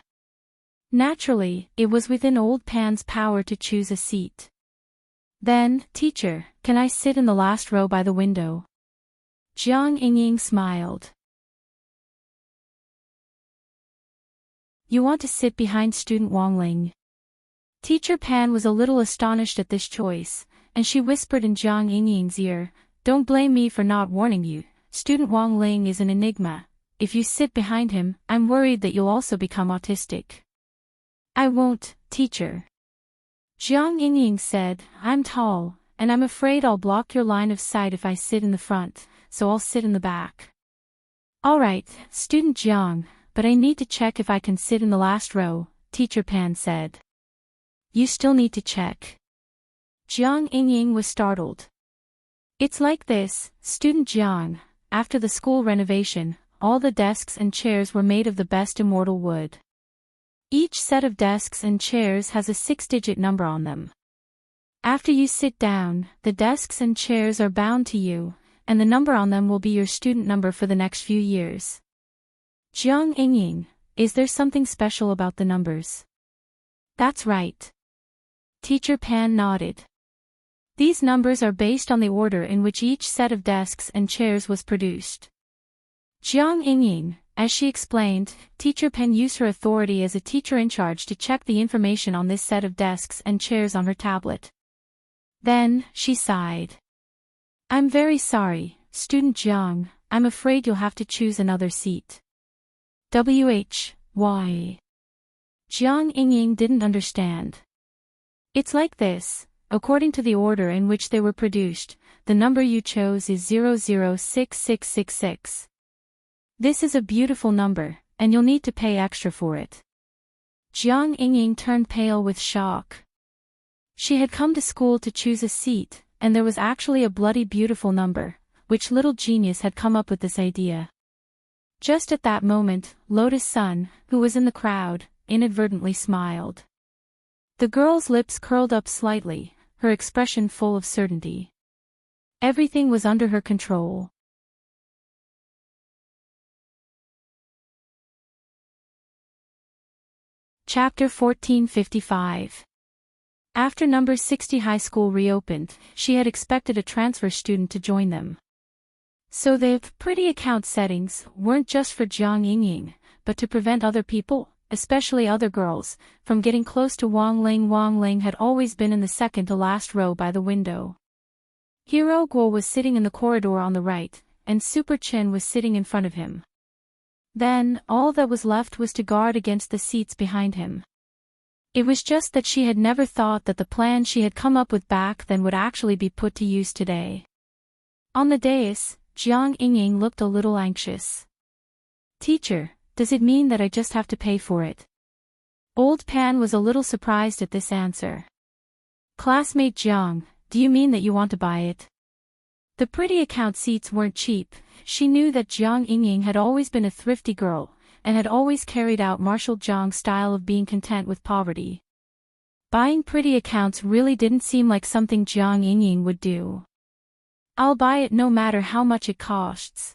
Naturally, it was within Old Pan's power to choose a seat. Then, teacher, can I sit in the last row by the window? Jiang Yingying smiled. You want to sit behind student Wang Ling. Teacher Pan was a little astonished at this choice, and she whispered in Jiang Yingying's ear, don't blame me for not warning you, student Wang Ling is an enigma. If you sit behind him, I'm worried that you'll also become autistic. I won't, teacher. Jiang Yingying said, I'm tall, and I'm afraid I'll block your line of sight if I sit in the front, so I'll sit in the back. Alright, student Jiang, but I need to check if I can sit in the last row, Teacher Pan said. You still need to check. Jiang Yingying was startled. It's like this, student Jiang, after the school renovation, all the desks and chairs were made of the best immortal wood. Each set of desks and chairs has a 6-digit number on them. After you sit down, the desks and chairs are bound to you, and the number on them will be your student number for the next few years. Jiang Yingying, is there something special about the numbers? That's right. Teacher Pan nodded. These numbers are based on the order in which each set of desks and chairs was produced. Jiang Yingying, as she explained, Teacher Pan used her authority as a teacher in charge to check the information on this set of desks and chairs on her tablet. Then, she sighed. I'm very sorry, student Jiang, I'm afraid you'll have to choose another seat. Why? Jiang Yingying didn't understand. It's like this, according to the order in which they were produced, the number you chose is 006666. This is a beautiful number, and you'll need to pay extra for it. Jiang Yingying turned pale with shock. She had come to school to choose a seat, and there was actually a bloody beautiful number. Which little genius had come up with this idea? Just at that moment, Lotus Sun, who was in the crowd, inadvertently smiled. The girl's lips curled up slightly, her expression full of certainty. Everything was under her control. Chapter 1455. After number 60 high school reopened, she had expected a transfer student to join them. So the pretty account settings weren't just for Jiang Yingying, but to prevent other people, especially other girls, from getting close to Wang Ling. Wang Ling had always been in the second to last row by the window. Hero Guo was sitting in the corridor on the right, and Super Chen was sitting in front of him. Then, all that was left was to guard against the seats behind him. It was just that she had never thought that the plan she had come up with back then would actually be put to use today. On the dais, Jiang Yingying looked a little anxious. "Teacher, does it mean that I just have to pay for it?" Old Pan was a little surprised at this answer. "Classmate Jiang, do you mean that you want to buy it?" The pretty account seats weren't cheap. She knew that Jiang Yingying had always been a thrifty girl, and had always carried out Marshal Jiang's style of being content with poverty. Buying pretty accounts really didn't seem like something Jiang Yingying would do. "I'll buy it no matter how much it costs."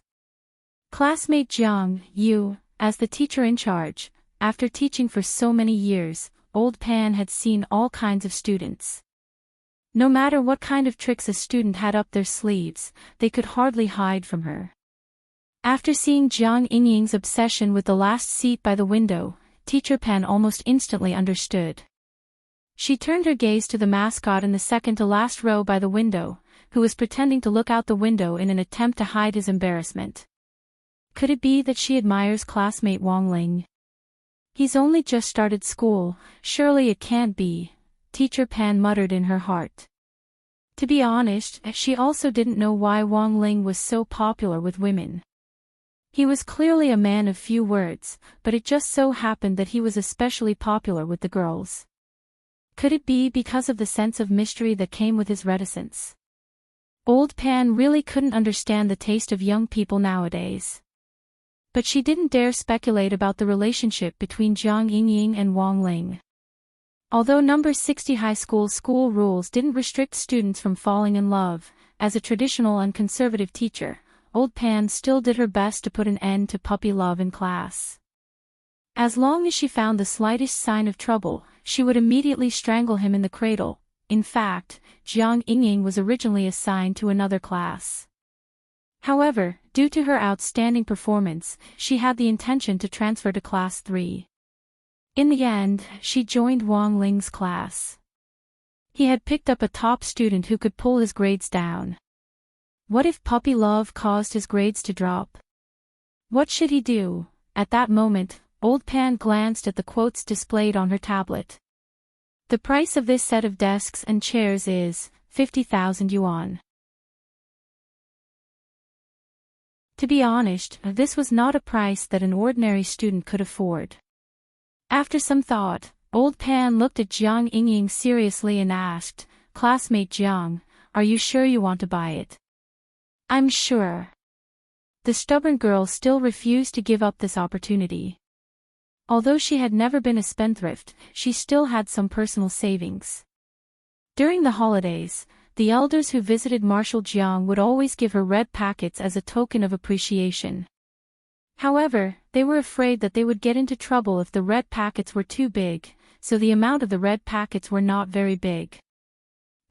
Classmate Jiang, you, as the teacher in charge, after teaching for so many years, Old Pan had seen all kinds of students. No matter what kind of tricks a student had up their sleeves, they could hardly hide from her. After seeing Jiang Yingying's obsession with the last seat by the window, Teacher Pan almost instantly understood. She turned her gaze to the mascot in the second to last row by the window, who was pretending to look out the window in an attempt to hide his embarrassment. Could it be that she admires classmate Wang Ling? "He's only just started school, surely it can't be," Teacher Pan muttered in her heart. To be honest, she also didn't know why Wang Ling was so popular with women. He was clearly a man of few words, but it just so happened that he was especially popular with the girls. Could it be because of the sense of mystery that came with his reticence? Old Pan really couldn't understand the taste of young people nowadays. But she didn't dare speculate about the relationship between Jiang Yingying and Wang Ling. Although number 60 high school rules didn't restrict students from falling in love, as a traditional and conservative teacher, Old Pan still did her best to put an end to puppy love in class. As long as she found the slightest sign of trouble, she would immediately strangle him in the cradle. In fact, Jiang Yingying was originally assigned to another class. However, due to her outstanding performance, she had the intention to transfer to Class 3. In the end, she joined Wang Ling's class. He had picked up a top student who could pull his grades down. What if puppy love caused his grades to drop? What should he do? At that moment, Old Pan glanced at the quotes displayed on her tablet. The price of this set of desks and chairs is 50,000 yuan. To be honest, this was not a price that an ordinary student could afford. After some thought, Old Pan looked at Jiang Yingying seriously and asked, "Classmate Jiang, are you sure you want to buy it?" "I'm sure." The stubborn girl still refused to give up this opportunity. Although she had never been a spendthrift, she still had some personal savings. During the holidays, the elders who visited Marshal Jiang would always give her red packets as a token of appreciation. However, they were afraid that they would get into trouble if the red packets were too big, so the amount of the red packets were not very big.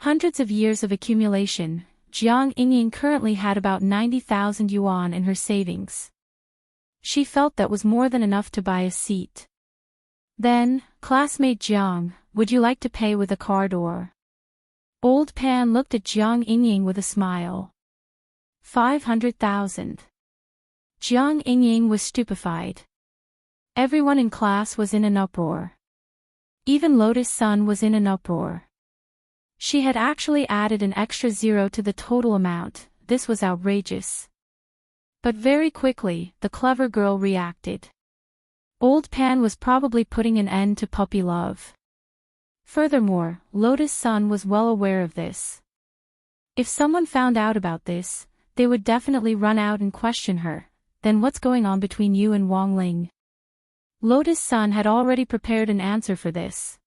Hundreds of years of accumulation, Jiang Yingying currently had about 90,000 yuan in her savings. She felt that was more than enough to buy a seat. Then, "Classmate Jiang, would you like to pay with a card or?" Old Pan looked at Jiang Yingying with a smile. 500,000. Jiang Yingying was stupefied. Everyone in class was in an uproar. Even Lotus Sun was in an uproar. She had actually added an extra zero to the total amount. This was outrageous. But very quickly, the clever girl reacted. Old Pan was probably putting an end to puppy love. Furthermore, Lotus Sun was well aware of this. If someone found out about this, they would definitely run out and question her. Then what's going on between you and Wang Ling? Lotus Sun had already prepared an answer for this.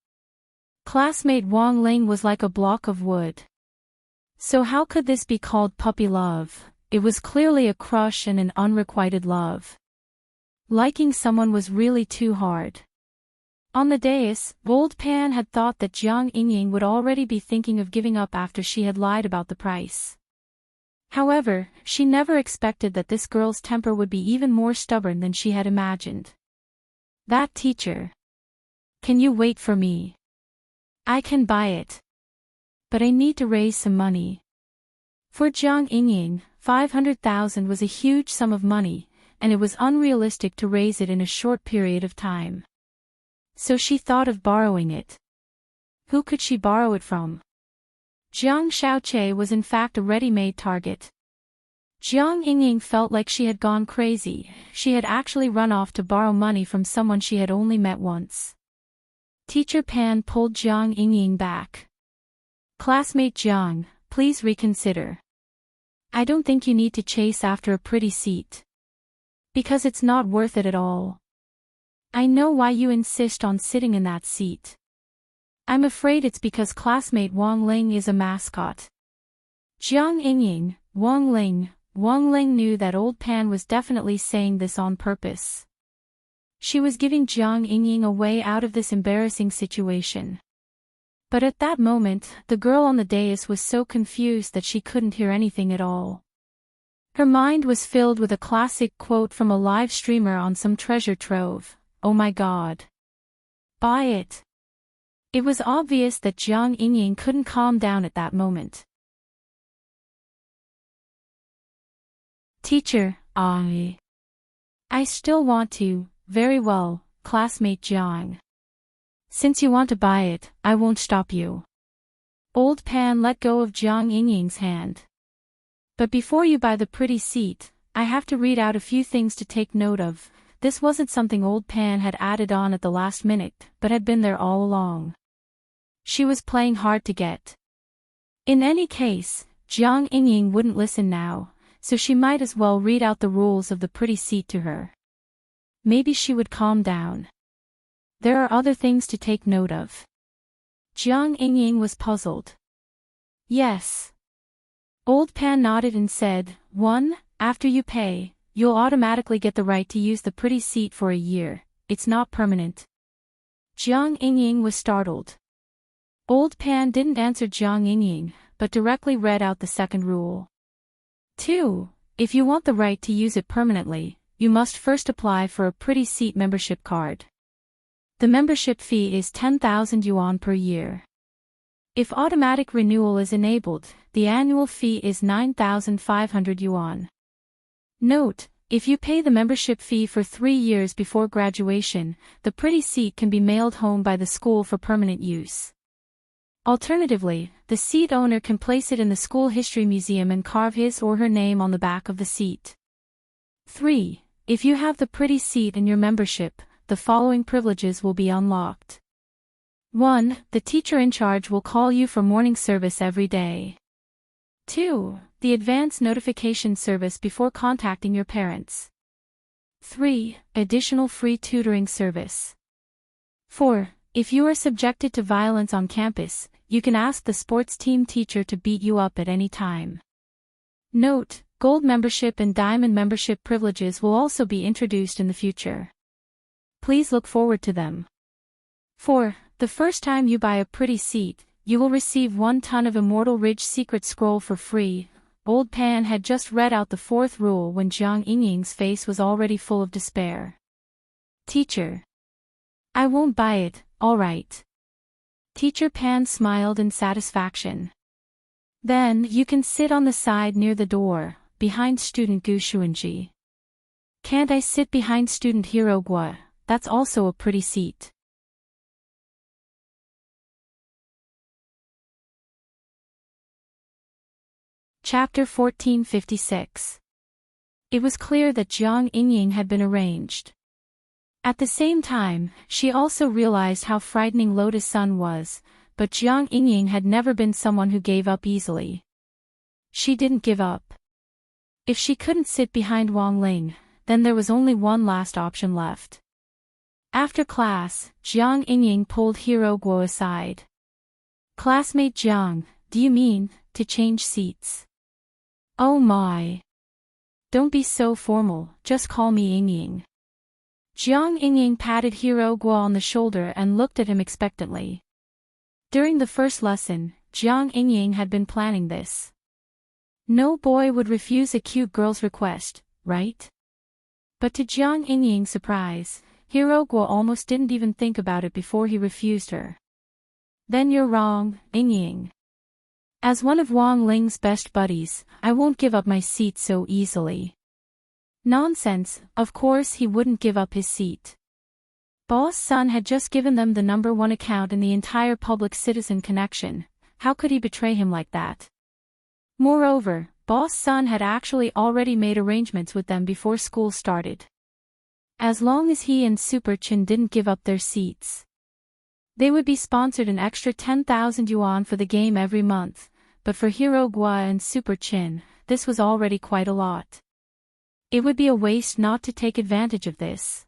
Classmate Wang Ling was like a block of wood. So how could this be called puppy love? It was clearly a crush and an unrequited love. Liking someone was really too hard. On the dais, Old Pan had thought that Jiang Yingying would already be thinking of giving up after she had lied about the price. However, she never expected that this girl's temper would be even more stubborn than she had imagined. That teacher. Can you wait for me? I can buy it. But I need to raise some money. For Jiang Yingying, 500,000 was a huge sum of money, and it was unrealistic to raise it in a short period of time. So she thought of borrowing it. Who could she borrow it from? Jiang Xiaoche was in fact a ready-made target. Jiang Yingying felt like she had gone crazy. She had actually run off to borrow money from someone she had only met once. Teacher Pan pulled Jiang Yingying back. Classmate Jiang, please reconsider. I don't think you need to chase after a pretty seat. Because it's not worth it at all. I know why you insist on sitting in that seat. I'm afraid it's because classmate Wang Ling is a mascot. Jiang Yingying, Wang Ling knew that Old Pan was definitely saying this on purpose. She was giving Jiang Yingying a way out of this embarrassing situation. But at that moment, the girl on the dais was so confused that she couldn't hear anything at all. Her mind was filled with a classic quote from a live streamer on some treasure trove. Oh my god. Buy it. It was obvious that Jiang Yingying couldn't calm down at that moment. Teacher, I still want to. Very well, classmate Jiang. Since you want to buy it, I won't stop you. Old Pan let go of Jiang Yingying's hand. But before you buy the pretty seat, I have to read out a few things to take note of. This wasn't something Old Pan had added on at the last minute, but had been there all along. She was playing hard to get. In any case, Jiang Yingying wouldn't listen now, so she might as well read out the rules of the pretty seat to her. Maybe she would calm down. There are other things to take note of. Jiang Yingying was puzzled. Yes. Old Pan nodded and said, 1. After you pay, you'll automatically get the right to use the pretty seat for a year. It's not permanent. Jiang Yingying was startled. Old Pan didn't answer Jiang Yingying, but directly read out the second rule. 2. If you want the right to use it permanently, you must first apply for a pretty seat membership card. The membership fee is 10,000 yuan per year. If automatic renewal is enabled, the annual fee is 9,500 yuan. Note, if you pay the membership fee for 3 years before graduation, the pretty seat can be mailed home by the school for permanent use. Alternatively, the seat owner can place it in the school history museum and carve his or her name on the back of the seat. 3. If you have the pretty seat in your membership, the following privileges will be unlocked. 1. The teacher in charge will call you for morning service every day. 2. The advance notification service before contacting your parents. 3. Additional free tutoring service. 4. If you are subjected to violence on campus, you can ask the sports team teacher to beat you up at any time. Note, Gold membership and Diamond membership privileges will also be introduced in the future. Please look forward to them. 4. The first time you buy a pretty seat, you will receive 1 ton of Immortal Ridge secret scroll for free. Old Pan had just read out the 4th rule when Jiang Yingying's face was already full of despair. Teacher. I won't buy it, alright. Teacher Pan smiled in satisfaction. Then you can sit on the side near the door, behind student Gu Xuanji. Can't I sit behind student Hero Gua? That's also a pretty seat. Chapter 1456. It was clear that Jiang Yingying had been arranged. At the same time, she also realized how frightening Lotus Sun was, but Jiang Yingying had never been someone who gave up easily. she didn't give up. If she couldn't sit behind Wang Ling, then there was only one last option left. After class, Jiang Yingying pulled Hero Guo aside. "Classmate Jiang, do you mean to change seats?" "Oh my. Don't be so formal, just call me Yingying." Jiang Yingying patted Hero Guo on the shoulder and looked at him expectantly. During the first lesson, Jiang Yingying had been planning this. No boy would refuse a cute girl's request, right? But to Jiang Yingying's surprise, Hero Guo almost didn't even think about it before he refused her. "Then you're wrong, Yingying. As one of Wang Ling's best buddies, I won't give up my seat so easily." Nonsense, of course he wouldn't give up his seat. Boss Sun had just given them the #1 account in the entire public citizen connection. How could he betray him like that? Moreover, Boss Sun had actually already made arrangements with them before school started. As long as he and Super Chin didn't give up their seats, they would be sponsored an extra 10,000 yuan for the game every month, but for Hero Guo and Super Chin, this was already quite a lot. It would be a waste not to take advantage of this.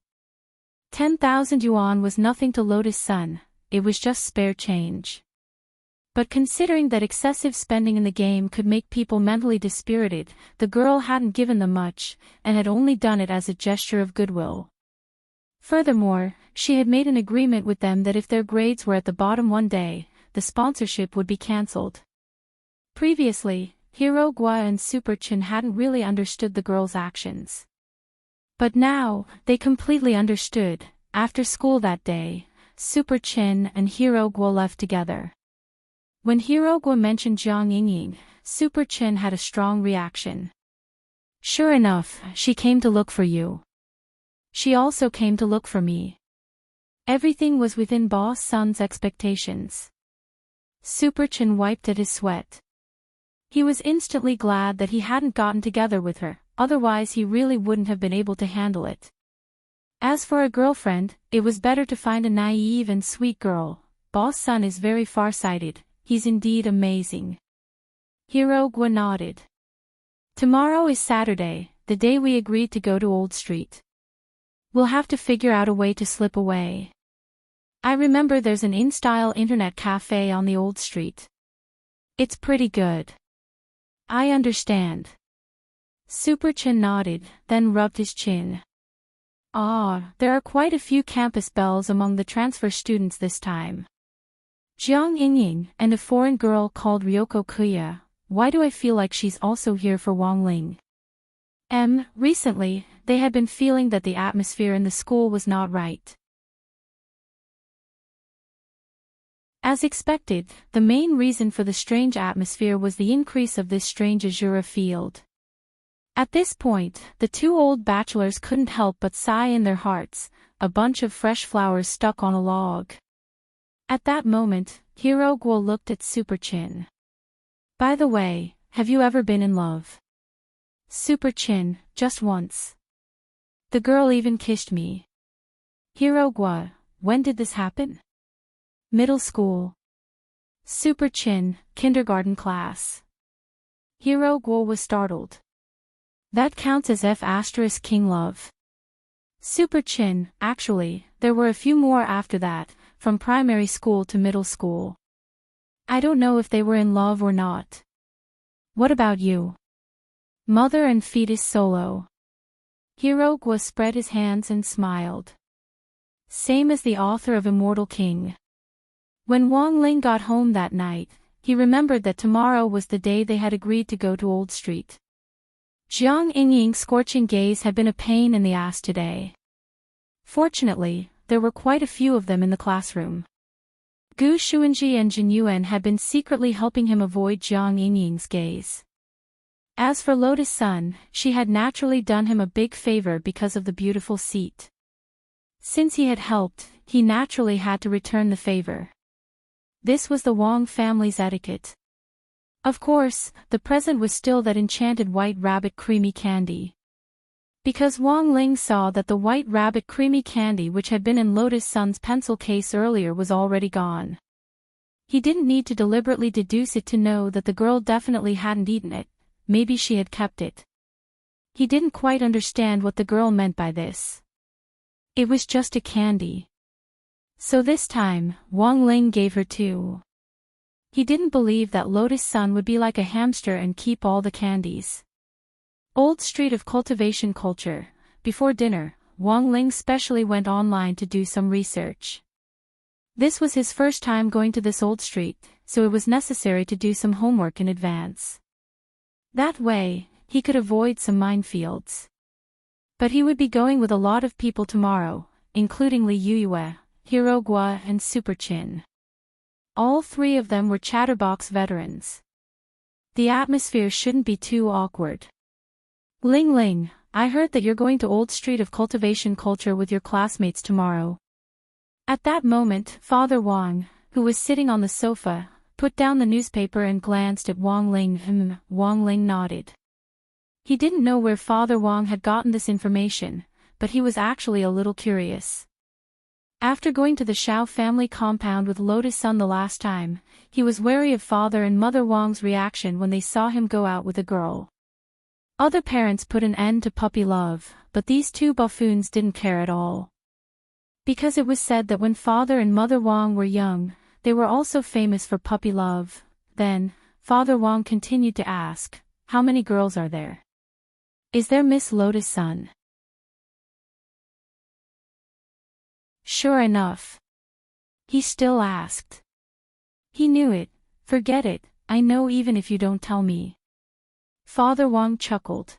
10,000 yuan was nothing to Lotus Sun, it was just spare change. But considering that excessive spending in the game could make people mentally dispirited, the girl hadn't given them much, and had only done it as a gesture of goodwill. Furthermore, she had made an agreement with them that if their grades were at the bottom one day, the sponsorship would be cancelled. Previously, Hero Guo and Super Chin hadn't really understood the girl's actions. But now, they completely understood. After school that day, Super Chin and Hero Guo left together. When Hero Guo mentioned Jiang Yingying, Super Chin had a strong reaction. "Sure enough, she came to look for you. She also came to look for me." Everything was within Boss Sun's expectations. Super Chin wiped at his sweat. He was instantly glad that he hadn't gotten together with her, otherwise he really wouldn't have been able to handle it. As for a girlfriend, it was better to find a naive and sweet girl. Boss Sun is very far-sighted, he's indeed amazing. Hero Guo nodded. "Tomorrow is Saturday, the day we agreed to go to Old Street. We'll have to figure out a way to slip away. I remember there's an in-style internet cafe on the Old Street. It's pretty good." "I understand." Super Chin nodded, then rubbed his chin. There are quite a few campus belles among the transfer students this time. Jiang Yingying and a foreign girl called Ryoko Kuya. Why do I feel like she's also here for Wang Ling? Recently, they had been feeling that the atmosphere in the school was not right. As expected, the main reason for the strange atmosphere was the increase of this strange Azura field. At this point, the two old bachelors couldn't help but sigh in their hearts, a bunch of fresh flowers stuck on a log. At that moment, Hero Guo looked at Super Chin. "By the way, have you ever been in love?" Super Chin, "Just once. The girl even kissed me." Hero Guo, "When did this happen?" "Middle school." Super Chin, "Kindergarten class." Hero Guo was startled. "That counts as F***king love." Super Chin, "Actually, there were a few more after that, from primary school to middle school. I don't know if they were in love or not." "What about you?" "Mother and fetus solo." Hero Guo spread his hands and smiled. "Same as the author of Immortal King." When Wang Ling got home that night, he remembered that tomorrow was the day they had agreed to go to Old Street. Jiang Yingying's scorching gaze had been a pain in the ass today. Fortunately, there were quite a few of them in the classroom. Gu Xuanji and Jin Yuan had been secretly helping him avoid Jiang Yingying's gaze. As for Lotus Sun, she had naturally done him a big favor because of the beautiful seat. Since he had helped, he naturally had to return the favor. This was the Wang family's etiquette. Of course, the present was still that enchanted white rabbit creamy candy. Because Wang Ling saw that the white rabbit creamy candy which had been in Lotus Sun's pencil case earlier was already gone. He didn't need to deliberately deduce it to know that the girl definitely hadn't eaten it, maybe she had kept it. He didn't quite understand what the girl meant by this. It was just a candy. So this time, Wang Ling gave her two. He didn't believe that Lotus Sun would be like a hamster and keep all the candies. Old Street of Cultivation Culture. Before dinner, Wang Ling specially went online to do some research. This was his first time going to this old street, so it was necessary to do some homework in advance. That way, he could avoid some minefields. But he would be going with a lot of people tomorrow, including Li Yuyue, Hirogua and Super Chin. All three of them were chatterbox veterans. The atmosphere shouldn't be too awkward. Ling Ling, I heard that you're going to Old Street of Cultivation Culture with your classmates tomorrow. At that moment, Father Wang, who was sitting on the sofa, put down the newspaper and glanced at Wang Ling. Wang Ling nodded. He didn't know where Father Wang had gotten this information, but he was actually a little curious. After going to the Xiao family compound with Lotus Sun the last time, he was wary of Father and Mother Wang's reaction when they saw him go out with a girl. Other parents put an end to puppy love, but these two buffoons didn't care at all. Because it was said that when Father and Mother Wang were young, they were also famous for puppy love. Then, Father Wang continued to ask, "How many girls are there? Is there Miss Lotus Sun?" Sure enough. He still asked. He knew it. Forget it, I know even if you don't tell me. Father Wang chuckled.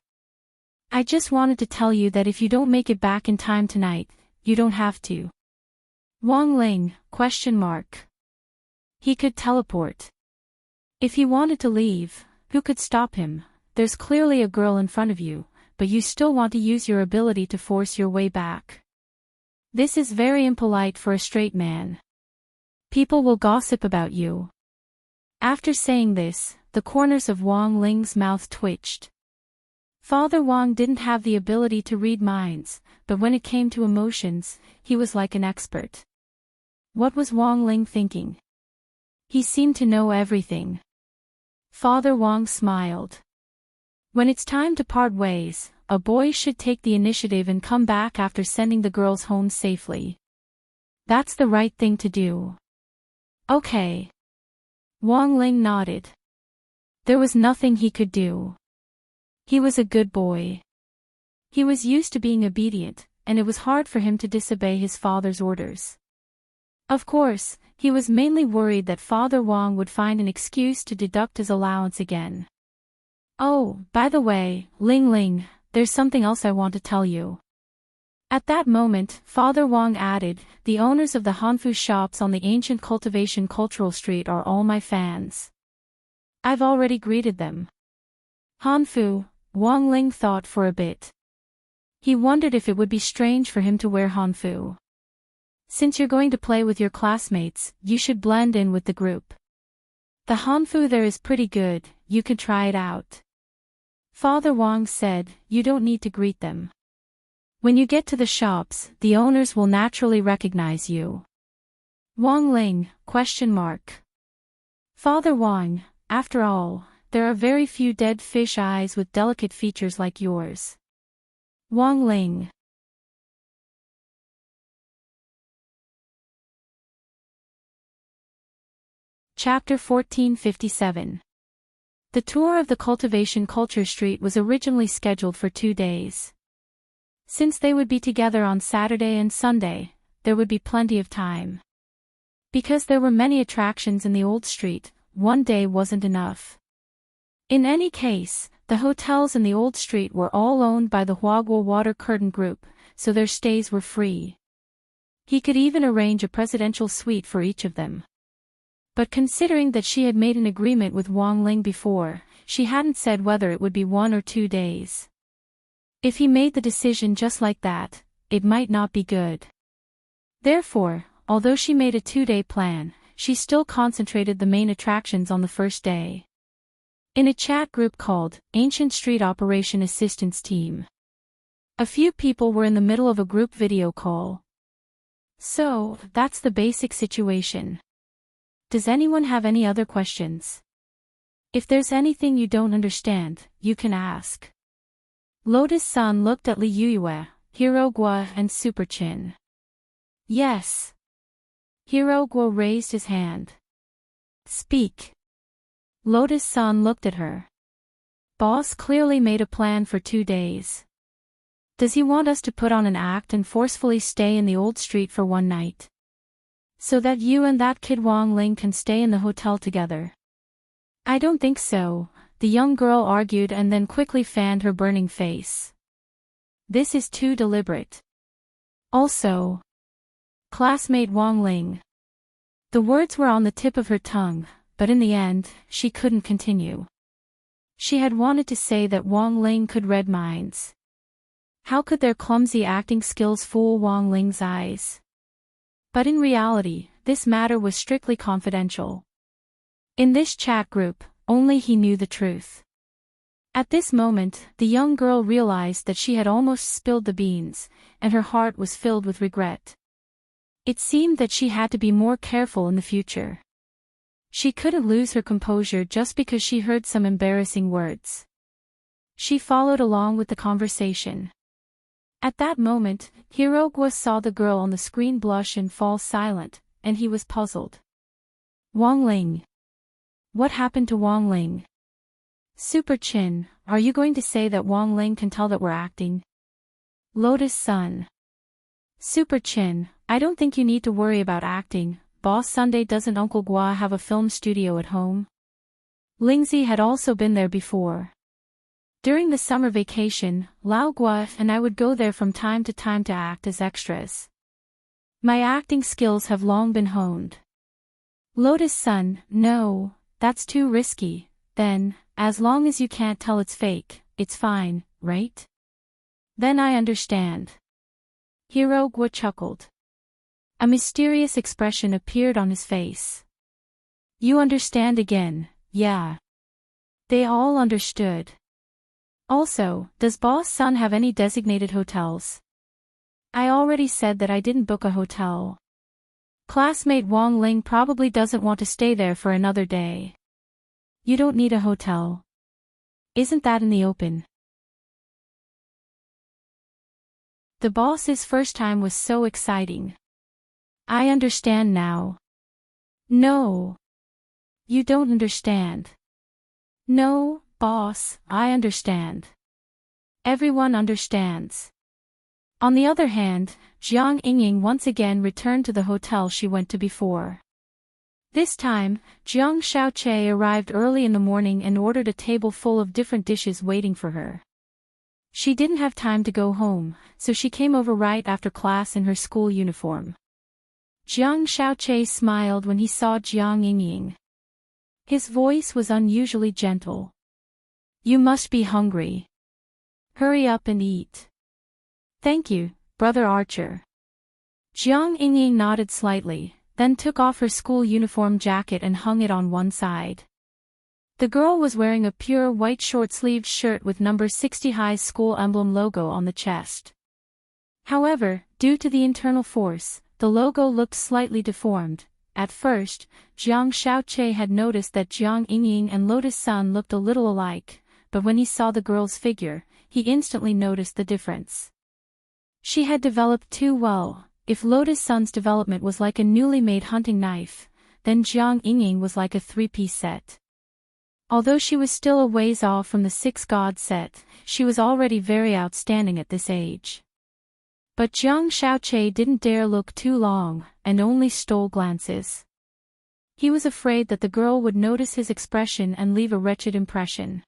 I just wanted to tell you that if you don't make it back in time tonight, you don't have to. Wang Ling, ? He could teleport. If he wanted to leave, who could stop him? There's clearly a girl in front of you, but you still want to use your ability to force your way back. This is very impolite for a straight man. People will gossip about you. After saying this, the corners of Wang Ling's mouth twitched. Father Wang didn't have the ability to read minds, but when it came to emotions, he was like an expert. What was Wang Ling thinking? He seemed to know everything. Father Wang smiled. When it's time to part ways, a boy should take the initiative and come back after sending the girls home safely. That's the right thing to do. Okay. Wang Ling nodded. There was nothing he could do. He was a good boy. He was used to being obedient, and it was hard for him to disobey his father's orders. Of course, he was mainly worried that Father Wang would find an excuse to deduct his allowance again. Oh, by the way, Ling Ling, there's something else I want to tell you. At that moment, Father Wang added, the owners of the Hanfu shops on the ancient Cultivation Cultural Street are all my fans. I've already greeted them. Hanfu, Wang Ling thought for a bit. He wondered if it would be strange for him to wear Hanfu. Since you're going to play with your classmates, you should blend in with the group. The Hanfu there is pretty good, you could try it out. Father Wang said, you don't need to greet them. When you get to the shops, the owners will naturally recognize you. Wang Ling, ? Father Wang, after all, there are very few dead fish eyes with delicate features like yours. Wang Ling. Chapter 1457. The tour of the Cultivation Culture Street was originally scheduled for 2 days. Since they would be together on Saturday and Sunday, there would be plenty of time. Because there were many attractions in the old street, 1 day wasn't enough. In any case, the hotels in the old street were all owned by the Huaguo Water Curtain Group, so their stays were free. He could even arrange a presidential suite for each of them. But considering that she had made an agreement with Wang Ling before, she hadn't said whether it would be 1 or 2 days. If he made the decision just like that, it might not be good. Therefore, although she made a 2-day plan, she still concentrated the main attractions on the first day. In a chat group called Ancient Street Operation Assistance Team, a few people were in the middle of a group video call. So, that's the basic situation. Does anyone have any other questions? If there's anything you don't understand, you can ask. Lotus-san looked at Liyue, Hirogwa and Superchin. Yes. Hirogwa raised his hand. Speak. Lotus-san looked at her. Boss clearly made a plan for 2 days. Does he want us to put on an act and forcefully stay in the old street for 1 night? So that you and that kid Wang Ling can stay in the hotel together? I don't think so, the young girl argued and then quickly fanned her burning face. This is too deliberate. Also, classmate Wang Ling. The words were on the tip of her tongue, but in the end, she couldn't continue. She had wanted to say that Wang Ling could read minds. How could their clumsy acting skills fool Wang Ling's eyes? But in reality, this matter was strictly confidential. In this chat group, only he knew the truth. At this moment, the young girl realized that she had almost spilled the beans, and her heart was filled with regret. It seemed that she had to be more careful in the future. She couldn't lose her composure just because she heard some embarrassing words. She followed along with the conversation. At that moment, Hirogwa saw the girl on the screen blush and fall silent, and he was puzzled. Wang Ling. What happened to Wang Ling? Superchin, are you going to say that Wang Ling can tell that we're acting? Lotus-san. Superchin, I don't think you need to worry about acting, Boss Sunday. Doesn't Uncle Gua have a film studio at home? Lingzi had also been there before. During the summer vacation, Lao Gua and I would go there from time to time to act as extras. My acting skills have long been honed. Lotus-san, no, that's too risky. Then, as long as you can't tell it's fake, it's fine, right? Then I understand. Hirogwa chuckled. A mysterious expression appeared on his face. You understand again, yeah. They all understood. Also, does Boss Sun have any designated hotels? I already said that I didn't book a hotel. Classmate Wang Ling probably doesn't want to stay there for another day. You don't need a hotel. Isn't that in the open? The boss's first time was so exciting. I understand now. No. You don't understand. No, boss, I understand. Everyone understands. On the other hand, Jiang Yingying once again returned to the hotel she went to before. This time, Jiang Xiaoche arrived early in the morning and ordered a table full of different dishes waiting for her. She didn't have time to go home, so she came over right after class in her school uniform. Jiang Xiaoche smiled when he saw Jiang Yingying. His voice was unusually gentle. You must be hungry. Hurry up and eat. Thank you, Brother Archer. Jiang Yingying nodded slightly, then took off her school uniform jacket and hung it on one side. The girl was wearing a pure white short-sleeved shirt with number 60 High's school emblem logo on the chest. However, due to the internal force, the logo looked slightly deformed. At first, Jiang Xiaoche had noticed that Jiang Yingying and Lotus-san looked a little alike, but when he saw the girl's figure, he instantly noticed the difference. She had developed too well. If Lotus-san's development was like a newly made hunting knife, then Jiang Yingying was like a 3-piece set. Although she was still a ways off from the 6-god set, she was already very outstanding at this age. But Jiang Xiaoche didn't dare look too long, and only stole glances. He was afraid that the girl would notice his expression and leave a wretched impression.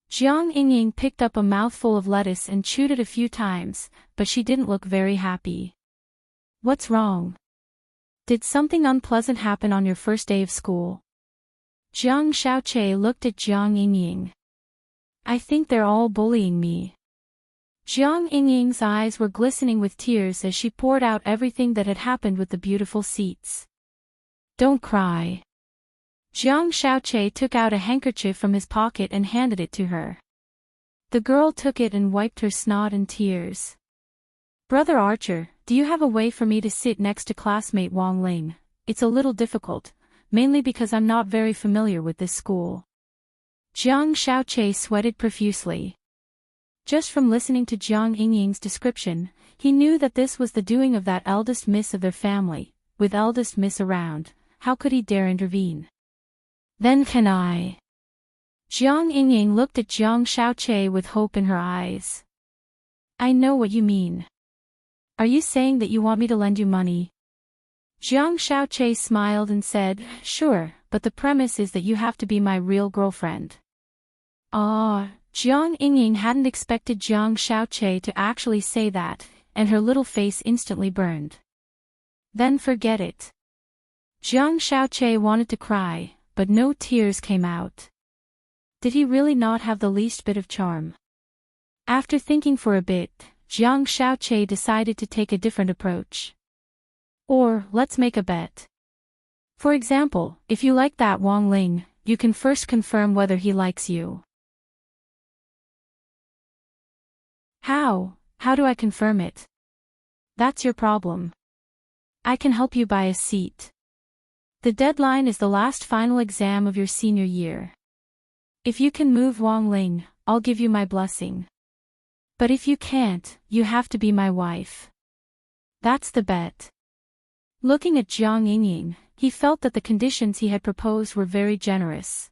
Jiang Yingying picked up a mouthful of lettuce and chewed it a few times, but she didn't look very happy. What's wrong? Did something unpleasant happen on your first day of school? Jiang Xiaoche looked at Jiang Yingying. I think they're all bullying me. Jiang Yingying's eyes were glistening with tears as she poured out everything that had happened with the beautiful seats. Don't cry. Jiang Xiaoche took out a handkerchief from his pocket and handed it to her. The girl took it and wiped her snot and tears. Brother Archer, do you have a way for me to sit next to classmate Wang Ling? It's a little difficult, mainly because I'm not very familiar with this school. Jiang Shaoqi sweated profusely. Just from listening to Jiang Yingying's description, he knew that this was the doing of that eldest miss of their family. With eldest miss around, how could he dare intervene? Then can I? Jiang Yingying looked at Jiang Shaoqi with hope in her eyes. I know what you mean. Are you saying that you want me to lend you money? Jiang Shaoqi smiled and said, sure, but the premise is that you have to be my real girlfriend. Jiang Yingying hadn't expected Jiang Shaoqi to actually say that, and her little face instantly burned. Then forget it. Jiang Shaoqi wanted to cry, but no tears came out. Did he really not have the least bit of charm? After thinking for a bit, Jiang Shaoqi decided to take a different approach. Or, let's make a bet. For example, if you like that Wang Ling, you can first confirm whether he likes you. How? How do I confirm it? That's your problem. I can help you buy a seat. The deadline is the last final exam of your senior year. If you can move Wang Ling, I'll give you my blessing. But if you can't, you have to be my wife. That's the bet. Looking at Jiang Yingying, he felt that the conditions he had proposed were very generous.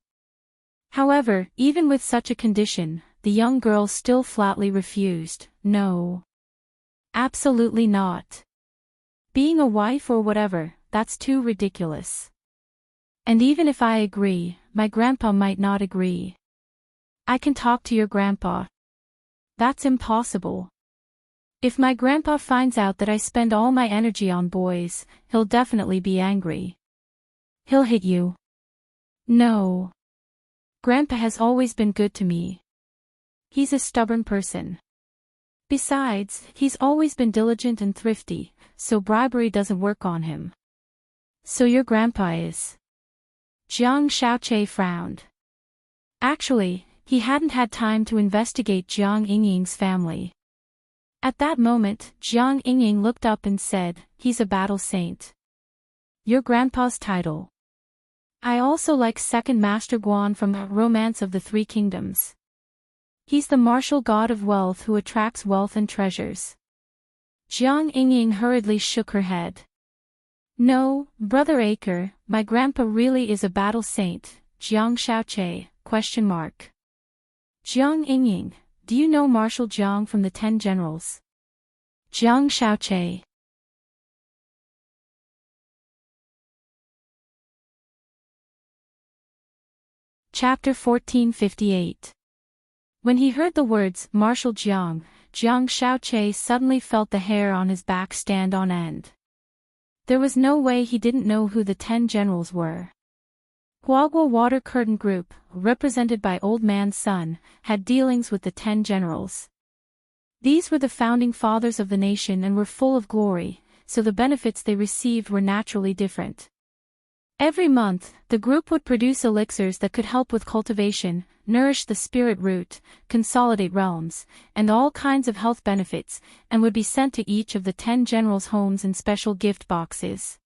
However, even with such a condition, the young girl still flatly refused. No. Absolutely not. Being a wife or whatever, that's too ridiculous. And even if I agree, my grandpa might not agree. I can talk to your grandpa. That's impossible. If my grandpa finds out that I spend all my energy on boys, he'll definitely be angry. He'll hit you. No. Grandpa has always been good to me. He's a stubborn person. Besides, he's always been diligent and thrifty, so bribery doesn't work on him. So your grandpa is? Jiang Shaoqi frowned. Actually, he hadn't had time to investigate Jiang Yingying's family. At that moment, Jiang Yingying looked up and said, he's a battle saint. Your grandpa's title. I also like Second Master Guan from Romance of the Three Kingdoms. He's the martial god of wealth who attracts wealth and treasures. Jiang Yingying hurriedly shook her head. No, Brother Acre, my grandpa really is a battle saint. Jiang Shaoqi, ? Jiang Yingying, do you know Marshal Jiang from the 10 Generals? Jiang Shaoqi. Chapter 1458. When he heard the words, Marshal Jiang, Jiang Shaoqi suddenly felt the hair on his back stand on end. There was no way he didn't know who the 10 generals were. Huagua Water Curtain Group, represented by Old Man Sun, had dealings with the 10 generals. These were the founding fathers of the nation and were full of glory, so the benefits they received were naturally different. Every month, the group would produce elixirs that could help with cultivation, nourish the spirit root, consolidate realms, and all kinds of health benefits, and would be sent to each of the 10 generals' homes in special gift boxes.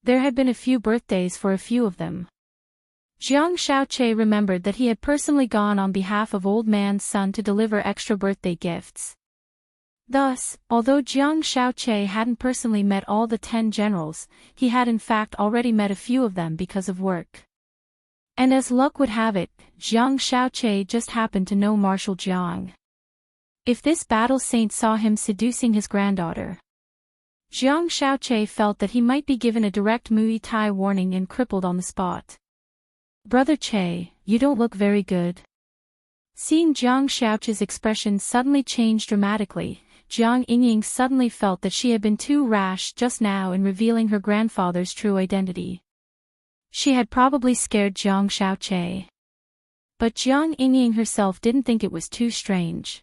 There had been a few birthdays for a few of them. Jiang Shaoqi remembered that he had personally gone on behalf of Old Man Sun to deliver extra birthday gifts. Thus, although Jiang Shaoqi hadn't personally met all the 10 generals, he had in fact already met a few of them because of work. And as luck would have it, Jiang Shaoqi just happened to know Marshal Jiang. If this battle saint saw him seducing his granddaughter, Jiang Shaoqi felt that he might be given a direct Muay Thai warning and crippled on the spot. Brother Che, you don't look very good. Seeing Jiang Shaoqi's expression suddenly change dramatically, Jiang Yingying suddenly felt that she had been too rash just now in revealing her grandfather's true identity. She had probably scared Jiang Shaoqi. But Jiang Yingying herself didn't think it was too strange.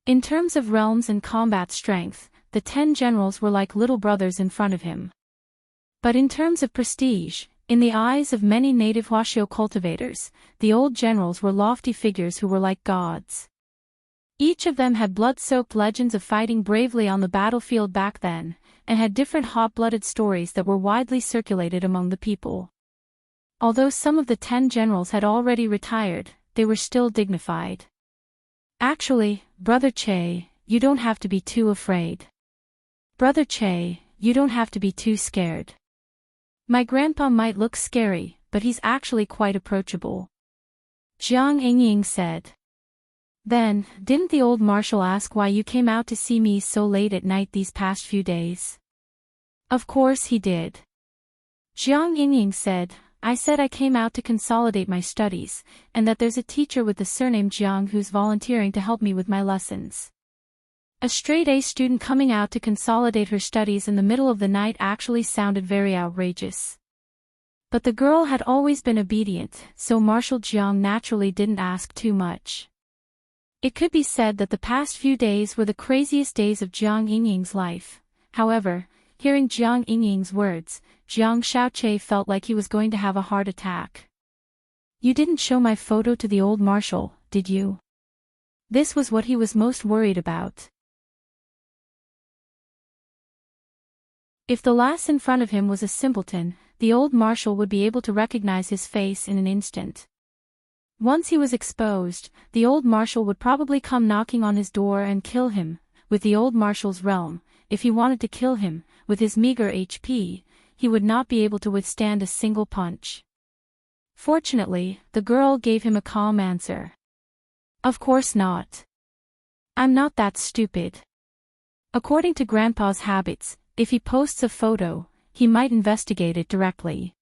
In terms of realms and combat strength, the 10 generals were like little brothers in front of him. But in terms of prestige, in the eyes of many native Huaxiao cultivators, the old generals were lofty figures who were like gods. Each of them had blood-soaked legends of fighting bravely on the battlefield back then, and had different hot-blooded stories that were widely circulated among the people. Although some of the 10 generals had already retired, they were still dignified. Actually, Brother Che, you don't have to be too afraid. Brother Che, you don't have to be too scared. My grandpa might look scary, but he's actually quite approachable. Jiang Yingying said. Then, didn't the old marshal ask why you came out to see me so late at night these past few days? Of course he did. Jiang Yingying said, I said I came out to consolidate my studies, and that there's a teacher with the surname Jiang who's volunteering to help me with my lessons. A straight-A student coming out to consolidate her studies in the middle of the night actually sounded very outrageous. But the girl had always been obedient, so Marshal Jiang naturally didn't ask too much. It could be said that the past few days were the craziest days of Jiang Yingying's life. However, hearing Jiang Yingying's words, Jiang Xiaoche felt like he was going to have a heart attack. You didn't show my photo to the old marshal, did you? This was what he was most worried about. If the lass in front of him was a simpleton, the old marshal would be able to recognize his face in an instant. Once he was exposed, the old marshal would probably come knocking on his door and kill him. With the old marshal's realm, if he wanted to kill him, with his meager HP, he would not be able to withstand a single punch. Fortunately, the girl gave him a calm answer. Of course not. I'm not that stupid. According to Grandpa's habits, if he posts a photo, he might investigate it directly.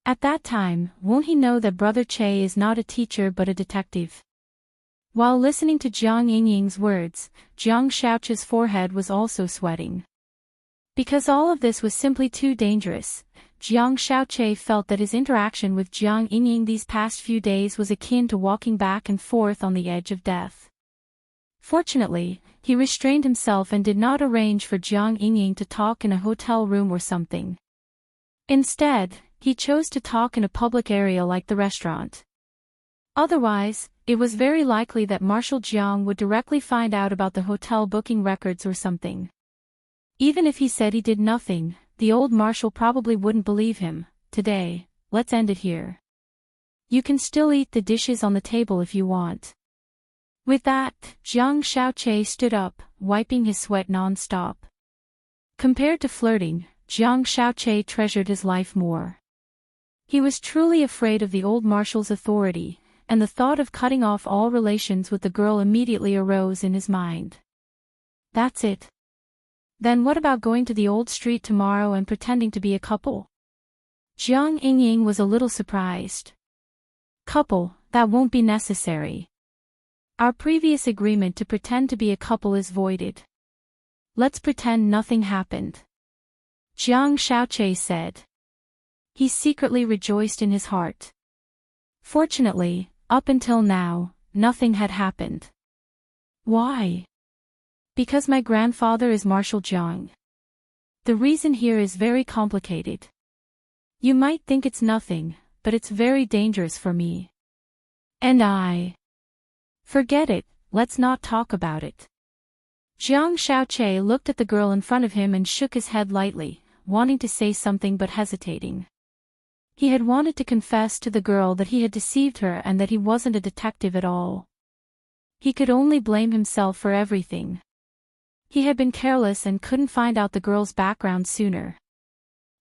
At that time, won't he know that Brother Che is not a teacher but a detective? While listening to Jiang Yingying's words, Jiang Xiaoche's forehead was also sweating. Because all of this was simply too dangerous, Jiang Xiaoche felt that his interaction with Jiang Yingying these past few days was akin to walking back and forth on the edge of death. Fortunately, he restrained himself and did not arrange for Jiang Yingying to talk in a hotel room or something. Instead, he chose to talk in a public area like the restaurant. Otherwise, it was very likely that Marshal Jiang would directly find out about the hotel booking records or something. Even if he said he did nothing, the old marshal probably wouldn't believe him. Today, let's end it here. You can still eat the dishes on the table if you want. With that, Jiang Xiaoche stood up, wiping his sweat non-stop. Compared to flirting, Jiang Xiaoche treasured his life more. He was truly afraid of the old marshal's authority, and the thought of cutting off all relations with the girl immediately arose in his mind. That's it. Then what about going to the old street tomorrow and pretending to be a couple? Jiang Yingying was a little surprised. Couple, that won't be necessary. Our previous agreement to pretend to be a couple is voided. Let's pretend nothing happened. Jiang Xiaoche said. He secretly rejoiced in his heart. Fortunately, up until now, nothing had happened. Why? Because my grandfather is Marshal Jiang. The reason here is very complicated. You might think it's nothing, but it's very dangerous for me. And I. Forget it, let's not talk about it. Jiang Xiaoche looked at the girl in front of him and shook his head lightly, wanting to say something but hesitating. He had wanted to confess to the girl that he had deceived her and that he wasn't a detective at all. He could only blame himself for everything. He had been careless and couldn't find out the girl's background sooner.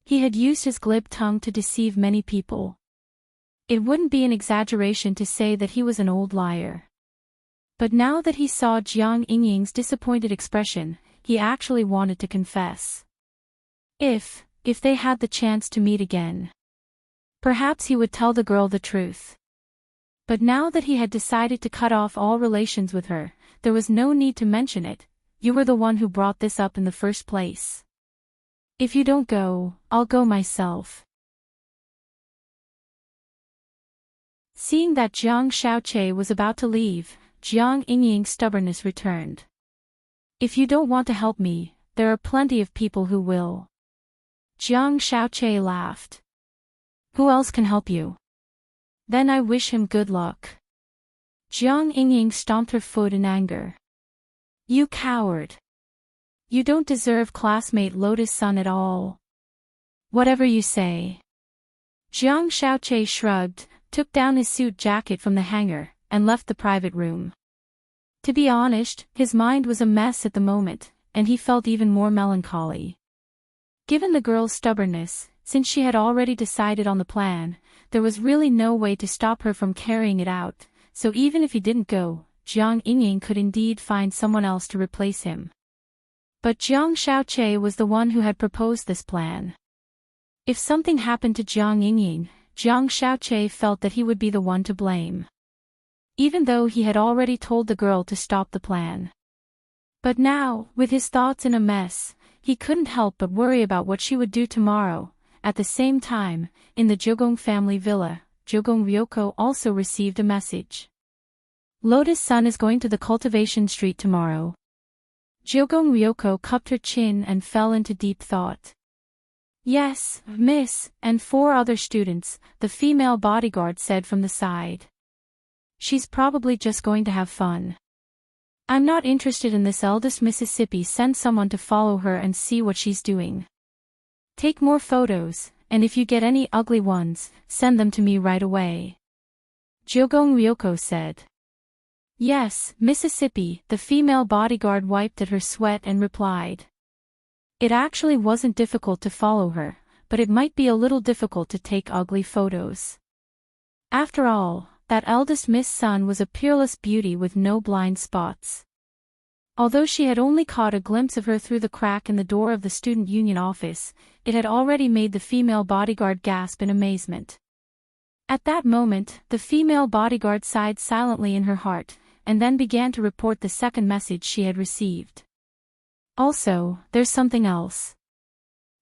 He had used his glib tongue to deceive many people. It wouldn't be an exaggeration to say that he was an old liar. But now that he saw Jiang Yingying's disappointed expression, he actually wanted to confess. If they had the chance to meet again. Perhaps he would tell the girl the truth. But now that he had decided to cut off all relations with her, there was no need to mention it. You were the one who brought this up in the first place. If you don't go, I'll go myself. Seeing that Jiang Xiaoche was about to leave, Jiang Yingying's stubbornness returned. If you don't want to help me, there are plenty of people who will. Jiang Xiaoche laughed. Who else can help you? Then I wish him good luck. Jiang Yingying stomped her foot in anger. You coward. You don't deserve classmate Lotus Sun at all. Whatever you say. Jiang Shaoqi shrugged, took down his suit jacket from the hanger, and left the private room. To be honest, his mind was a mess at the moment, and he felt even more melancholy. Given the girl's stubbornness, since she had already decided on the plan, there was really no way to stop her from carrying it out, so even if he didn't go, Jiang Yingying could indeed find someone else to replace him. But Jiang Shaoqi was the one who had proposed this plan. If something happened to Jiang Yingying, Jiang Shaoqi felt that he would be the one to blame. Even though he had already told the girl to stop the plan. But now, with his thoughts in a mess, he couldn't help but worry about what she would do tomorrow. At the same time, in the Jogong family villa, Jogong Ryoko also received a message. Lotus Sun is going to the cultivation street tomorrow. Jogong Ryoko cupped her chin and fell into deep thought. Yes, miss, and 4 other students, the female bodyguard said from the side. She's probably just going to have fun. I'm not interested in this. Eldest Mississippi send someone to follow her and see what she's doing. Take more photos, and if you get any ugly ones, send them to me right away. Jogong Ryoko said. Yes, Mississippi, the female bodyguard wiped at her sweat and replied. It actually wasn't difficult to follow her, but it might be a little difficult to take ugly photos. After all, that eldest Miss Sun was a peerless beauty with no blind spots. Although she had only caught a glimpse of her through the crack in the door of the student union office, it had already made the female bodyguard gasp in amazement. At that moment, the female bodyguard sighed silently in her heart, and then began to report the second message she had received. Also, there's something else.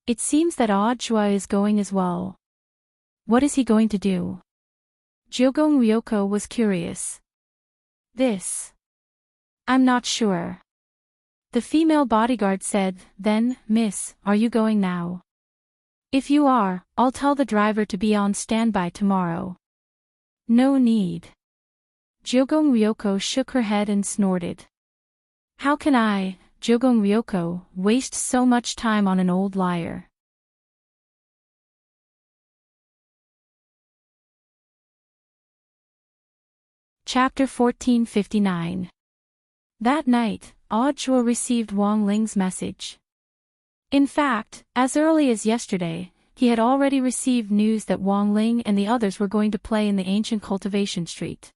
It seems that Ajua is going as well. What is he going to do? Jogong Ryoko was curious. This. I'm not sure. The female bodyguard said, then, miss, are you going now? If you are, I'll tell the driver to be on standby tomorrow. No need. Jogong Ryoko shook her head and snorted. How can I, Jogong Ryoko, waste so much time on an old liar? Chapter 1459. That night, Ajua received Wang Ling's message. In fact, as early as yesterday, he had already received news that Wang Ling and the others were going to play in the ancient cultivation street.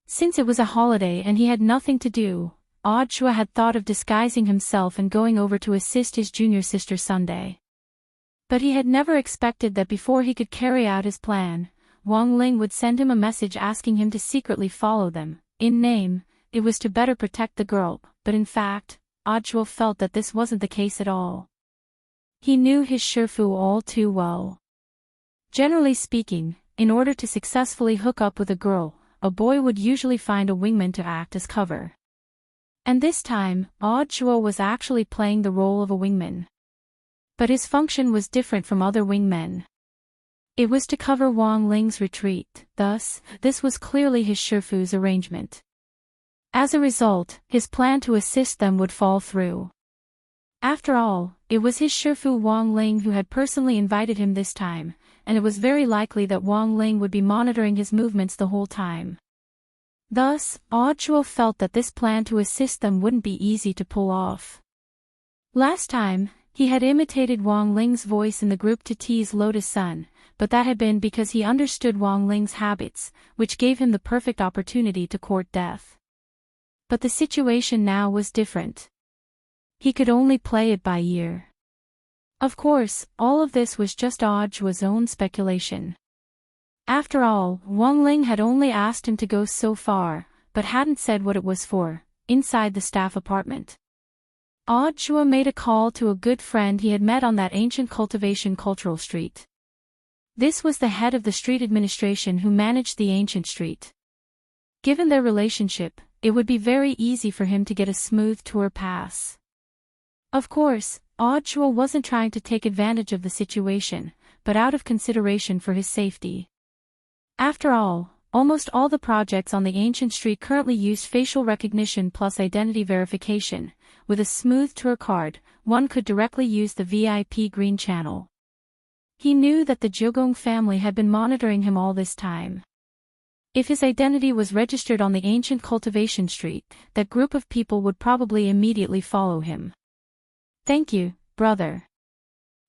Since it was a holiday and he had nothing to do, Ajua had thought of disguising himself and going over to assist his junior sister Sunday. But he had never expected that before he could carry out his plan, Wang Ling would send him a message asking him to secretly follow them. In name, it was to better protect the girl, but in fact, Ajua felt that this wasn't the case at all. He knew his Shifu all too well. Generally speaking, in order to successfully hook up with a girl, a boy would usually find a wingman to act as cover. And this time, Ajua was actually playing the role of a wingman. But his function was different from other wingmen. It was to cover Wang Ling's retreat, thus, this was clearly his Shifu's arrangement. As a result, his plan to assist them would fall through. After all, it was his Shifu Wang Ling who had personally invited him this time, and it was very likely that Wang Ling would be monitoring his movements the whole time. Thus, Ajua felt that this plan to assist them wouldn't be easy to pull off. Last time, he had imitated Wang Ling's voice in the group to tease Lotus Sun, but that had been because he understood Wang Ling's habits, which gave him the perfect opportunity to court death. But the situation now was different. He could only play it by ear. Of course, all of this was just Ajua's own speculation. After all, Wang Ling had only asked him to go so far, but hadn't said what it was for, inside the staff apartment. Ajua made a call to a good friend he had met on that ancient cultivation cultural street. This was the head of the street administration who managed the ancient street. Given their relationship, it would be very easy for him to get a smooth tour pass. Of course, Ajua wasn't trying to take advantage of the situation, but out of consideration for his safety. After all, almost all the projects on the ancient street currently used facial recognition plus identity verification. With a smooth tour card, one could directly use the VIP green channel. He knew that the Jogong family had been monitoring him all this time. If his identity was registered on the ancient cultivation street, that group of people would probably immediately follow him. Thank you, brother.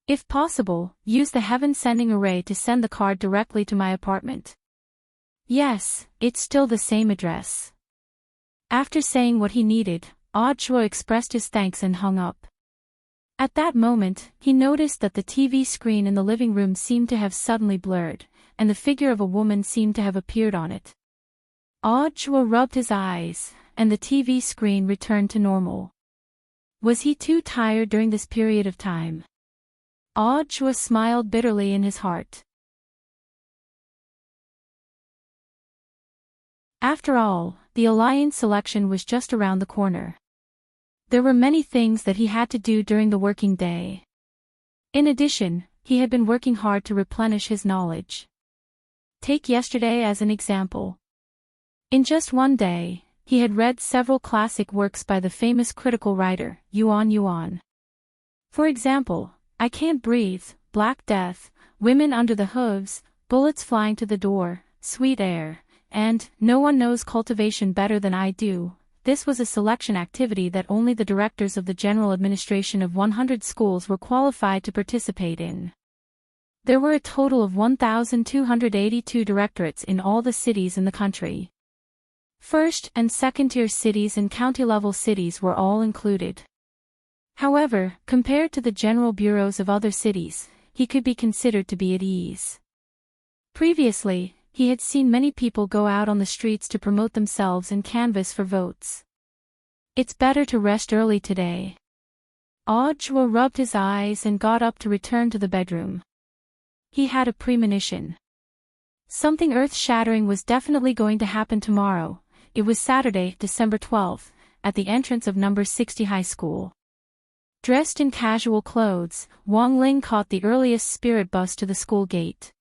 If possible, use the heaven-sending array to send the card directly to my apartment. Yes, it's still the same address. After saying what he needed, Chua expressed his thanks and hung up. At that moment, he noticed that the TV screen in the living room seemed to have suddenly blurred, and the figure of a woman seemed to have appeared on it. Chua rubbed his eyes, and the TV screen returned to normal. Was he too tired during this period of time? Chua smiled bitterly in his heart. After all, the alliance selection was just around the corner. There were many things that he had to do during the working day. In addition, he had been working hard to replenish his knowledge. Take yesterday as an example. In just one day, he had read several classic works by the famous critical writer, Yuan Yuan. For example, I Can't Breathe, Black Death, Women Under the Hooves, Bullets Flying to the Door, Sweet Air, and No One Knows Cultivation Better Than I Do. This was a selection activity that only the directors of the general administration of 100 schools were qualified to participate in. There were a total of 1,282 directorates in all the cities in the country. First- and second-tier cities and county-level cities were all included. However, compared to the general bureaus of other cities, he could be considered to be at ease. Previously, he had seen many people go out on the streets to promote themselves and canvass for votes. It's better to rest early today. Chua rubbed his eyes and got up to return to the bedroom. He had a premonition. Something earth-shattering was definitely going to happen tomorrow. It was Saturday, December 12th, at the entrance of number 60 high school. Dressed in casual clothes, Wang Ling caught the earliest spirit bus to the school gate.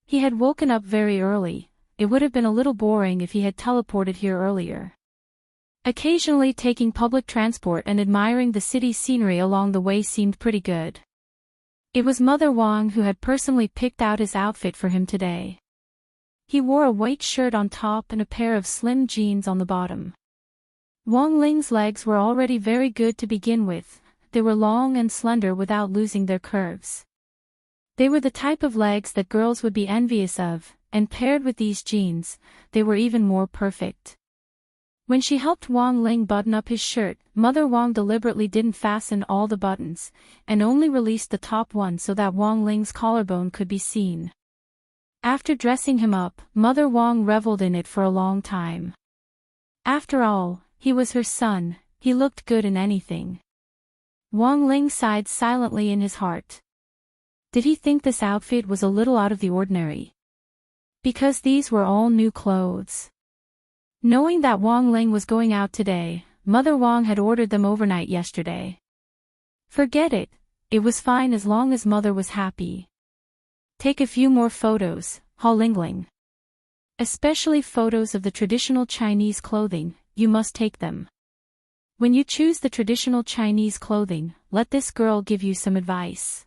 He had woken up very early. It would have been a little boring if he had teleported here earlier. Occasionally taking public transport and admiring the city's scenery along the way seemed pretty good. It was Mother Wang who had personally picked out his outfit for him today. He wore a white shirt on top and a pair of slim jeans on the bottom. Wang Ling's legs were already very good to begin with. They were long and slender without losing their curves. They were the type of legs that girls would be envious of, and paired with these jeans, they were even more perfect. When she helped Wang Ling button up his shirt, Mother Wang deliberately didn't fasten all the buttons, and only released the top one so that Wang Ling's collarbone could be seen. After dressing him up, Mother Wang reveled in it for a long time. After all, he was her son, he looked good in anything. Wang Ling sighed silently in his heart. Did he think this outfit was a little out of the ordinary? Because these were all new clothes. Knowing that Wang Ling was going out today, Mother Wang had ordered them overnight yesterday. Forget it, it was fine as long as Mother was happy. Take a few more photos, Ha Lingling. Especially photos of the traditional Chinese clothing, you must take them. When you choose the traditional Chinese clothing, let this girl give you some advice.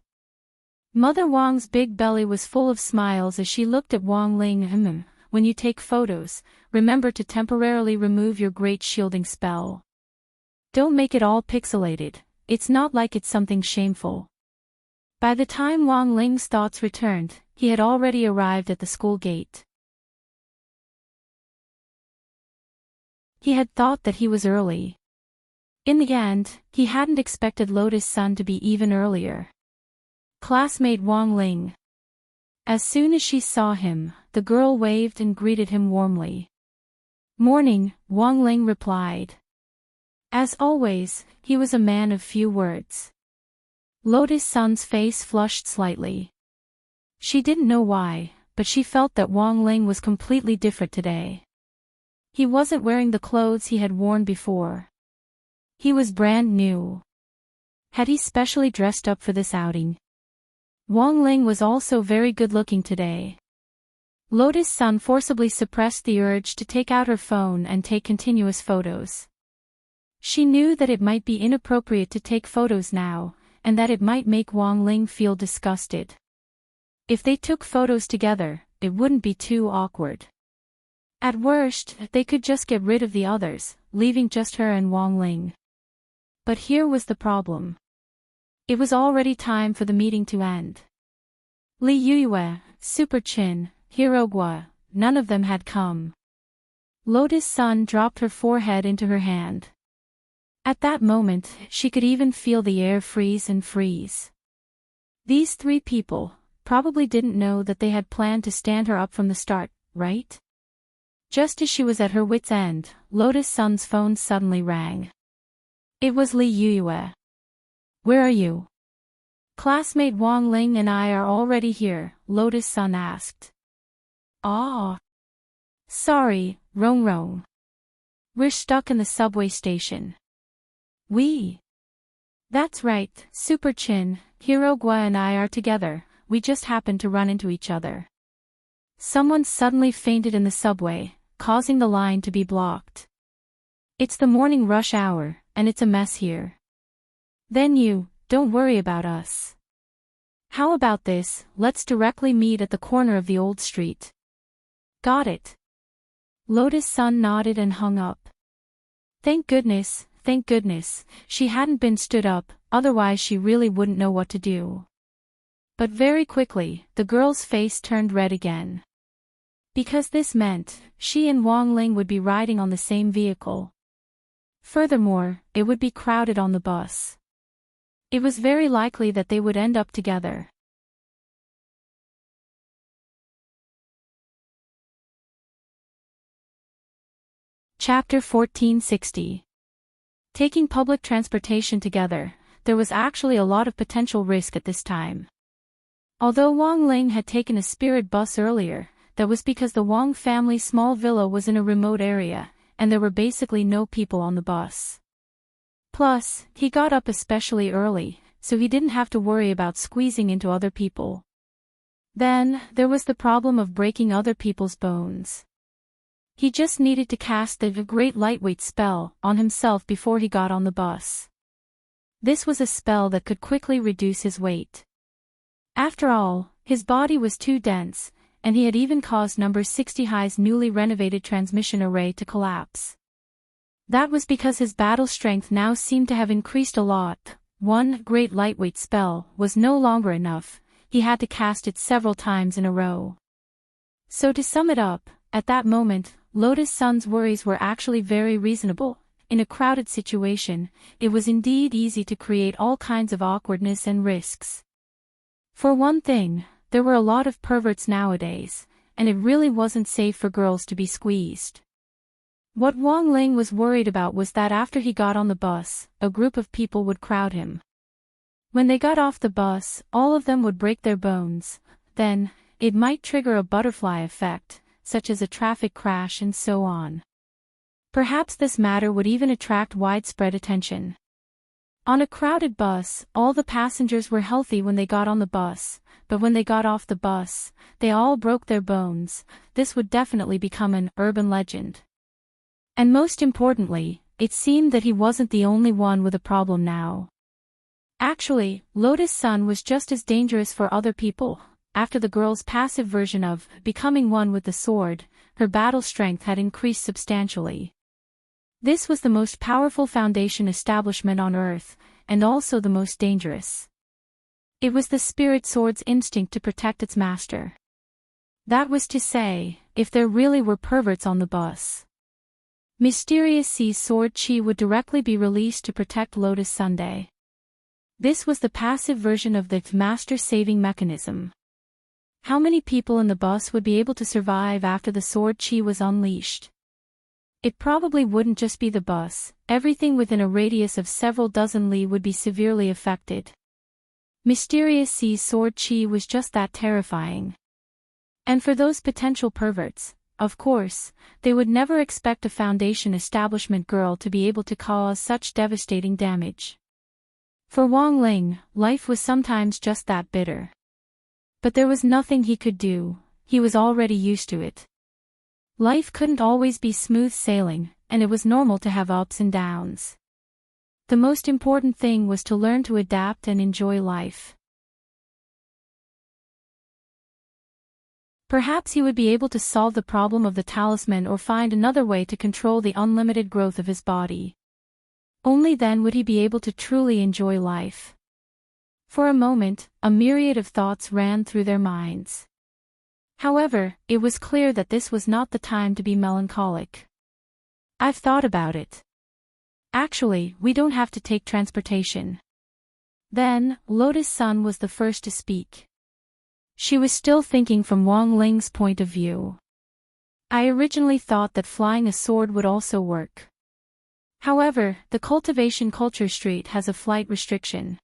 Mother Wang's big belly was full of smiles as she looked at Wang Ling. When you take photos, remember to temporarily remove your great shielding spell. Don't make it all pixelated, it's not like it's something shameful. By the time Wang Ling's thoughts returned, he had already arrived at the school gate. He had thought that he was early. In the end, he hadn't expected Lotus Sun to be even earlier. Classmate Wang Ling. As soon as she saw him, the girl waved and greeted him warmly. Morning, Wang Ling replied. As always, he was a man of few words. Lotus Sun's face flushed slightly. She didn't know why, but she felt that Wang Ling was completely different today. He wasn't wearing the clothes he had worn before. He was brand new. Had he specially dressed up for this outing? Wang Ling was also very good-looking today. Lotus Sun forcibly suppressed the urge to take out her phone and take continuous photos. She knew that it might be inappropriate to take photos now, and that it might make Wang Ling feel disgusted. If they took photos together, it wouldn't be too awkward. At worst, they could just get rid of the others, leaving just her and Wang Ling. But here was the problem. It was already time for the meeting to end. Li Yuyue, Super Chin, Hirogwa, none of them had come. Lotus Sun dropped her forehead into her hand. At that moment, she could even feel the air freeze and freeze. These three people probably didn't know that they had planned to stand her up from the start, right? Just as she was at her wit's end, Lotus Sun's phone suddenly rang. It was Li Yuyue. Where are you? Classmate Wang Ling and I are already here, Lotus Sun asked. Ah. Sorry, Rong Rong. We're stuck in the subway station. That's right, Super Chin, Hirogwa and I are together, we just happened to run into each other. Someone suddenly fainted in the subway, causing the line to be blocked. It's the morning rush hour, and it's a mess here. Then don't worry about us. How about this, let's directly meet at the corner of the old street. Got it. Lotus Sun nodded and hung up. Thank goodness, she hadn't been stood up, otherwise she really wouldn't know what to do. But very quickly, the girl's face turned red again. Because this meant, she and Wang Ling would be riding on the same vehicle. Furthermore, it would be crowded on the bus. It was very likely that they would end up together. Chapter 1460. Taking public transportation together, there was actually a lot of potential risk at this time. Although Wang Ling had taken a spirit bus earlier, that was because the Wang family's small villa was in a remote area, and there were basically no people on the bus. Plus, he got up especially early, so he didn't have to worry about squeezing into other people. Then, there was the problem of breaking other people's bones. He just needed to cast the great lightweight spell on himself before he got on the bus. This was a spell that could quickly reduce his weight. After all, his body was too dense, and he had even caused number 60 High's newly renovated transmission array to collapse. That was because his battle strength now seemed to have increased a lot. One great lightweight spell was no longer enough, he had to cast it several times in a row. So to sum it up, at that moment, Lotus Sun's worries were actually very reasonable. In a crowded situation, it was indeed easy to create all kinds of awkwardness and risks. For one thing, there were a lot of perverts nowadays, and it really wasn't safe for girls to be squeezed. What Wang Ling was worried about was that after he got on the bus, a group of people would crowd him. When they got off the bus, all of them would break their bones. Then, it might trigger a butterfly effect, such as a traffic crash and so on. Perhaps this matter would even attract widespread attention. On a crowded bus, all the passengers were healthy when they got on the bus, but when they got off the bus, they all broke their bones. This would definitely become an urban legend. And most importantly, it seemed that he wasn't the only one with a problem now. Actually, Lotus Sun was just as dangerous for other people. After the girl's passive version of becoming one with the sword, her battle strength had increased substantially. This was the most powerful foundation establishment on Earth, and also the most dangerous. It was the spirit sword's instinct to protect its master. That was to say, if there really were perverts on the bus. Mysterious Sea's sword chi would directly be released to protect Lotus Sunday. This was the passive version of the master saving mechanism. How many people in the bus would be able to survive after the sword chi was unleashed? It probably wouldn't just be the bus, everything within a radius of several dozen li would be severely affected. Mysterious Sea's sword chi was just that terrifying. And for those potential perverts, of course, they would never expect a Foundation establishment girl to be able to cause such devastating damage. For Wang Ling, life was sometimes just that bitter. But there was nothing he could do, he was already used to it. Life couldn't always be smooth sailing, and it was normal to have ups and downs. The most important thing was to learn to adapt and enjoy life. Perhaps he would be able to solve the problem of the talisman or find another way to control the unlimited growth of his body. Only then would he be able to truly enjoy life. For a moment, a myriad of thoughts ran through their minds. However, it was clear that this was not the time to be melancholic. I've thought about it. Actually, we don't have to take transportation. Then, Lotus Sun was the first to speak. She was still thinking from Wang Ling's point of view. I originally thought that flying a sword would also work. However, the Cultivation Culture Street has a flight restriction.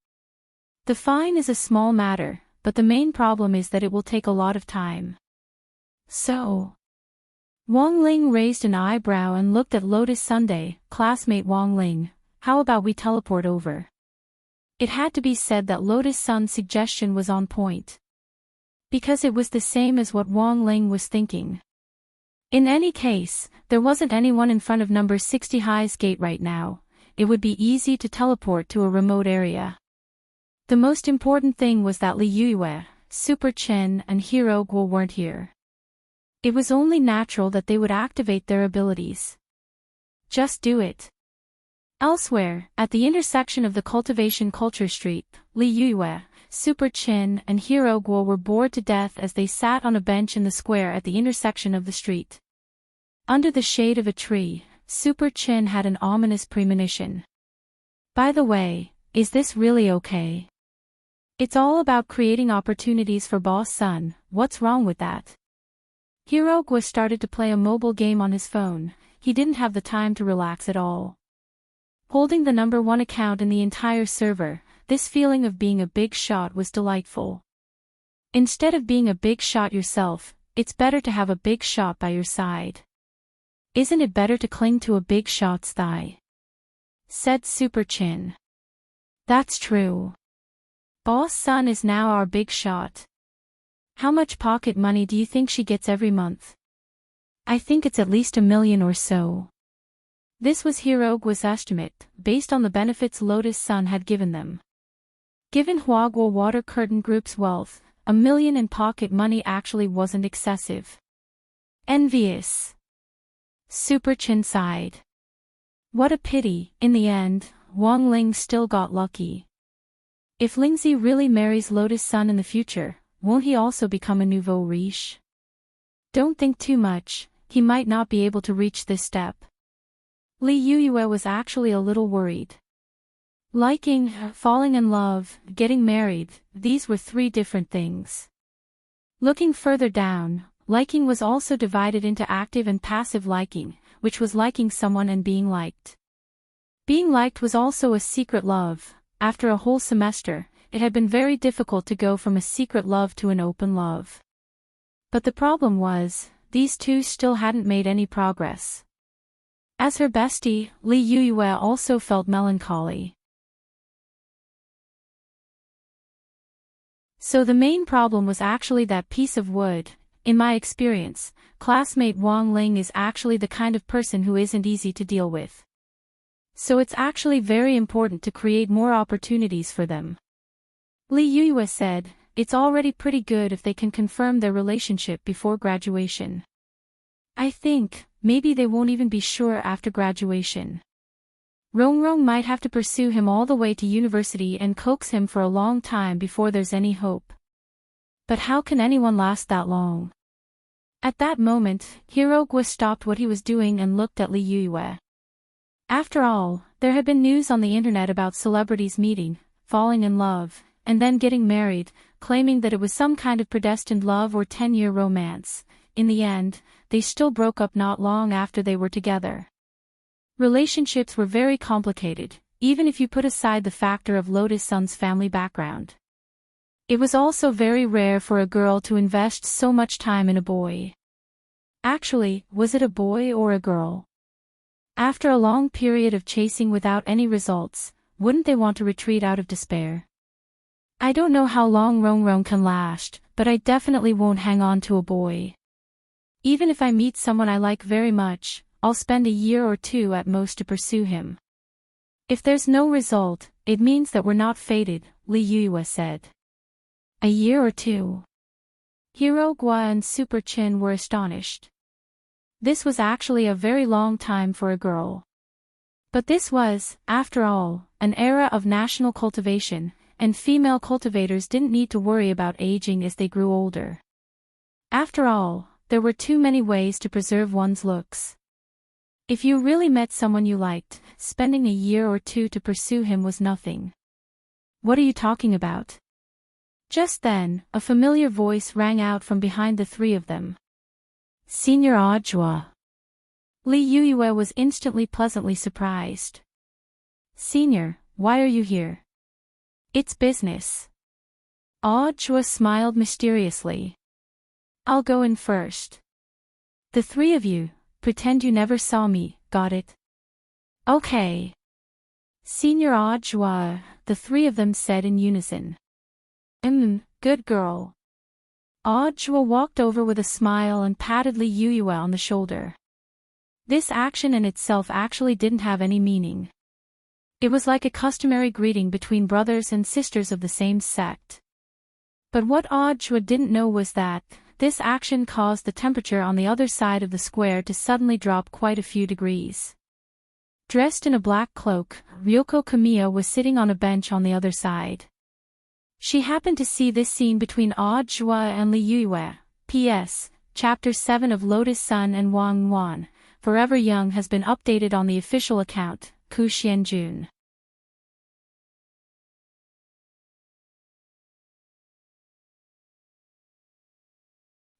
The fine is a small matter, but the main problem is that it will take a lot of time. So... Wang Ling raised an eyebrow and looked at Lotus Sunday. Classmate Wang Ling, how about we teleport over? It had to be said that Lotus Sun's suggestion was on point. Because it was the same as what Wang Ling was thinking. In any case, there wasn't anyone in front of number 60 High's gate right now. It would be easy to teleport to a remote area. The most important thing was that Li Yue, Super Chen and Hero Guo weren't here. It was only natural that they would activate their abilities. Just do it. Elsewhere, at the intersection of the Cultivation Culture Street, Li Yue, Super Chen and Hero Guo were bored to death as they sat on a bench in the square at the intersection of the street. Under the shade of a tree, Super Chen had an ominous premonition. By the way, is this really okay? It's all about creating opportunities for Boss Sun, what's wrong with that? Hero Guo started to play a mobile game on his phone. He didn't have the time to relax at all. Holding the number 1 account in the entire server, this feeling of being a big shot was delightful. Instead of being a big shot yourself, it's better to have a big shot by your side. Isn't it better to cling to a big shot's thigh? Said Super Chin. That's true. Boss Sun is now our big shot. How much pocket money do you think she gets every month? I think it's at least 1 million or so. This was Hero Guo's estimate, based on the benefits Lotus Sun had given them. Given Huaguo Water Curtain Group's wealth, 1 million in pocket money actually wasn't excessive. Envious. Super Chin sighed. What a pity, in the end, Wang Ling still got lucky. If Lingzi really marries Lotus Sun in the future, won't he also become a nouveau riche? Don't think too much, he might not be able to reach this step. Li Yue was actually a little worried. Liking, falling in love, getting married, these were 3 different things. Looking further down, liking was also divided into active and passive liking, which was liking someone and being liked. Being liked was also a secret love. After a whole semester, it had been very difficult to go from a secret love to an open love. But the problem was, these 2 still hadn't made any progress. As her bestie, Li Yue also felt melancholy. So the main problem was actually that piece of wood. In my experience, classmate Wang Ling is actually the kind of person who isn't easy to deal with. So it's actually very important to create more opportunities for them. Li Yue said, it's already pretty good if they can confirm their relationship before graduation. I think, maybe they won't even be sure after graduation. Rongrong might have to pursue him all the way to university and coax him for a long time before there's any hope. But how can anyone last that long? At that moment, Hero Guo stopped what he was doing and looked at Li Yue. After all, there had been news on the internet about celebrities meeting, falling in love, and then getting married, claiming that it was some kind of predestined love or 10-year romance. In the end, they still broke up not long after they were together. Relationships were very complicated, even if you put aside the factor of Lotus Sun's family background. It was also very rare for a girl to invest so much time in a boy. Actually, was it a boy or a girl? After a long period of chasing without any results, wouldn't they want to retreat out of despair? I don't know how long Rongrong can last, but I definitely won't hang on to a boy. Even if I meet someone I like very much, I'll spend a year or 2 at most to pursue him. If there's no result, it means that we're not fated, Li Yue said. A year or 2. Hirogwa and Super Chin were astonished. This was actually a very long time for a girl. But this was, after all, an era of national cultivation, and female cultivators didn't need to worry about aging as they grew older. After all, there were too many ways to preserve one's looks. If you really met someone you liked, spending a year or two to pursue him was nothing. What are you talking about? Just then, a familiar voice rang out from behind the three of them. Senior Ajwa. Li Yuyue was instantly pleasantly surprised. Senior, why are you here? It's business. Ajwa smiled mysteriously. I'll go in first. The three of you, pretend you never saw me, got it? Okay. Senior Ajwa, the three of them said in unison. Good girl. Ajwa walked over with a smile and patted Li Yuyue on the shoulder. This action in itself actually didn't have any meaning. It was like a customary greeting between brothers and sisters of the same sect. But what Ajwa didn't know was that, this action caused the temperature on the other side of the square to suddenly drop quite a few degrees. Dressed in a black cloak, Ryoko Kamiya was sitting on a bench on the other side. She happened to see this scene between Ajwa and Li Yuyue. P.S. Chapter 7 of Lotus Sun and Wang Wan, Forever Young has been updated on the official account, Ku Xianjun.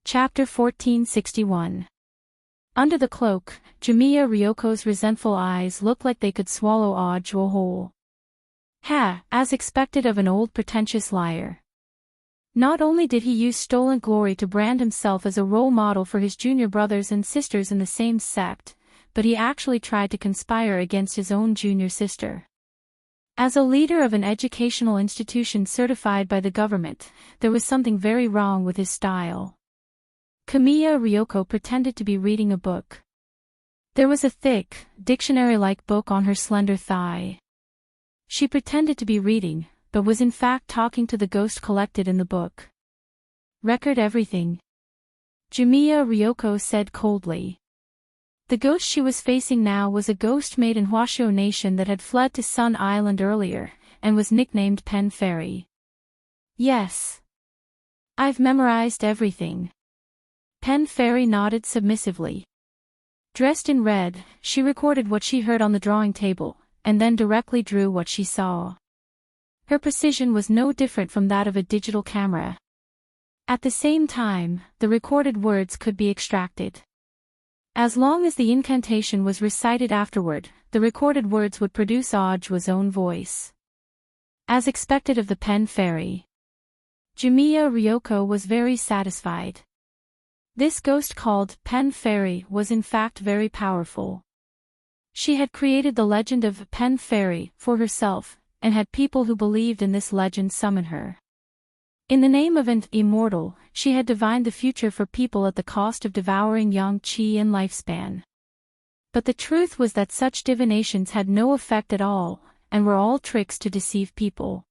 Chapter 1461. Under the cloak, Jamiya Ryoko's resentful eyes looked like they could swallow Ajwa whole. As expected of an old pretentious liar. Not only did he use stolen glory to brand himself as a role model for his junior brothers and sisters in the same sect, but he actually tried to conspire against his own junior sister. As a leader of an educational institution certified by the government, there was something very wrong with his style. Kamiya Ryoko pretended to be reading a book. There was a thick, dictionary-like book on her slender thigh. She pretended to be reading, but was in fact talking to the ghost collected in the book. Record everything. Jamiya Ryoko said coldly. The ghost she was facing now was a ghost made in Huashio Nation that had fled to Sun Island earlier, and was nicknamed Pen Fairy. Yes. I've memorized everything. Pen Fairy nodded submissively. Dressed in red, she recorded what she heard on the drawing table, and then directly drew what she saw. Her precision was no different from that of a digital camera. At the same time, the recorded words could be extracted. As long as the incantation was recited afterward, the recorded words would produce Ajwa's own voice. As expected of the Pen Fairy, Jamiya Ryoko was very satisfied. This ghost called Pen Fairy was in fact very powerful. She had created the legend of Pen Fairy for herself, and had people who believed in this legend summon her. In the name of an immortal, she had divined the future for people at the cost of devouring yang qi in lifespan. But the truth was that such divinations had no effect at all, and were all tricks to deceive people.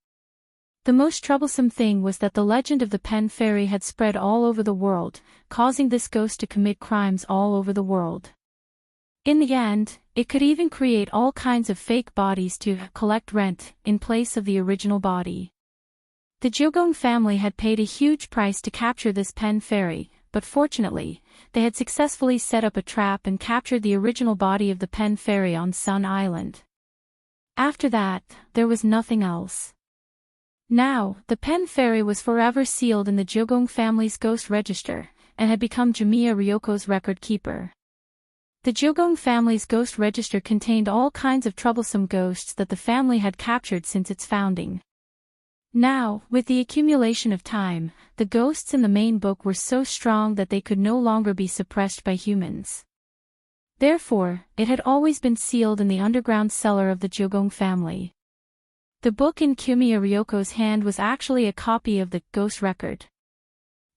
The most troublesome thing was that the legend of the Pen Fairy had spread all over the world, causing this ghost to commit crimes all over the world. In the end, it could even create all kinds of fake bodies to collect rent in place of the original body. The Jogong family had paid a huge price to capture this Pen Fairy, but fortunately, they had successfully set up a trap and captured the original body of the Pen Fairy on Sun Island. After that, there was nothing else. Now, the Pen Fairy was forever sealed in the Jogong family's ghost register, and had become Jamiya Ryoko's record keeper. The Jogong family's ghost register contained all kinds of troublesome ghosts that the family had captured since its founding. Now, with the accumulation of time, the ghosts in the main book were so strong that they could no longer be suppressed by humans. Therefore, it had always been sealed in the underground cellar of the Jogong family. The book in Kamiya Ryoko's hand was actually a copy of the ghost record.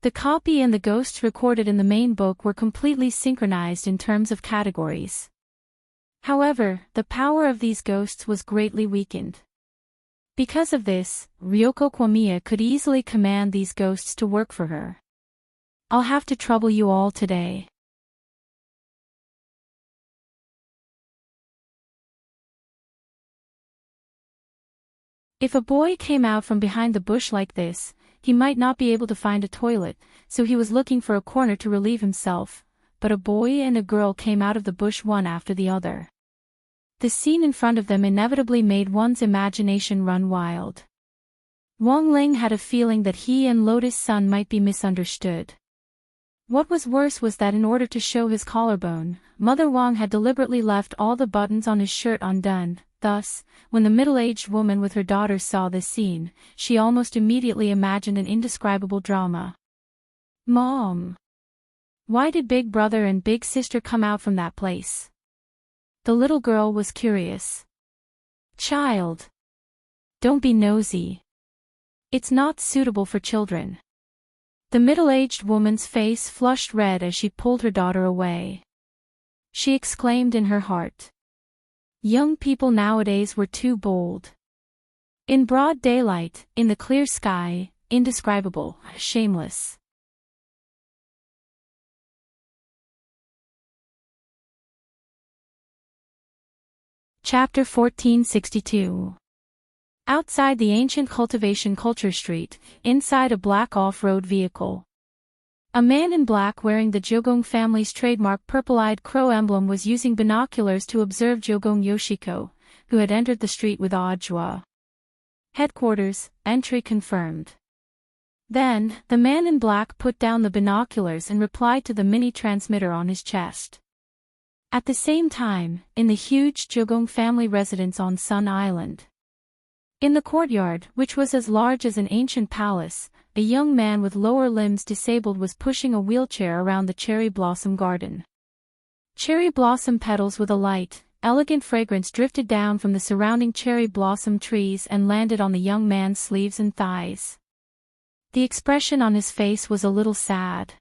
The copy and the ghosts recorded in the main book were completely synchronized in terms of categories. However, the power of these ghosts was greatly weakened. Because of this, Ryoko Kamiya could easily command these ghosts to work for her. I'll have to trouble you all today. If a boy came out from behind the bush like this, he might not be able to find a toilet, so he was looking for a corner to relieve himself, but a boy and a girl came out of the bush one after the other. The scene in front of them inevitably made one's imagination run wild. Wang Ling had a feeling that he and Lotus Sun might be misunderstood. What was worse was that in order to show his collarbone, Mother Wang had deliberately left all the buttons on his shirt undone. Thus, when the middle-aged woman with her daughter saw this scene, she almost immediately imagined an indescribable drama. Mom! Why did Big Brother and Big Sister come out from that place? The little girl was curious. Child! Don't be nosy. It's not suitable for children. The middle-aged woman's face flushed red as she pulled her daughter away. She exclaimed in her heart. Young people nowadays were too bold. In broad daylight, in the clear sky, indescribable, shameless. Chapter 1462. Outside the ancient cultivation culture street, inside a black off-road vehicle. A man in black wearing the Jogong family's trademark purple-eyed crow emblem was using binoculars to observe Jogong Yoshiko, who had entered the street with Ajwa. Headquarters, entry confirmed. Then, the man in black put down the binoculars and replied to the mini-transmitter on his chest. At the same time, in the huge Jogong family residence on Sun Island. In the courtyard, which was as large as an ancient palace, a young man with lower limbs disabled was pushing a wheelchair around the cherry blossom garden. Cherry blossom petals with a light, elegant fragrance drifted down from the surrounding cherry blossom trees and landed on the young man's sleeves and thighs. The expression on his face was a little sad.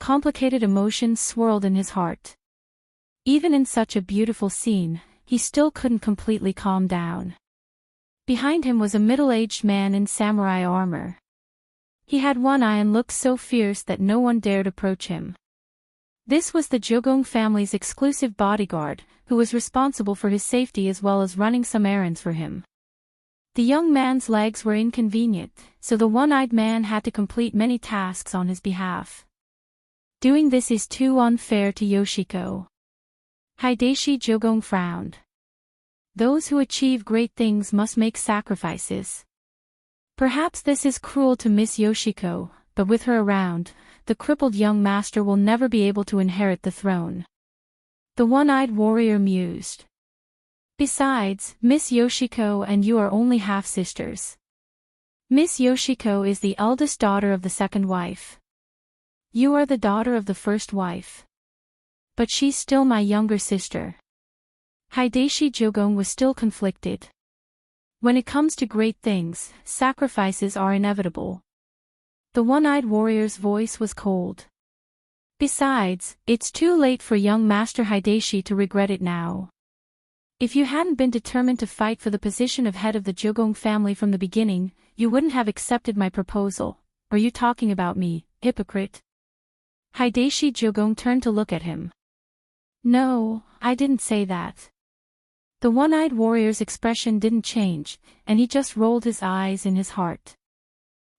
Complicated emotions swirled in his heart. Even in such a beautiful scene, he still couldn't completely calm down. Behind him was a middle-aged man in samurai armor. He had one eye and looked so fierce that no one dared approach him. This was the Jogong family's exclusive bodyguard, who was responsible for his safety as well as running some errands for him. The young man's legs were inconvenient, so the one-eyed man had to complete many tasks on his behalf. Doing this is too unfair to Yoshiko. Hideshi Jogong frowned. Those who achieve great things must make sacrifices. Perhaps this is cruel to Miss Yoshiko, but with her around, the crippled young master will never be able to inherit the throne. The one-eyed warrior mused. Besides, Miss Yoshiko and you are only half-sisters. Miss Yoshiko is the eldest daughter of the second wife. You are the daughter of the first wife. But she's still my younger sister. Hideshi Jogong was still conflicted. When it comes to great things, sacrifices are inevitable. The one-eyed warrior's voice was cold. Besides, it's too late for young Master Hideshi to regret it now. If you hadn't been determined to fight for the position of head of the Jogong family from the beginning, you wouldn't have accepted my proposal. Are you talking about me, hypocrite? Hideshi Jogong turned to look at him. No, I didn't say that. The one-eyed warrior's expression didn't change, and he just rolled his eyes in his heart.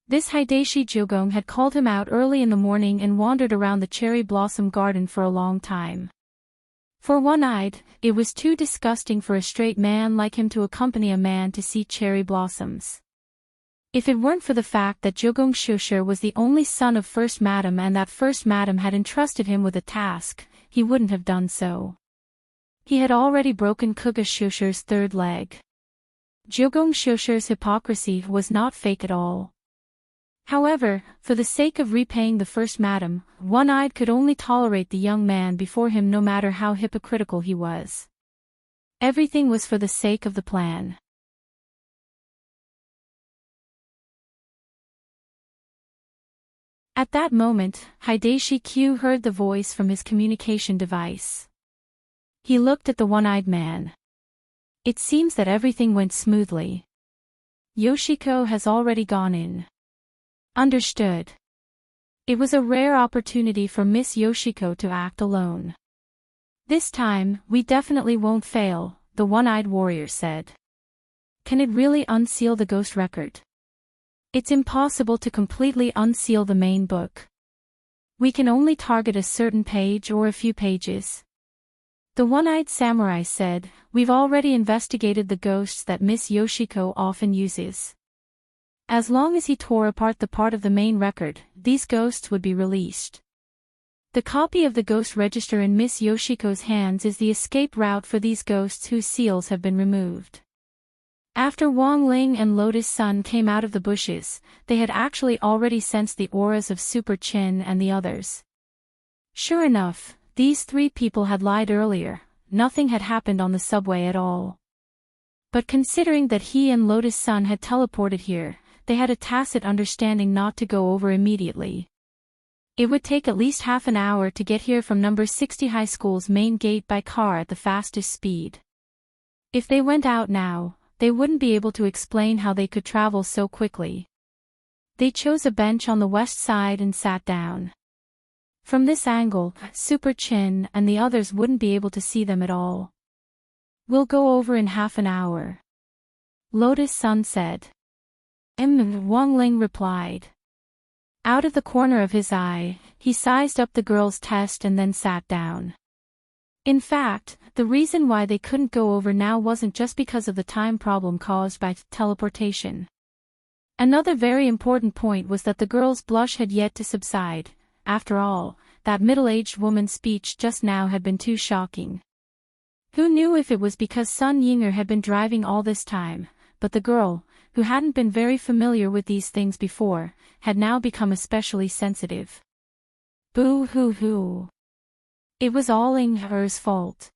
This Hideshi Jogong had called him out early in the morning and wandered around the cherry blossom garden for a long time. For one-eyed, it was too disgusting for a straight man like him to accompany a man to see cherry blossoms. If it weren't for the fact that Jogong Shusher was the only son of First Madam and that First Madam had entrusted him with a task, he wouldn't have done so. He had already broken Kuga Shusher's third leg. Jogong Shusher's hypocrisy was not fake at all. However, for the sake of repaying the First Madam, one-eyed could only tolerate the young man before him no matter how hypocritical he was. Everything was for the sake of the plan. At that moment, Hideshi Q heard the voice from his communication device. He looked at the one-eyed man. It seems that everything went smoothly. Yoshiko has already gone in. Understood. It was a rare opportunity for Miss Yoshiko to act alone. "This time, we definitely won't fail," the one-eyed warrior said. "Can it really unseal the ghost record?" "It's impossible to completely unseal the main book. We can only target a certain page or a few pages." The one-eyed samurai said, "We've already investigated the ghosts that Miss Yoshiko often uses. As long as he tore apart the part of the main record, these ghosts would be released. The copy of the ghost register in Miss Yoshiko's hands is the escape route for these ghosts whose seals have been removed." After Wang Ling and Lotus Sun came out of the bushes, they had actually already sensed the auras of Super Chin and the others. Sure enough, these three people had lied earlier, nothing had happened on the subway at all. But considering that he and Lotus Sun had teleported here, they had a tacit understanding not to go over immediately. It would take at least half an hour to get here from number 60 High School's main gate by car at the fastest speed. If they went out now, they wouldn't be able to explain how they could travel so quickly. They chose a bench on the west side and sat down. From this angle, Super Chin and the others wouldn't be able to see them at all. "We'll go over in half an hour," Lotus Sun said. Wang Ling replied. Out of the corner of his eye, he sized up the girl's test and then sat down. In fact, the reason why they couldn't go over now wasn't just because of the time problem caused by teleportation. Another very important point was that the girl's blush had yet to subside. After all, that middle-aged woman's speech just now had been too shocking. Who knew if it was because Sun Yinger had been driving all this time, but the girl, who hadn't been very familiar with these things before, had now become especially sensitive. Boo-hoo-hoo. It was all Yinger's fault.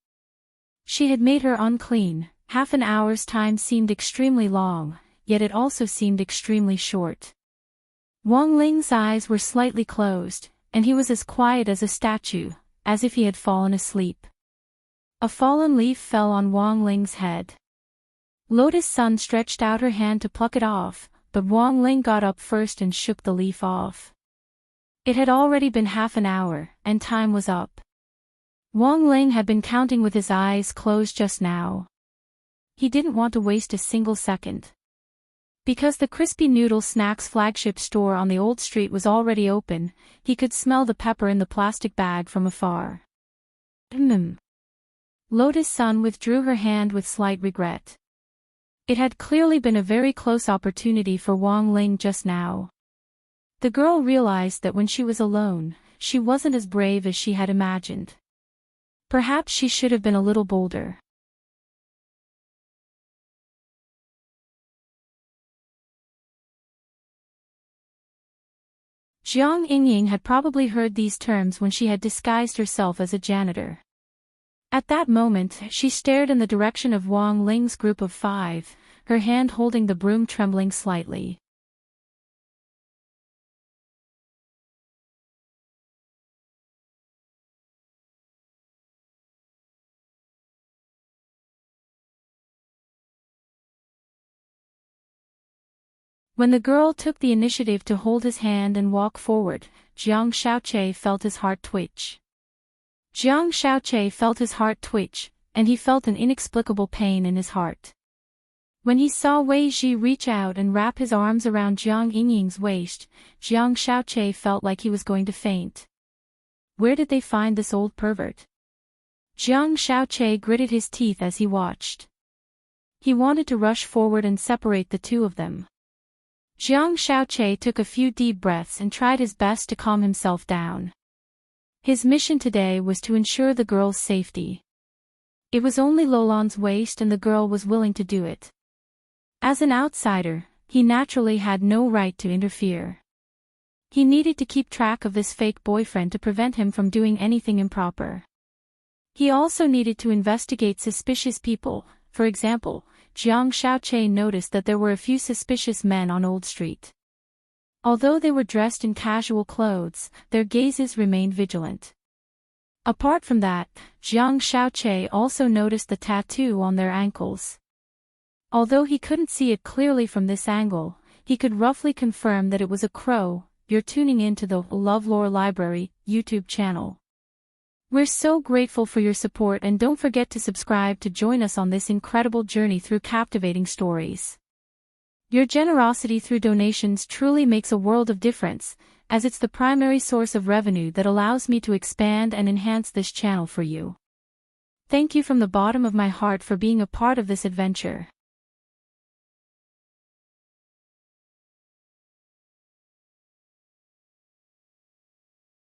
She had made her unclean. Half an hour's time seemed extremely long, yet it also seemed extremely short. Wang Ling's eyes were slightly closed, and he was as quiet as a statue, as if he had fallen asleep. A fallen leaf fell on Wang Ling's head. Lotus Sun stretched out her hand to pluck it off, but Wang Ling got up first and shook the leaf off. It had already been half an hour, and time was up. Wang Ling had been counting with his eyes closed just now. He didn't want to waste a single second. Because the Crispy Noodle Snacks flagship store on the old street was already open, he could smell the pepper in the plastic bag from afar. Lotus Sun withdrew her hand with slight regret. It had clearly been a very close opportunity for Wang Ling just now. The girl realized that when she was alone, she wasn't as brave as she had imagined. Perhaps she should have been a little bolder. Jiang Yingying had probably heard these terms when she had disguised herself as a janitor. At that moment, she stared in the direction of Wang Ling's group of 5, her hand holding the broom trembling slightly. When the girl took the initiative to hold his hand and walk forward, Jiang Xiaoqie felt his heart twitch. Jiang Xiaoqie felt his heart twitch, and he felt an inexplicable pain in his heart. When he saw Wei Ji reach out and wrap his arms around Jiang Yingying's waist, Jiang Xiaoqie felt like he was going to faint. Where did they find this old pervert? Jiang Xiaoqie gritted his teeth as he watched. He wanted to rush forward and separate the two of them. Jiang Xiaoqie took a few deep breaths and tried his best to calm himself down. His mission today was to ensure the girl's safety. It was only Lolan's waist and the girl was willing to do it. As an outsider, he naturally had no right to interfere. He needed to keep track of this fake boyfriend to prevent him from doing anything improper. He also needed to investigate suspicious people. For example, Jiang Xiaoqie noticed that there were a few suspicious men on Old Street. Although they were dressed in casual clothes, their gazes remained vigilant. Apart from that, Jiang Xiaoqie also noticed the tattoo on their ankles. Although he couldn't see it clearly from this angle, he could roughly confirm that it was a crow, you're tuning in to the LoveLore Library YouTube channel. We're so grateful for your support, and don't forget to subscribe to join us on this incredible journey through captivating stories. Your generosity through donations truly makes a world of difference, as it's the primary source of revenue that allows me to expand and enhance this channel for you. Thank you from the bottom of my heart for being a part of this adventure.